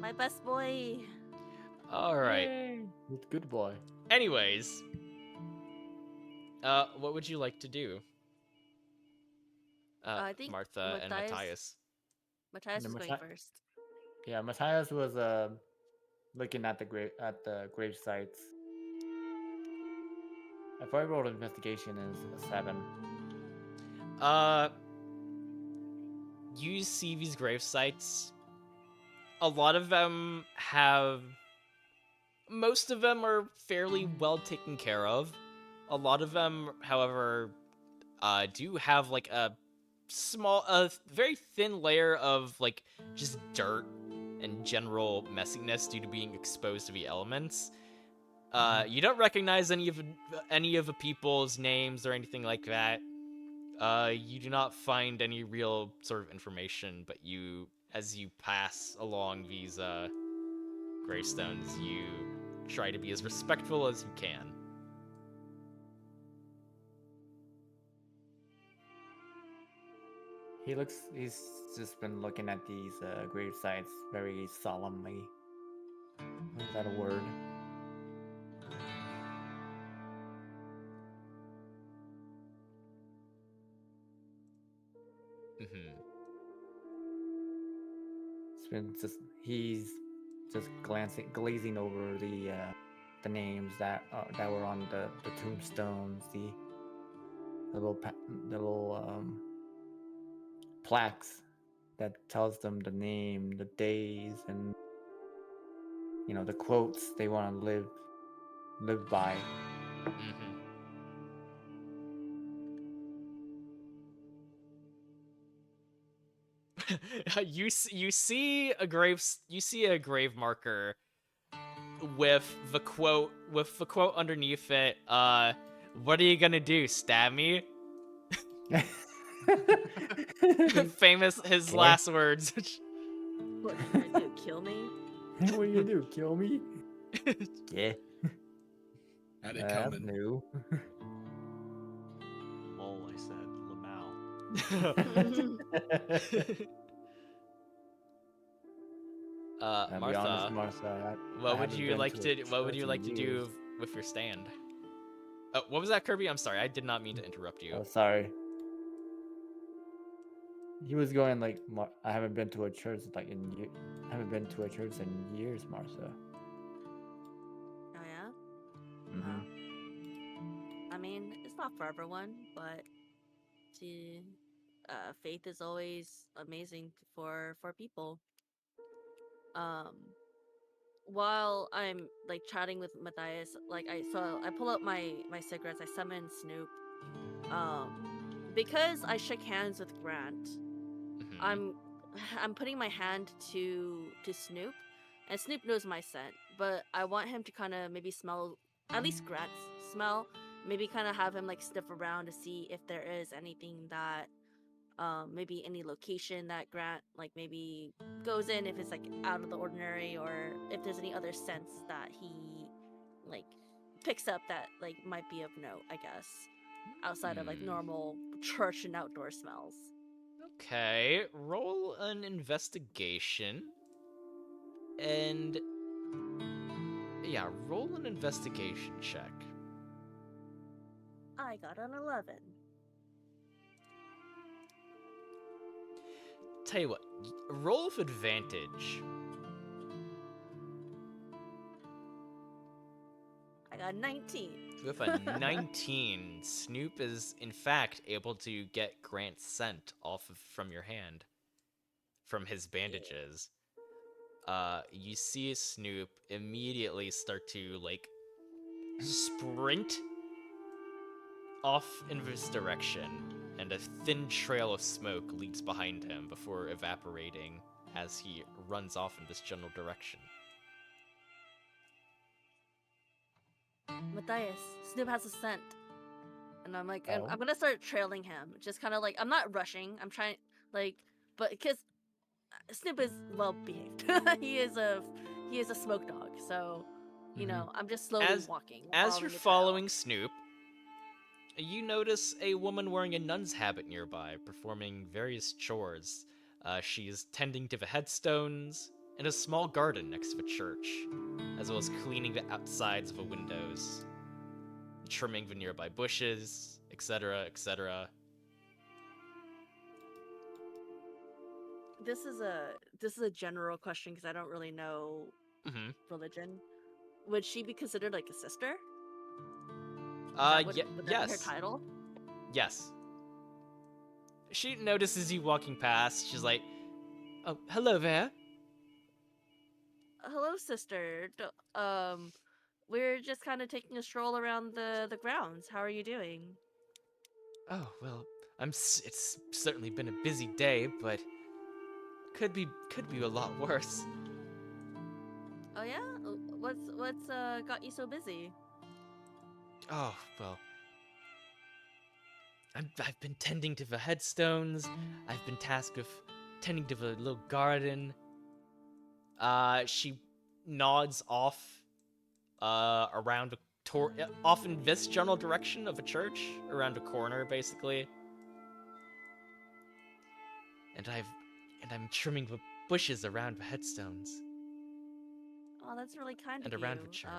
My best boy. All right. Yay. Good boy. Anyways, what would you like to do? I think Martha and Matthias. Matthias No, is going Matthi- first. Yeah, Matthias was looking at the grave sites. If I rolled investigation is a 7. You see these grave sites. A lot of them have. Most of them are fairly well taken care of. A lot of them, however, do have like a very thin layer of like just dirt and general messiness due to being exposed to the elements. You don't recognize any of the people's names or anything like that. You do not find any real sort of information, but as you pass along these gravestones, you try to be as respectful as you can. He's just been looking at these grave sites very solemnly. Is that a word? Mm-hmm. He's just glazing over the names that were on the tombstones, the little plaques that tells them the name, the days, and the quotes they want to live by. Mm-hmm. you see a grave marker with the quote underneath it. What are you gonna do? Stab me? Famous his Okay. last words. What are you gonna do? Kill me? What are you gonna do? Kill me? Yeah. Had it That's coming. new. Lol, I said Lamau. I'll be Martha, honest, Martha. what would you like to do with your stand? Oh, what was that, Kirby? I'm sorry, I did not mean to interrupt you. Oh, sorry. He was going like, I haven't been to a church I haven't been to a church in years, Martha. Oh yeah. Mm-hmm. I mean, it's not for everyone, but faith is always amazing for people. While I'm like chatting with Matthias, like I pull out my cigarettes, I summon Snoop. Because I shook hands with Grant, Mhm. I'm putting my hand to Snoop, and Snoop knows my scent, but I want him to kind of maybe smell at least Grant's smell, maybe kind of have him like sniff around to see if there is anything that maybe any location that Grant like maybe goes in, if it's like out of the ordinary, or if there's any other scents that he like picks up that like might be of note, I guess, outside of like normal church and outdoor smells. Okay, roll an investigation. And yeah, roll an investigation check. I got an 11. Tell you what, roll with advantage. I got 19. With a 19, Snoop is in fact able to get Grant's scent from your hand, from his bandages. You see Snoop immediately start to like sprint off in this direction, and a thin trail of smoke leads behind him before evaporating as he runs off in this general direction. Matthias, Snoop has a scent. And I'm like, Oh. I'm gonna start trailing him. Just kind of like, I'm not rushing. I'm trying, like, but because Snoop is well behaved. he is a smoke dog. So, you know, I'm just slowly walking. As you're the trail. following Snoop, you notice a woman wearing a nun's habit nearby, performing various chores. She is tending to the headstones in a small garden next to the church, as well as cleaning the outsides of the windows, trimming the nearby bushes, etc., etc. This is a general question because I don't really know Mm-hmm. religion, would she be considered like a sister? Is that would that be her Yes. title? Yes. She notices you walking past. She's like, "Oh, hello there." Hello, sister. We're just kind of taking a stroll around the grounds. How are you doing? Oh, well, it's certainly been a busy day, but could be a lot worse. Oh yeah? What's got you so busy? Oh, well, I've been tending to the headstones. I've been tasked with tending to the little garden. She nods off around off in this general direction of a church, around a corner basically. And I'm trimming the bushes around the headstones Oh, that's really kind and of around you. the church.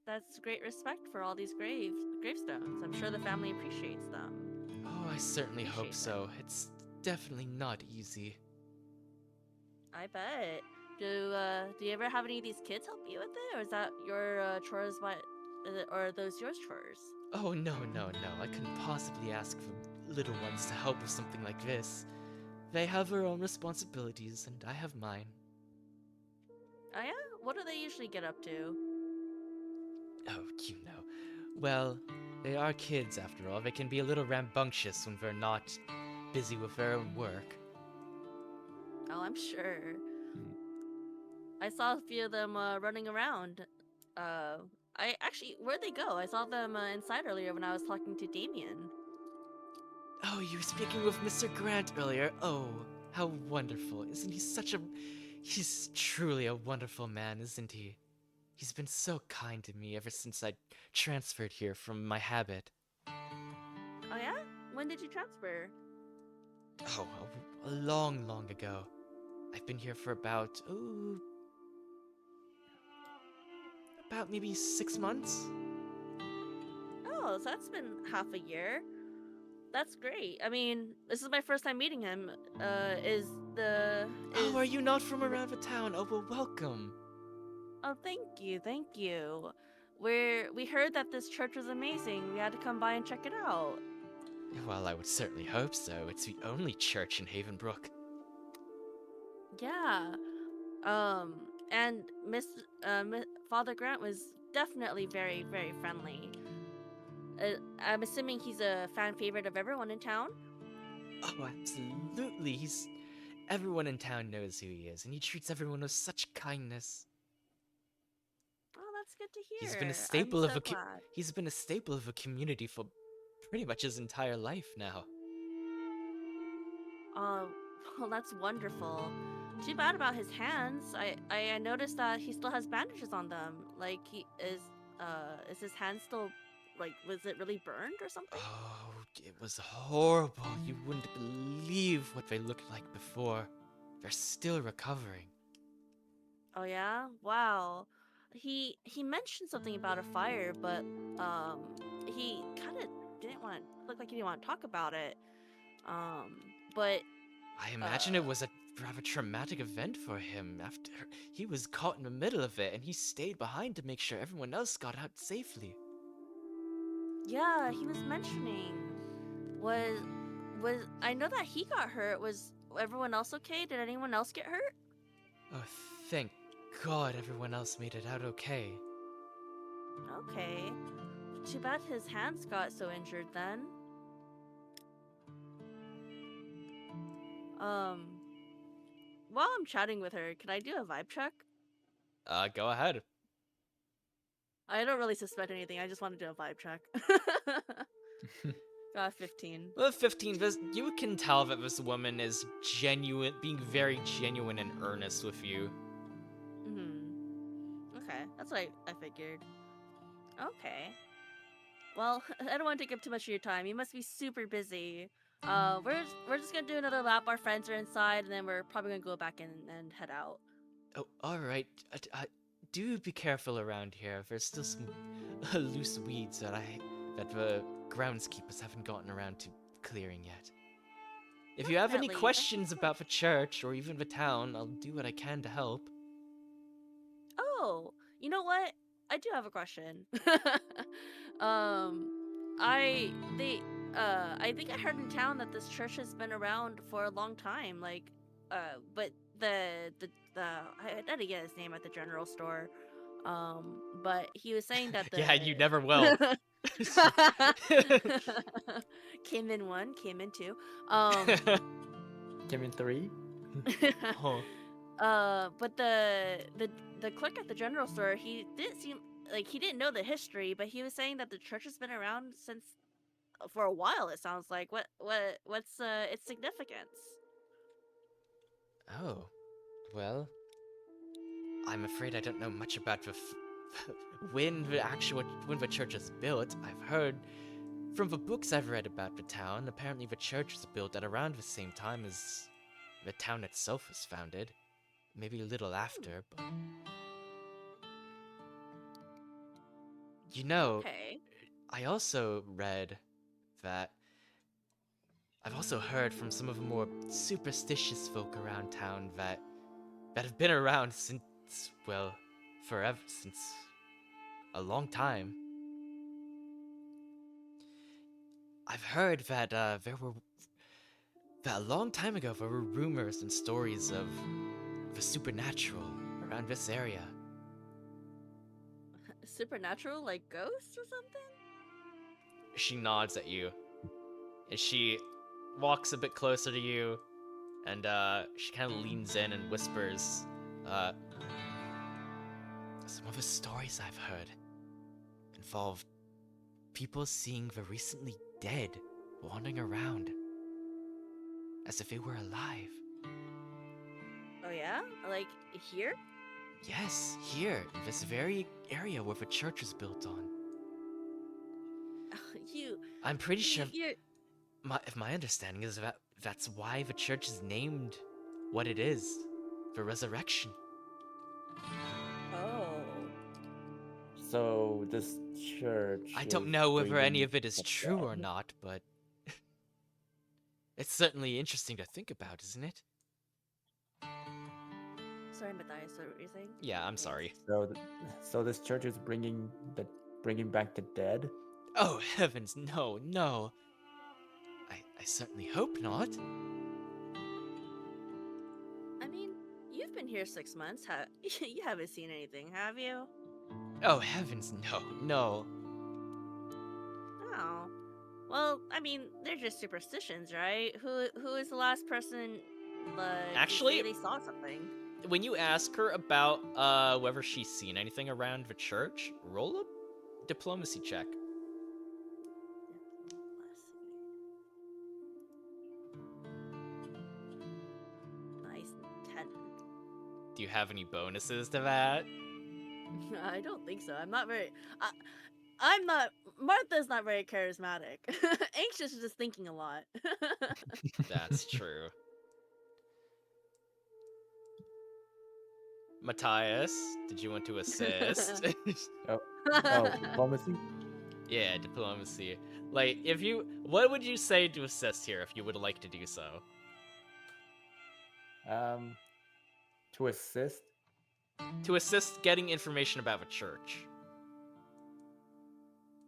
That's great respect for all these gravestones. I'm sure the family appreciates them. Oh, I certainly hope Appreciate so. It's definitely not easy. I bet. Do you ever have any of these kids help you with it, or is that your chores? Or are those yours chores? Oh, no, no, no. I couldn't possibly ask for little ones to help with something like this. They have their own responsibilities, and I have mine. Oh yeah? What do they usually get up to? Oh, you know. Well, they are kids after all. They can be a little rambunctious when they're not busy with their own work. Oh, I'm sure. I saw a few of them running around. I actually, where'd they go? I saw them inside earlier when I was talking to Damien. Oh, you were speaking with Mr. Grant earlier. Oh, how wonderful. Isn't he such a... He's truly a wonderful man, isn't he? He's been so kind to me ever since I transferred here from my habit. Oh yeah? When did you transfer? Oh, a long, long ago. I've been here for about maybe 6 months. Oh, so that's been half a year. That's great. I mean, this is my first time meeting him. Oh, are you not from around the town? Oh, well, welcome. Oh, thank you, thank you. We heard that this church was amazing. We had to come by and check it out. Well, I would certainly hope so. It's the only church in Havenbrook. Yeah. And Father Grant was definitely very, very friendly. I'm assuming he's a fan favorite of everyone in town. Oh, absolutely. Everyone in town knows who he is, and he treats everyone with such kindness. Oh, that's good to hear. He's been a staple I'm of so a glad. he's been a staple of a community for pretty much his entire life now. Oh, well, that's wonderful. Too bad about his hands. I noticed that he still has bandages on them. Like is his hand still, like, was it really burned or something? Oh, it was horrible. You wouldn't believe what they looked like before. They're still recovering. Oh yeah? Wow. He mentioned something about a fire, but he kind of didn't want look like he didn't want to talk about it. But I imagine it was a rather traumatic event for him. After he was caught in the middle of it, and he stayed behind to make sure everyone else got out safely. yeah, he was mentioning was I know that he got hurt. Was everyone else okay? Did anyone else get hurt? Oh, thank God everyone else made it out okay. Okay. Too bad his hands got so injured then. While I'm chatting with her, can I do a vibe check? Go ahead. I don't really suspect anything. I just want to do a vibe check. Got 15. Well, 15, you can tell that this woman is being very genuine and earnest with you. Okay, that's what I figured. Okay. Well, I don't want to take up too much of your time. You must be super busy. We're just gonna do another lap. Our friends are inside, and then we're probably gonna go back in and head out. Oh, alright. Do be careful around here. There's still some loose weeds that the groundskeepers haven't gotten around to clearing yet. If you have any Definitely. questions about the church or even the town, I'll do what I can to help. Oh, you know what? I do have a question. I they I think I heard in town that this church has been around for a long time. Like, but I didn't get his name at the general store. But he was saying that the Yeah, you never will. came in one, came in two. Give me 3. Huh. But the clerk at the general store, he didn't seem like he didn't know the history, but he was saying that the church has been around since for a while. It sounds like what's its significance? Oh, well, I'm afraid I don't know much about when the church was built. I've heard from the books I've read about the town. Apparently, the church was built at around the same time as the town itself was founded. Maybe a little after, but you know, Okay. I also read that I've also heard from some of the more superstitious folk around town that have been around since, well, forever, since a long time. I've heard that that a long time ago there were rumors and stories of the supernatural around this area. Supernatural, like ghosts or something? She nods at you, and she walks a bit closer to you, and she kind of leans in and whispers, some of the stories I've heard involve people seeing the recently dead wandering around as if they were alive. Oh yeah, like here? Yes, here, in this very area where the church is built on. You, I'm pretty sure you, my understanding is that that's why the church is named what it is, the resurrection. oh. So this church. I don't is know whether any bringing of it is the true or dead? not, but it's certainly interesting to think about, isn't it? Sorry, Matthias, what were you saying? Yeah, I'm sorry. So this church is bringing back the dead. Oh heavens, no, no. I certainly hope not. I mean, you've been here 6 months. You haven't seen anything, have you? Oh heavens, no, no. Oh. Well, I mean, they're just superstitions, right? Who is the last person like Actually- to say they saw something? When you ask her about whether she's seen anything around the church, roll a diplomacy check. Nice 10. Do you have any bonuses to that? I don't think so. I'm not very. I'm not. Martha's not very charismatic. Anxious is just thinking a lot. That's true. Matthias, did you want to assist? Oh, diplomacy. Yeah, diplomacy. Like, what would you say to assist here if you would like to do so? To assist. To assist getting information about the church.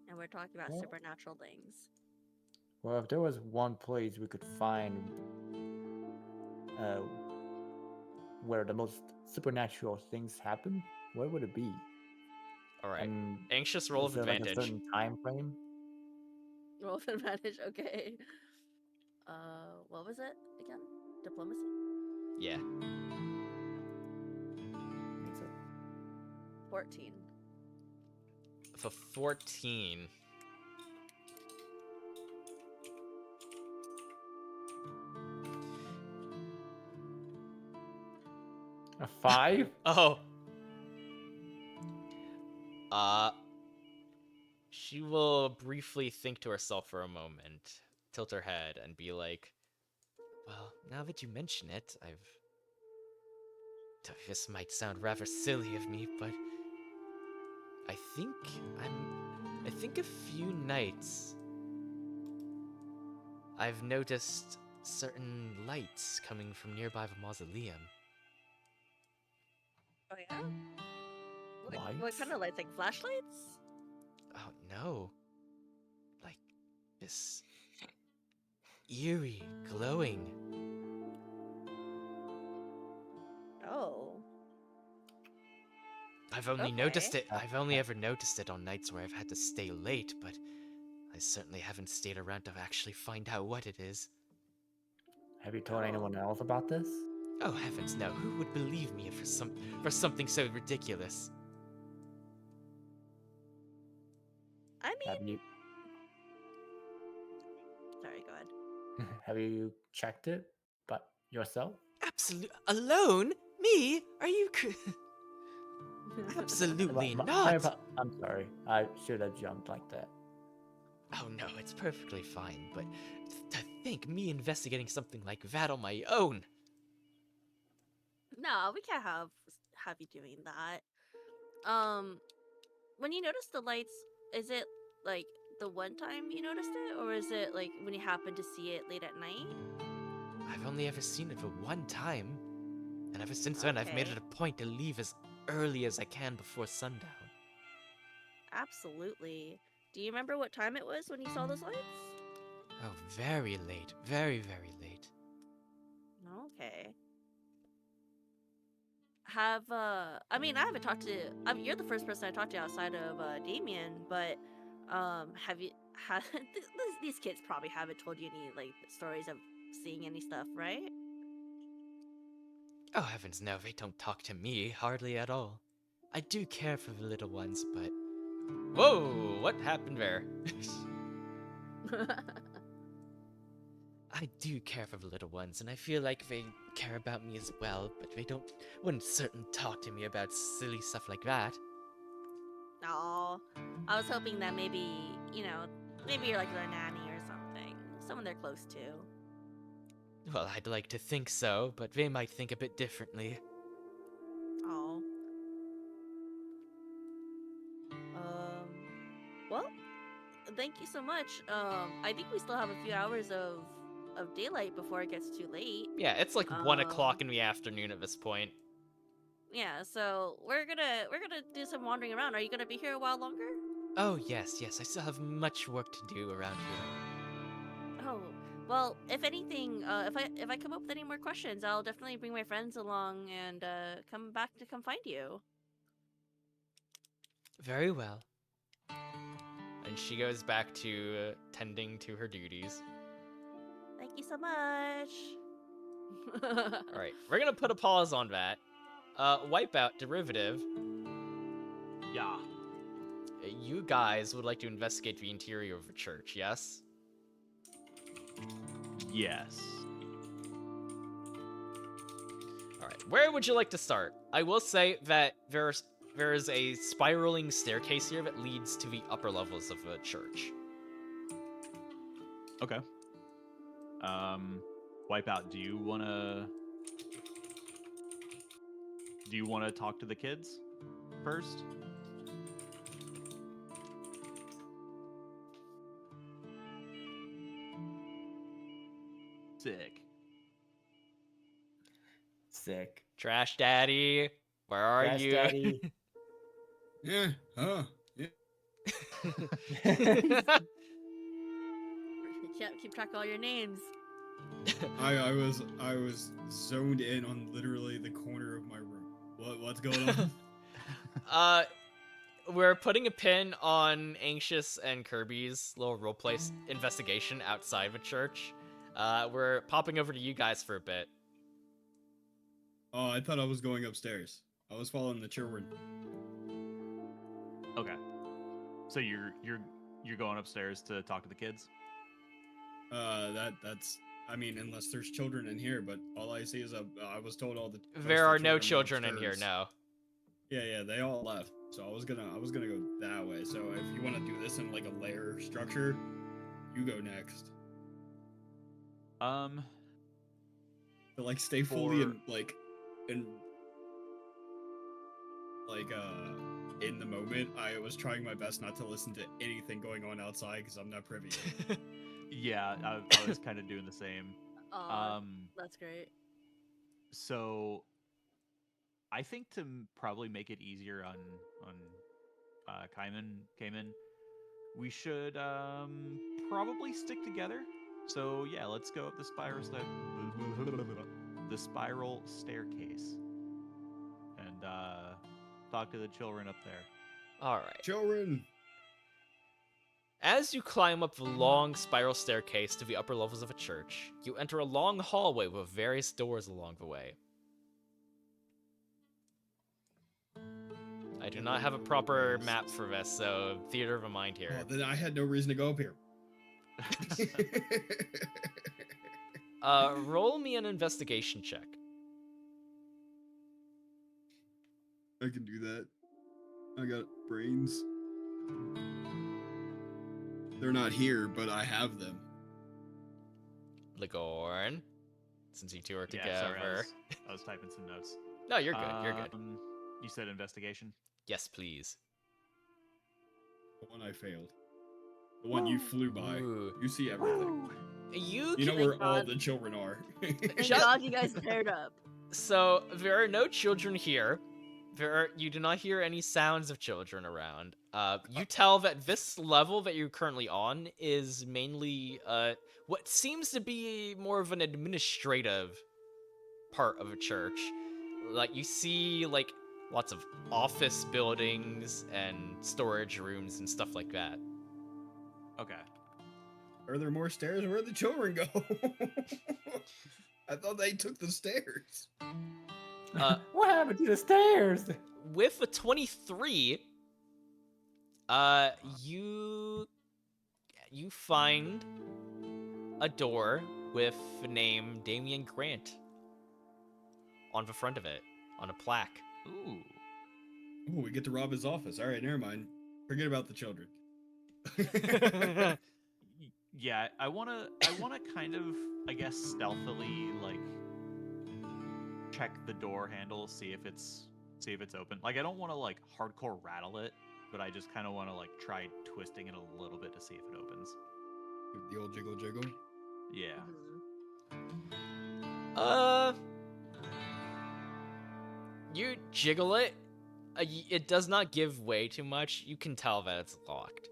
And we're talking about Well- supernatural things. Well, if there was one place we could find where the most supernatural things happen, where would it be? Alright. And Anxious roll is of there like a advantage. certain time frame? Roll of advantage. Okay. What was it again? Diplomacy. Yeah. It's a- 14. For 14. A 5? Oh. She will briefly think to herself for a moment, tilt her head, and be like, well, now that you mention it, this might sound rather silly of me, but I think a few nights I've noticed certain lights coming from nearby the mausoleum. Oh yeah. What Lights? kind of lights? Like flashlights? Oh no. Like this eerie, glowing. Oh. I've only Okay. noticed it. I've only ever noticed it on nights where I've had to stay late, but I certainly haven't stayed around to actually find out what it is. Have you told anyone else about this? Oh heavens, no! Who would believe me for something so ridiculous? I mean, Have you sorry, go ahead. have you checked it, but yourself? Absolute alone? Me? Are you? Absolutely not. I'm sorry. I should have jumped like that. Oh no, it's perfectly fine. But to think me investigating something like that on my own. No, we can't have you doing that. When you notice the lights, is it like the one time you noticed it, or is it like when you happen to see it late at night? I've only ever seen it for one time, and ever since then I've made it a point to leave as early as I can before sundown. Absolutely. Do you remember what time it was when you saw those lights? Oh, very late. Very, very late. Okay. I mean, I haven't talked to. You're the first person I talked to outside of Damien, but have you had these kids probably haven't told you any like stories of seeing any stuff, right? Oh heavens no, they don't talk to me hardly at all. I do care for the little ones, but... Whoa! What happened there? I do care for the little ones, and I feel like they care about me as well, but they wouldn't certainly talk to me about silly stuff like that. Oh, I was hoping that maybe, maybe you're like their nanny or something. Someone they're close to. Well, I'd like to think so, but they might think a bit differently. Oh. Well, thank you so much. I think we still have a few hours of daylight before it gets too late. Yeah, it's like 1 o'clock in the afternoon at this point. Yeah, so we're gonna do some wandering around. Are you gonna be here a while longer? Oh yes, I still have much work to do around here. Oh, well, if anything, if I come up with any more questions, I'll definitely bring my friends along and come back to come find you. Very well. And she goes back to tending to her duties. Thank you so much. Alright, we're gonna put a pause on that. Wipeout derivative. Yeah. You guys would like to investigate the interior of a church, yes? Yes. Alright, where would you like to start? I will say that there is a spiraling staircase here that leads to the upper levels of the church. Okay. Wipeout, do you wanna talk to the kids first? Sick. Trash Daddy, where are Trash you? Daddy. Yeah. Yeah. Keep track of all your names. I was zoned in on literally the corner of my room. What's going on? We're putting a pin on Anxious and Kirby's little roleplay investigation outside the church. We're popping over to you guys for a bit. Oh, I thought I was going upstairs. I was following the children. Okay. So you're going upstairs to talk to the kids? That's. I mean, unless there's children in here, but all I see is I was told all the. There are no children in here, no. Yeah, they all left. So I was gonna go that way. So if you want to do this in like a layer structure, you go next. To like stay fully in the moment. I was trying my best not to listen to anything going on outside because I'm not privy. Yeah, I was kind of doing the same. Oh, that's great. So I think to probably make it easier on Cayman, we should probably stick together. So yeah, let's go up the spiral staircase and talk to the children up there. All right. Children. As you climb up the long spiral staircase to the upper levels of a church, you enter a long hallway with various doors along the way. I do not have a proper map for this, so theater of a mind here. Oh, then I had no reason to go up here. Roll me an investigation check. I can do that. I got brains. They're not here, but I have them. Ligorn, since you two are Yeah, together. sorry, I was typing some notes. No, you're good. You're good. You said investigation? Yes, please. The one I failed. The one you flew by. Ooh. You see everything. You You know can- where all the children are. Thank Shut- God you guys paired up. So there are no children here. You do not hear any sounds of children around. You tell that this level that you're currently on is mainly what seems to be more of an administrative part of a church. Like you see like lots of office buildings and storage rooms and stuff like that. Okay. Are there more stairs? Where'd the children go? I thought they took the stairs. What happened to the stairs? With a 23, you find a door with the name Damian Grant on the front of it, on a plaque. Ooh. Ooh, we get to rob his office. All right, never mind. Forget about the children. Yeah, I wanna kind of, I guess, stealthily like check the door handle, see if it's open. Like I don't want to like hardcore rattle it, but I just kind of want to like try twisting it a little bit to see if it opens. The old jiggle jiggle. Yeah. You jiggle it. It does not give way too much. You can tell that it's locked.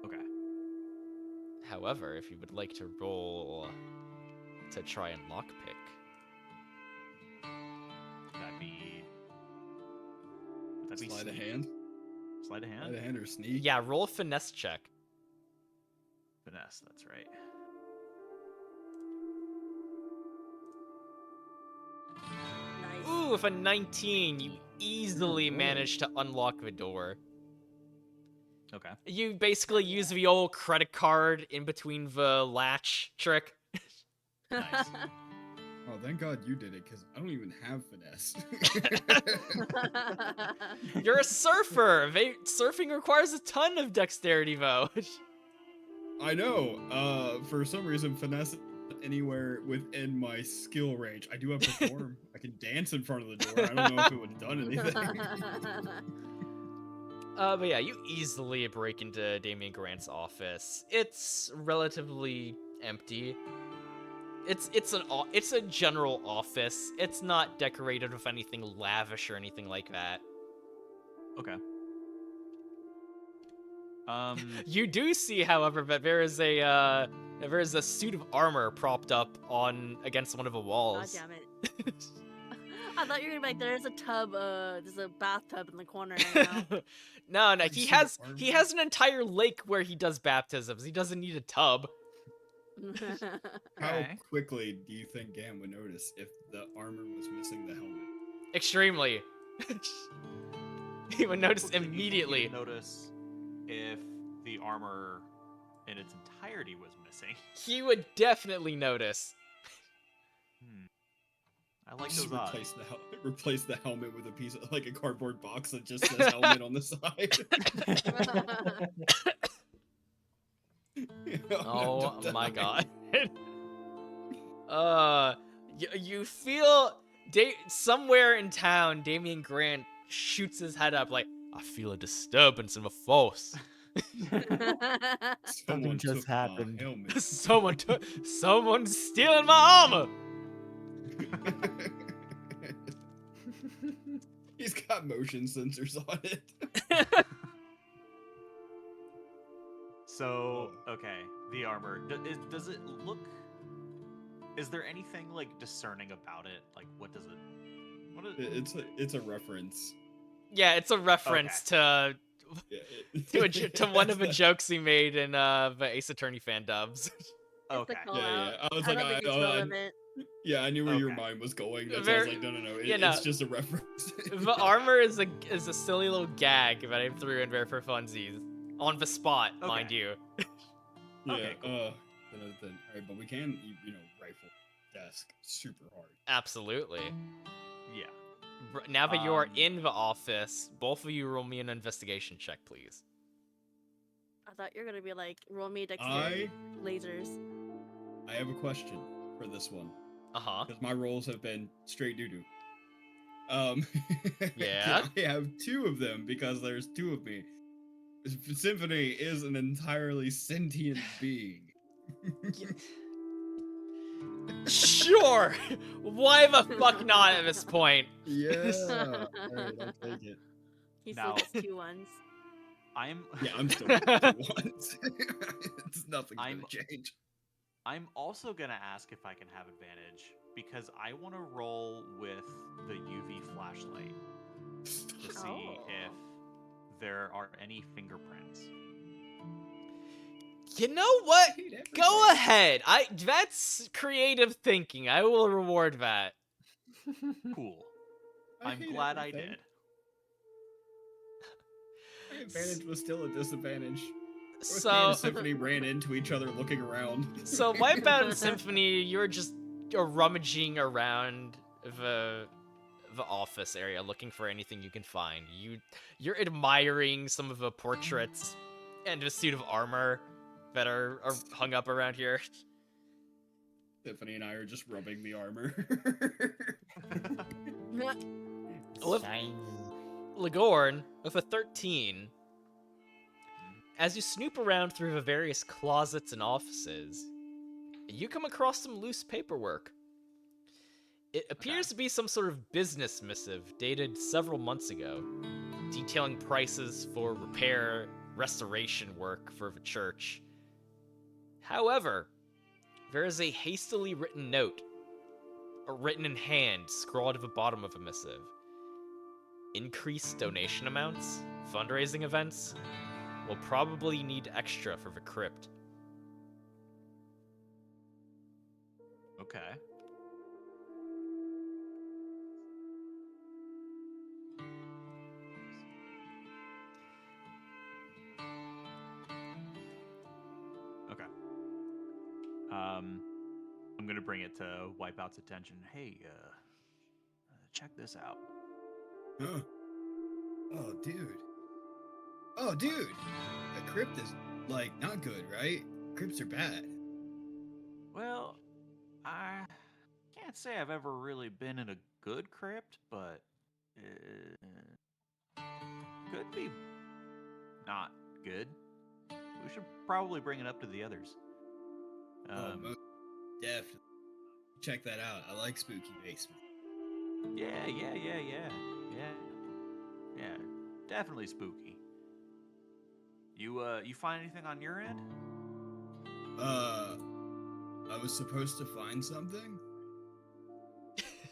Okay. However, if you would like to roll to try and lockpick, Would that be Sleight of sneak? hand. Sleight of hand? Sleight of hand or sneak. yeah, roll a finesse check. Finesse, that's right. Nice. Ooh, with a 19, you easily manage to unlock the door. Okay. You basically use the old credit card in between the latch trick. Nice. Oh, thank God you did it, because I don't even have finesse. You're a surfer. Surfing requires a ton of dexterity, though. I know. For some reason, finesse anywhere within my skill range. I do have perform. I can dance in front of the door. I don't know if it would have done anything. But yeah, you easily break into Damian Grant's office. It's relatively empty. It's a general office. It's not decorated with anything lavish or anything like that. Okay. You do see, however, that there is a suit of armor propped up against one of the God walls. damn it. I thought you were gonna be like, there's a tub, there's a bathtub in the corner. No, You he see has the armor? he has an entire lake where he does baptisms. He doesn't need a tub. How Okay. quickly do you think Gam would notice if the armor was missing the helmet? Extremely. He would notice Looks like you immediately. would notice if the armor in its entirety was missing. He would definitely notice. I like Just those odds. replace the helmet with a piece of like a cardboard box that just says helmet on the side. Oh my god. You feel somewhere in town, Damian Grant shoots his head up like, I feel a disturbance in the force. Someone just took my happened. helmet. Someone's stealing my armor. got motion sensors on it. So, okay, the armor. Does it look? Is there anything like discerning about it? Like, what does it? What is? It's a reference. Yeah, it's a reference to Yeah, to one of the jokes he made in the Ace Attorney fan dubs. Okay. Call out. I was I like, don't think it's relevant. yeah, I knew where your Okay. mind was going. That's why I was like, no, you know, it's just a reference. The armor is a silly little gag that I threw in there for funsies. On the spot, mind Okay. you. Yeah. Okay, cool. All right, but we can, rifle desk super hard. Absolutely. Yeah. Now that you are Um, in the office, both of you roll me an investigation check, please. I thought you were gonna be like, roll me dexterity, lasers. I have a question for this one Uh-huh. because my rolls have been straight doo doo. Yeah? I have 2 of them because there's 2 of me. Symphony is an entirely sentient being. Sure! Why the fuck not at this point? Yeah. Alright, I'll take it. He Now- still gets 2 ones. I'm. Yeah, I'm still once. It's nothing's I'm- gonna change. I'm also gonna ask if I can have advantage because I want to roll with the UV flashlight to see Oh. if there are any fingerprints. You know what? Hate everything. Go ahead. That's creative thinking. I will reward that. Cool. I I'm hate glad I everything. did. My advantage was still a disadvantage. Me So and Symphony ran into each other looking around. So Wipeout and Symphony, you're rummaging around the office area looking for anything you can find. You're admiring some of the portraits and the suit of armor that are hung up around here. Tiffany and I are just rubbing the armor. Olif- Shiny. Ligorn, with a 13, as you snoop around through the various closets and offices, you come across some loose paperwork. It appears to be some sort of business missive dated several months ago, detailing prices for repair, restoration work for the church. However, there is a hastily written note, written in hand, scrawled at the bottom of the missive. Increased donation amounts, fundraising events, will probably need extra for the crypt. Okay. Okay. I'm gonna bring it to Wipeout's attention. Hey, check this out. Huh? Oh, dude. Oh, dude. A crypt is, not good, right? Crypts are bad. Well, I can't say I've ever really been in a good crypt, but could be not good. We should probably bring it up to the others. Most definitely. Check that out. I like spooky basements. Yeah. Definitely spooky. You find anything on your end? I was supposed to find something?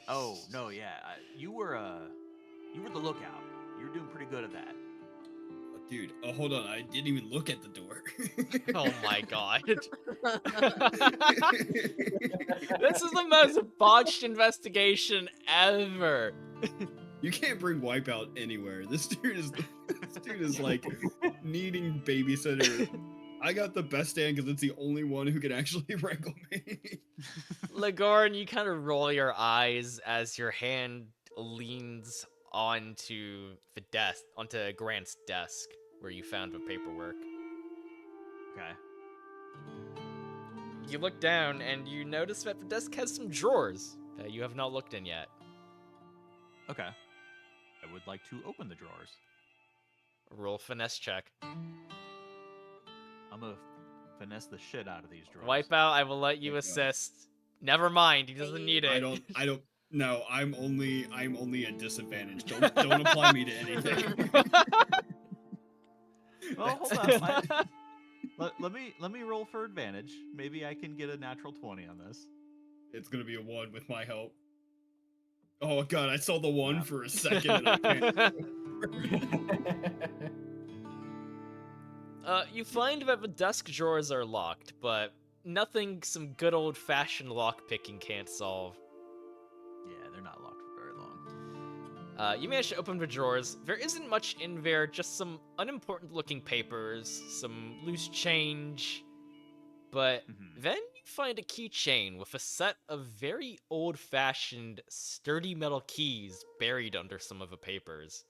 Oh no, yeah. You were the lookout. You were doing pretty good at that. Oh, dude, hold on. I didn't even look at the door. Oh my god. This is the most botched investigation ever. You can't bring Wipeout anywhere. This dude is like needing babysitter. I got the best stand because it's the only one who can actually wrangle me. Ligorn, you kind of roll your eyes as your hand leans onto Grant's desk where you found the paperwork. Okay. You look down and you notice that the desk has some drawers that you have not looked in yet. Okay. I would like to open the drawers. Roll finesse check. I'm gonna finesse the shit out of these drawers. Wipeout, I will let you Yeah. assist. Never mind, he doesn't need it. I don't No, I'm only at disadvantage. Don't apply me to anything. Well, hold on. Let me roll for advantage. Maybe I can get a natural 20 on this. It's gonna be a 1 with my help. Oh god, I saw the 1 Yeah. for a second and I panicked. You find that the desk drawers are locked, but nothing some good old-fashioned lockpicking can't solve. Yeah, they're not locked for very long. You manage to open the drawers. There isn't much in there, just some unimportant-looking papers, some loose change. But then you find a keychain with a set of very old-fashioned, sturdy metal keys buried under some of the papers.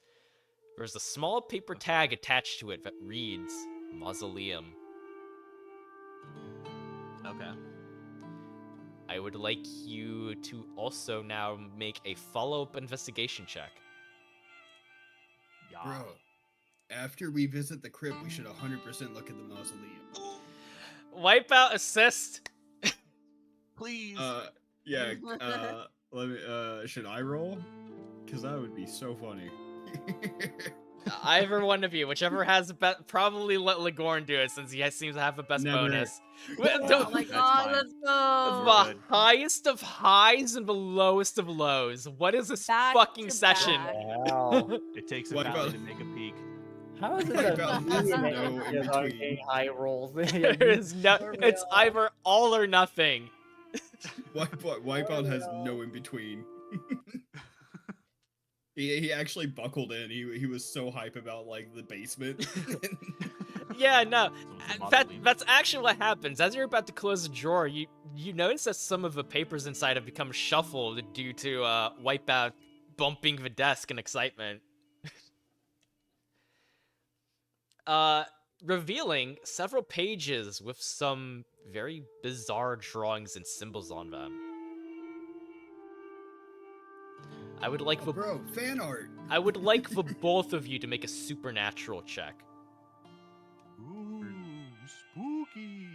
There's a small paper tag attached to it that reads Mausoleum. Okay. I would like you to also now make a follow-up investigation check. Yeah. Bro, after we visit the crypt, we should 100% look at the mausoleum. Wipeout assist. Please. Yeah, let me, should I roll? Because that would be so funny. Either one of you, whichever has the best, probably let Ligorn do it since he seems to have the best Never. bonus. Oh my That's god, fine. let's go! We're The good. highest of highs and the lowest of lows. What is this Back fucking to session? back. Wow. It takes a What valley about- to make a peak. How is it What that about me and no Anthony in are between? getting high rolls? There is no. It's either all or nothing. Wipeout has no in between. He actually buckled in. He was so hype about like the basement. Yeah, no. So it's a That mausoleum. that's actually what happens. As you're about to close the drawer, you notice that some of the papers inside have become shuffled due to Wipeout bumping the desk in excitement. Revealing several pages with some very bizarre drawings and symbols on them. I would like for Bro, fan art. I would like for both of you to make a supernatural check. Ooh, spooky.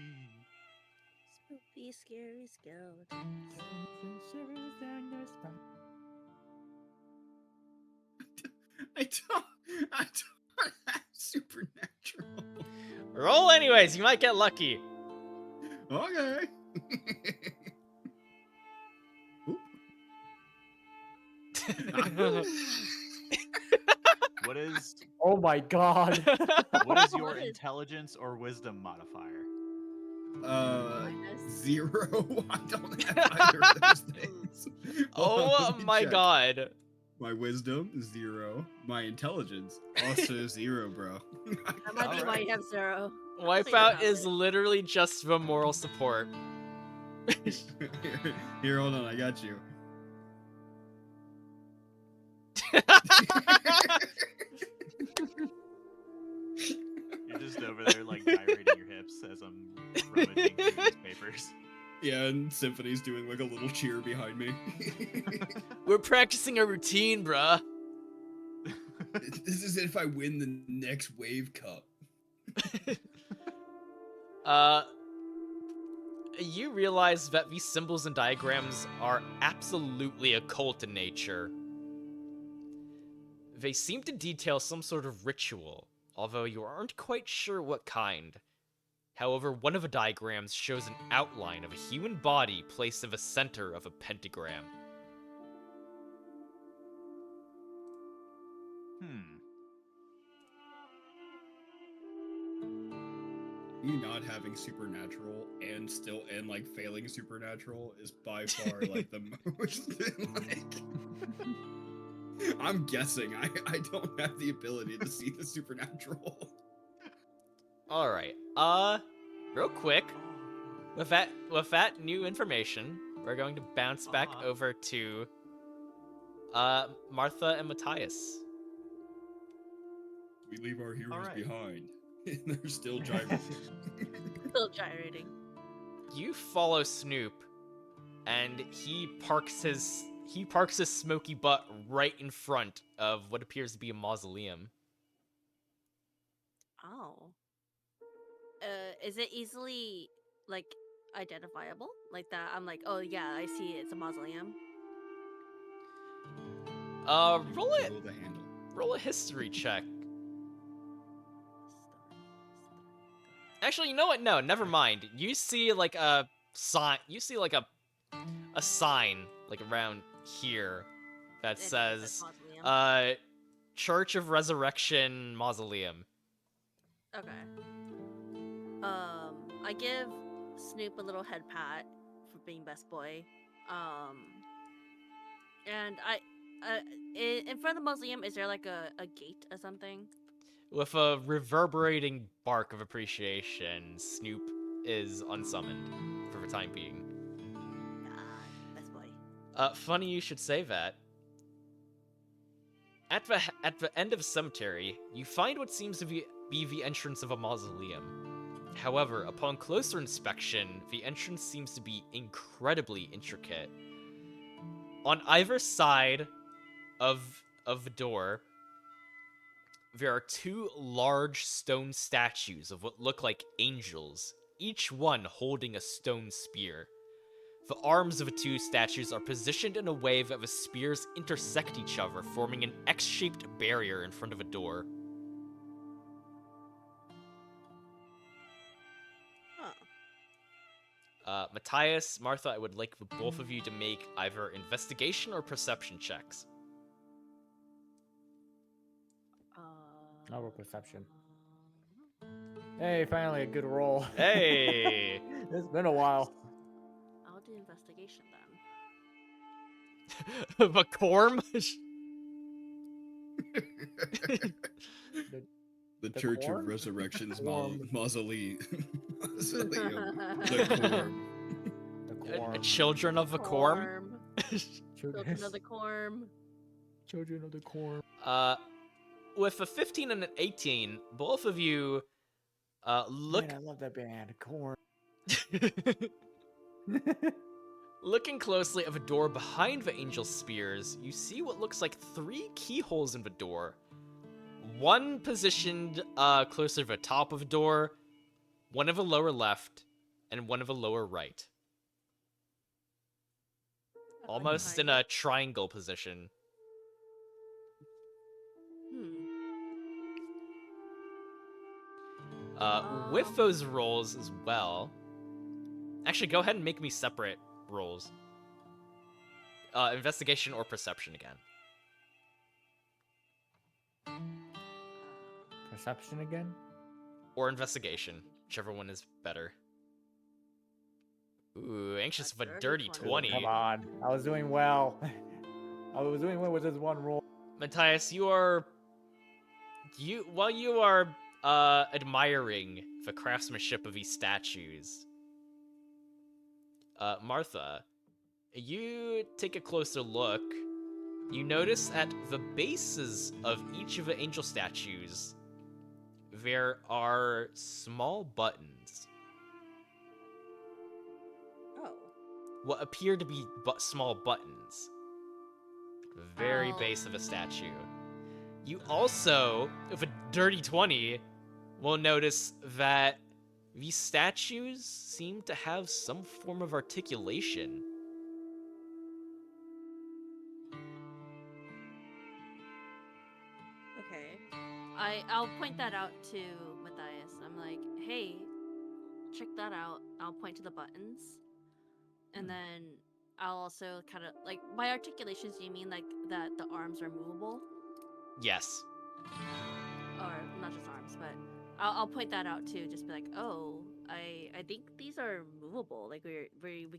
Spooky, scary skeleton. I don't have supernatural. Roll anyways, you might get lucky. Okay. What is Oh my god. what is your What is- intelligence or wisdom modifier? Minus. 0. I don't have either of those things. Hold on, Oh let me my check. god. My wisdom 0. My intelligence also 0, bro. That might be why you have 0. Wipeout is literally just the moral support. Here, hold on, I got you. You're just over there like gyrating your hips as I'm rummaging through these papers. Yeah, and Symphony's doing like a little cheer behind me. We're practicing a routine, bruh. This is if I win the next Wave Cup. You realize that these symbols and diagrams are absolutely occult in nature. They seem to detail some sort of ritual, although you aren't quite sure what kind. However, one of the diagrams shows an outline of a human body placed in the center of a pentagram. You not having supernatural and like failing supernatural is by far like the most like I'm guessing I don't have the ability to see the supernatural. Alright, real quick, with that new information, we're going to bounce back over to Martha and Matthias. We leave our heroes Alright. behind. And they're still gyrating. Still gyrating. You follow Snoop, and he parks his smoky butt right in front of what appears to be a mausoleum. Oh. Is it easily, like, identifiable? Like that? I'm like, oh yeah, I see it. It's a mausoleum. Roll it. Below the handle. Roll a history check. Actually, you know what? No, never mind. You see like a sign. You see like a sign like around here that It says mausoleum. Church of Resurrection Mausoleum. Okay. I give Snoop a little head pat for being best boy. And in front of the mausoleum, is there like a gate or something? With a reverberating bark of appreciation, Snoop is unsummoned for the time being. Best boy. Funny you should say that. At the end of a cemetery, you find what seems to be the entrance of a mausoleum. However, upon closer inspection, the entrance seems to be incredibly intricate. On either side of the door, there are two large stone statues of what look like angels, each one holding a stone spear. The arms of the two statues are positioned in a way that the spears intersect each other, forming an X-shaped barrier in front of a door. Matthias, Martha, I would like the both of you to make either investigation or perception checks. I'll roll perception. Hey, finally a good roll. Hey! It's been a while. I'll do investigation then. The Corm? The The Church corn? of Resurrection's Corn. mausoleum. Mausoleum. The corn. The corn. Children of the Corm? Children of the Corm. Children of the corn. With a 15 and an 18, both of you look... Man, I love that band. Corn. Looking closely at the door behind the angel's spears, you see what looks like 3 keyholes in the door. One positioned closer to the top of the door, one of the lower left, and one of the lower right. Almost in a triangle position. With those rolls as well... Actually, go ahead and make me separate rolls. Investigation or perception again. Perception again? Or investigation, whichever one is better. Ooh, anxious of a dirty 20. Come on. I was doing well. I was doing well with this one roll. Matthias, while you are admiring the craftsmanship of these statues, Martha, you take a closer look. You notice at the bases of each of the angel statues, there are small buttons. Oh. What appear to be small buttons. The very Oh. base of a statue. You also, with a dirty 20, will notice that these statues seem to have some form of articulation. Okay. I'll point that out to Matthias. I'm like, hey, check that out. I'll point to the buttons. And then I'll also kind of, like, by articulations, do you mean, like, that the arms are movable? Yes. Or not just arms, but I'll point that out too. Just be like, oh, I think these are movable. Like we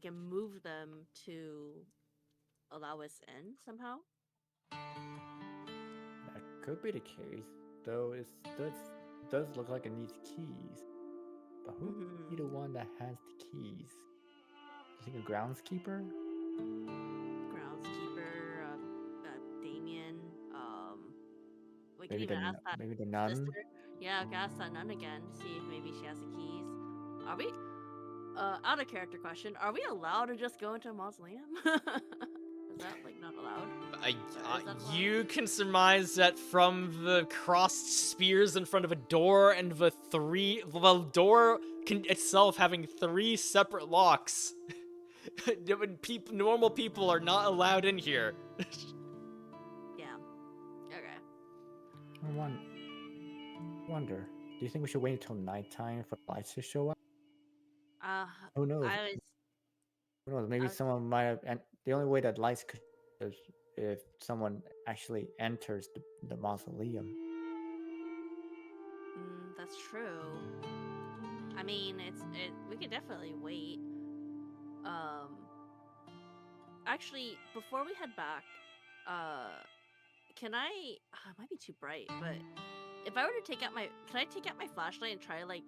can move them to allow us in somehow. That could be the case, though it does look like it needs keys. But who would be the one that has the keys? You think a groundskeeper? Groundskeeper, Damien. We can Maybe even the ask that maybe the nun. sister. Yeah, we can ask that nun again. See if maybe she has the keys. Are we? Out of character question. Are we allowed to just go into a mausoleum? Is that like not allowed? You can surmise that from the crossed spears in front of a door and the door itself having 3 separate locks. Normal people are not allowed in here. wonder. Do you think we should wait until nighttime for the lights to show up? Uh, Who knows? I was. Who knows? Maybe I was someone might have. And the only way that lights could is if someone actually enters the mausoleum. that's true. I mean, we could definitely wait. Actually, before we head back, can I? It might be too bright, but if I were to can I take out my flashlight and try like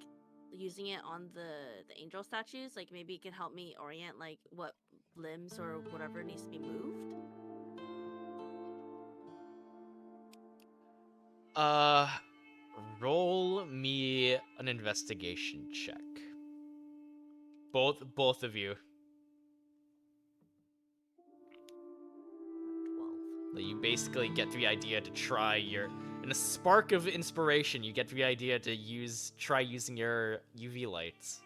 using it on the angel statues? Like maybe it can help me orient like what limbs or whatever needs to be moved. Roll me an investigation check. Both of you. 12. You basically get the idea to try in a spark of inspiration, you get the idea to try using your UV lights.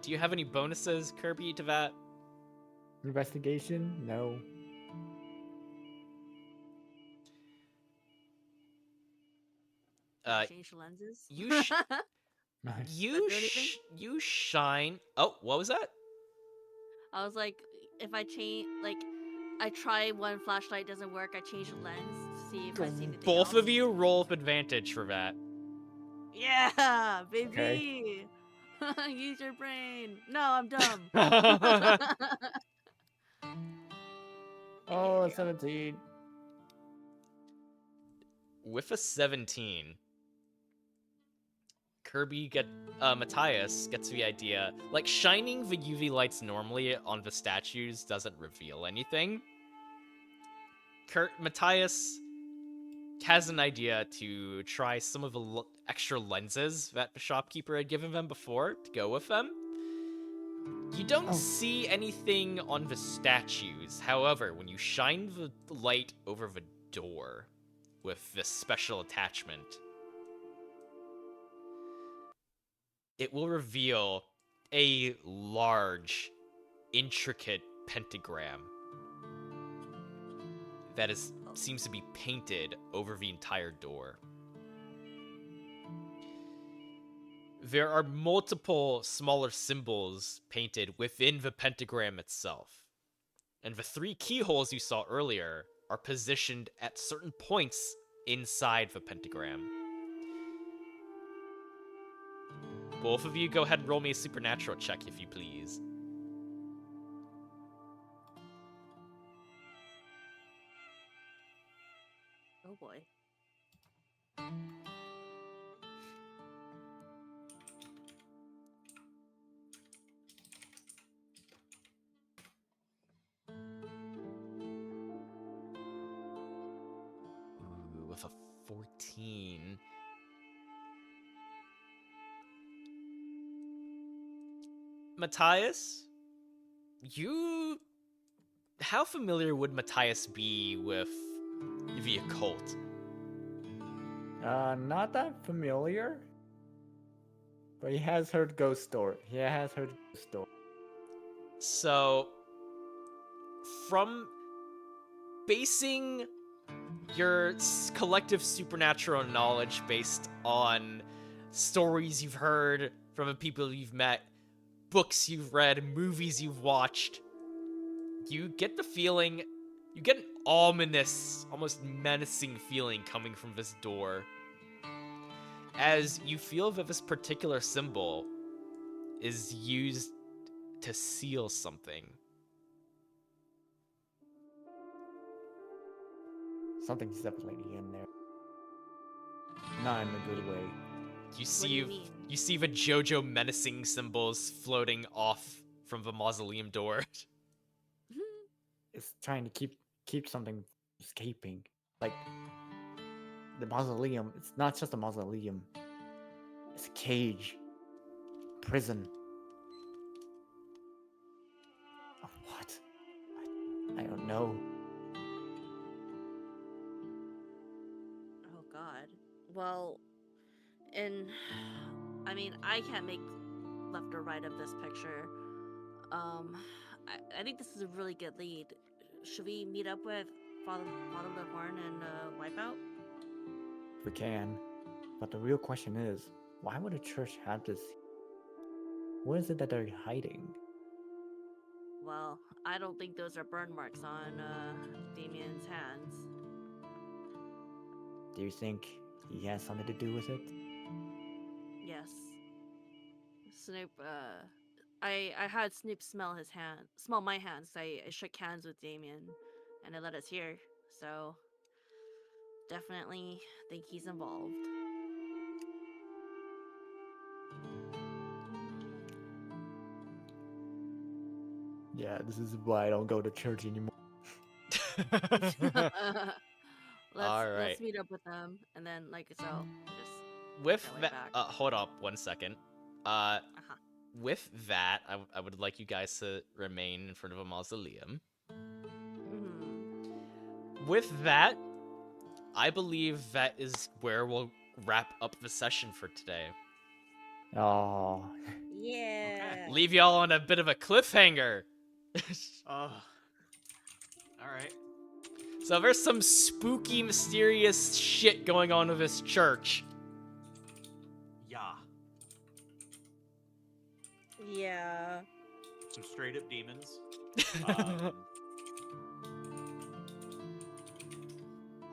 Do you have any bonuses, Kirby, to that? Investigation? No. Change lenses. You sh- Nice. you shine. Oh, what was that? I was like, if I change, like, I try one flashlight doesn't work, I change the lens to see if I see anything Both else. of you roll with advantage for that. Yeah, baby. Okay. Use your brain. No, I'm dumb. Oh, 17. With a 17, Matthias gets the idea. Like, shining the UV lights normally on the statues doesn't reveal anything. Matthias has an idea to try some of the extra lenses that the shopkeeper had given them before to go with them. You don't see anything on the statues. However, when you shine the light over the door with this special attachment, it will reveal a large, intricate pentagram that seems to be painted over the entire door. There are multiple smaller symbols painted within the pentagram itself. And the 3 keyholes you saw earlier are positioned at certain points inside the pentagram. Both of you go ahead and roll me a supernatural check, if you please. Oh boy. Ooh, with a 14. Matthias, how familiar would Matthias be with the occult? Not that familiar. But he has heard ghost story. He has heard ghost story. So, from basing your collective supernatural knowledge based on stories you've heard from the people you've met, books you've read, movies you've watched, you get the feeling, you get an ominous, almost menacing feeling coming from this door, as you feel that this particular symbol is used to seal something. Something's definitely in there. Not in a good way. You What do you mean? see the JoJo menacing symbols floating off from the mausoleum door. It's trying to keep something escaping. Like the mausoleum, it's not just a mausoleum. It's a cage. Prison. Of what? I don't know. Oh god. Well, I mean, I can't make left or right of this picture. I think this is a really good lead. Should we meet up with Father Horn and Wipeout? We can. But the real question is, why would a church have this? What is it that they're hiding? Well, I don't think those are burn marks on Damien's hands. Do you think he has something to do with it? Yes. Snoop, I had Snoop smell his hand, smell my hands. I shook hands with Damien, and it let us hear. So, definitely think he's involved. Yeah, this is why I don't go to church anymore. Alright. Let's meet up with them, and then just With that way that, back. hold up 1 second. Uh-huh. With that, I would like you guys to remain in front of a mausoleum. Mhm. With that, I believe that is where we'll wrap up the session for today. Oh, Yeah. Leave y'all on a bit of a cliffhanger. All right. So there's some spooky, mysterious shit going on with this church. Yeah. Yeah. Some straight up demons. Um,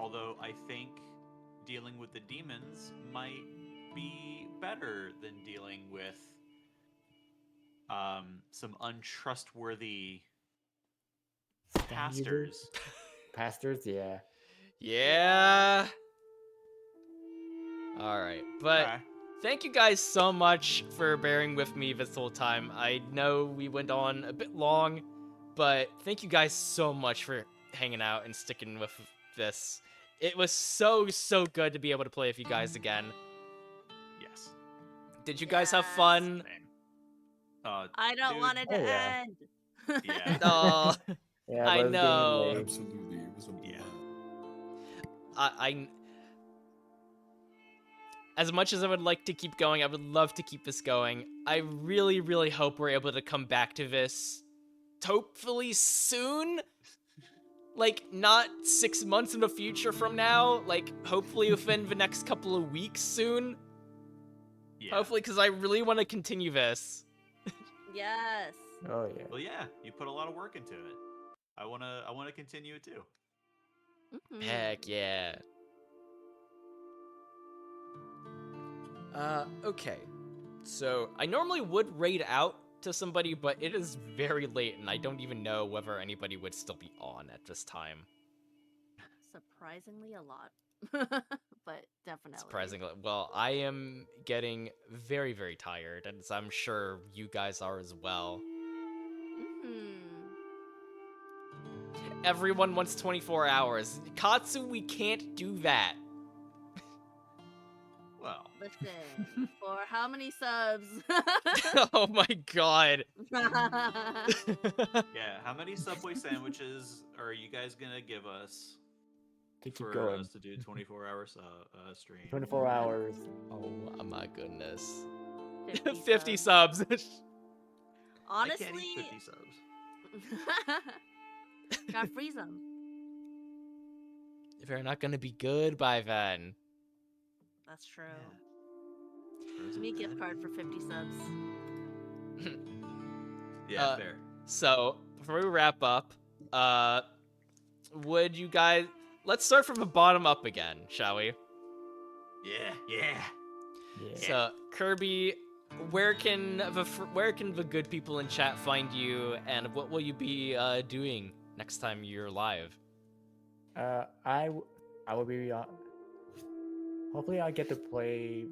although I think dealing with the demons might be better than dealing with some untrustworthy pastors. Pastors, yeah. Yeah. Alright, but Okay. thank you guys so much for bearing with me this whole time. I know we went on a bit long, but thank you guys so much for hanging out and sticking with this. It was so good to be able to play with you guys again. Yes. Did you guys have Yes. fun? Same. I don't Dude, want it to Oh, yeah. end. Yeah. Oh, Yeah, I but it's getting know. late. Absolutely, it was a Yeah. I as much as I would like to keep going, I would love to keep this going. I really hope we're able to come back to this hopefully soon. Like, not 6 months in the future from now. Like, hopefully within the next couple of weeks soon. Yeah. Hopefully, because I really want to continue this. Yes. Oh yeah. Well, yeah. You put a lot of work into it. I wanna continue it too. Mhm. Heck yeah. Okay. So, I normally would raid out to somebody, but it is very late, and I don't even know whether anybody would still be on at this time. Surprisingly a lot. But definitely. Surprisingly. Well, I am getting very tired, and I'm sure you guys are as well. Mhm. Everyone wants 24 hours. Katsu, we can't do that. Well, Listen, for how many subs? Oh my god. yeah. How many Subway sandwiches are you guys gonna give us To keep for going. us to do 24-hour stream? 24 hours. Oh my goodness. 50 50 subs. Honestly, I can't eat 50 subs. gotta freeze them. They're not gonna be good by then. That's true. Yeah. Give me a gift card for 50 subs. Yeah, fair. So, before we wrap up, would you guys... Let's start from the bottom up again, shall we? Yeah. Yeah. So, Kirby, where can the good people in chat find you, and what will you be doing next time you're live? I will be. Hopefully, I get to play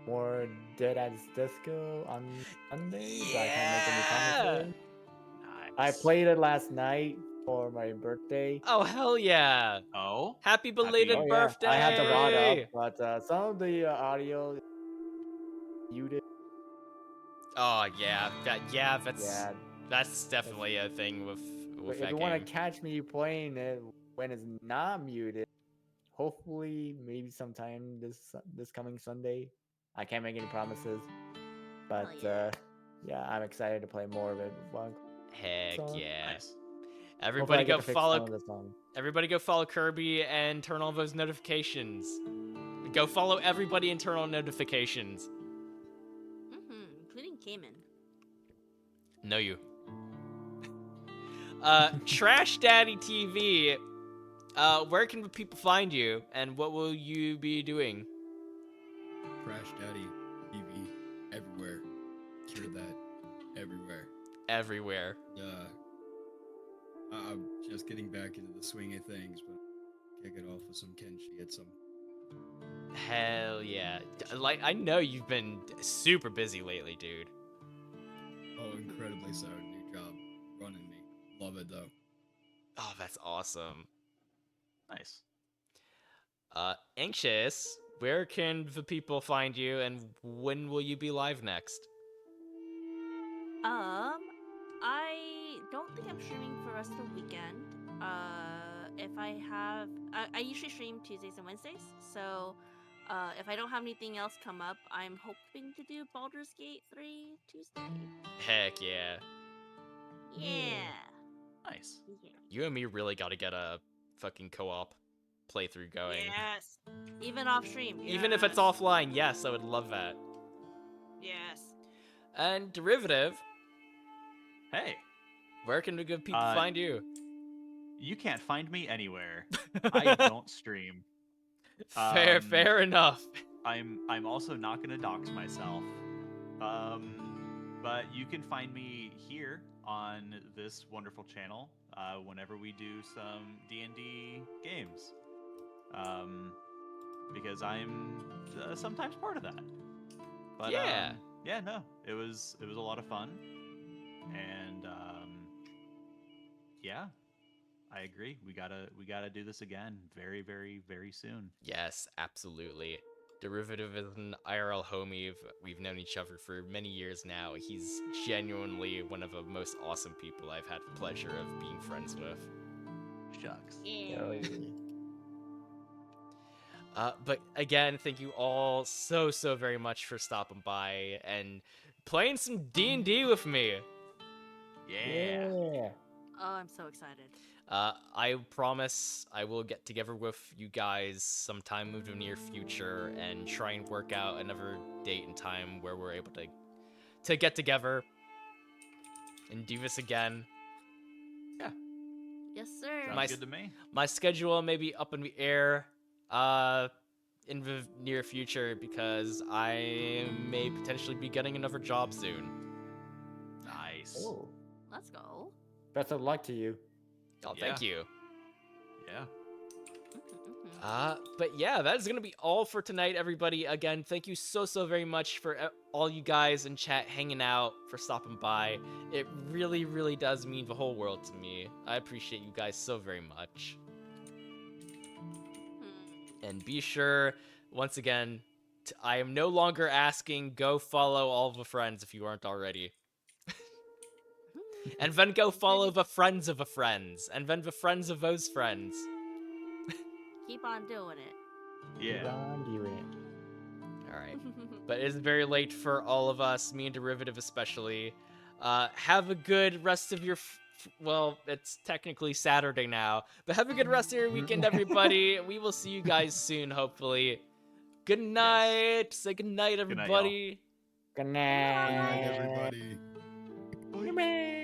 more Dead as Disco on Sunday. But I can't make any promises. I played it last night for my birthday. Oh, hell yeah. Oh. Happy belated Oh, yeah. birthday. I had the rod up, but some of the audio muted. Oh, yeah. That's Yeah. definitely a thing with But that if you want to game. catch me playing it when it's not muted, hopefully maybe sometime this coming Sunday. I can't make any promises, but yeah. yeah, I'm excited to play more of it. Well, Heck So- yeah. Nice. hopefully I Everybody get go to fix follow some of this on. everybody go follow Kirby and turn on those notifications. Go follow everybody and turn on notifications. Including Cayman. No you. Trash Daddy TV. Where can people find you and what will you be doing? Crash Daddy TV everywhere. Cure that everywhere. Everywhere. I'm just getting back into the swing of things, but kick it off with some Kenshi at some. Hell yeah. Like, I know you've been super busy lately, dude. Oh, incredibly so. New job running me. Love it though. Oh, that's awesome. Nice. Anxious, where can the people find you and when will you be live next? I don't think I'm streaming for the rest of the weekend. If I have, I usually stream Tuesdays and Wednesdays. So, if I don't have anything else come up, I'm hoping to do Baldur's Gate 3 Tuesday. Heck yeah. Yeah. Nice. Yeah. You and me really gotta get a fucking co-op playthrough going. Yes. Even off stream. Even if it's yes. offline, yes, I would love that. Yes. And Derivative, Hey, where can the good people Uh, find you? you can't find me anywhere. I don't stream. Fair enough. I'm also not gonna dox myself. But you can find me here on this wonderful channel whenever we do some D&D games. Because I'm sometimes part of that. But Yeah. yeah, no, it was a lot of fun, and yeah, I agree. We gotta do this again very, very, very soon. Yes, absolutely. Derivative is an IRL homie. We've known each other for many years now. He's genuinely one of the most awesome people I've had the pleasure of being friends with. Shucks. Yeah. But again, thank you all so very much for stopping by and playing some D&D with me. Yeah. Oh, I'm so excited. I promise I will get together with you guys sometime in the near future and try and work out another date and time where we're able to get together and do this again. Yes, sir. Sounds My- good to me. My schedule may be up in the air in the near future because I may potentially be getting another job soon. Nice. Oh, Let's go. best of luck to you. Oh, thank Yeah. you. Yeah. But yeah, that is gonna be all for tonight, everybody. Again, thank you so very much for all you guys in chat hanging out, for stopping by. It really does mean the whole world to me. I appreciate you guys so very much. And be sure, once again, I am no longer asking, go follow all the friends if you aren't already. And then go follow the friends of the friends, and then the friends of those friends. Keep on doing it. Yeah. Ron doing it. Alright. But it is very late for all of us, me and Derivative especially. Have a good rest of your... well, it's technically Saturday now, but have a good rest of your weekend, everybody. We will see you guys soon, hopefully. Good night. Say good night, Good night, y'all. everybody. Good Good night. night, everybody. Good night.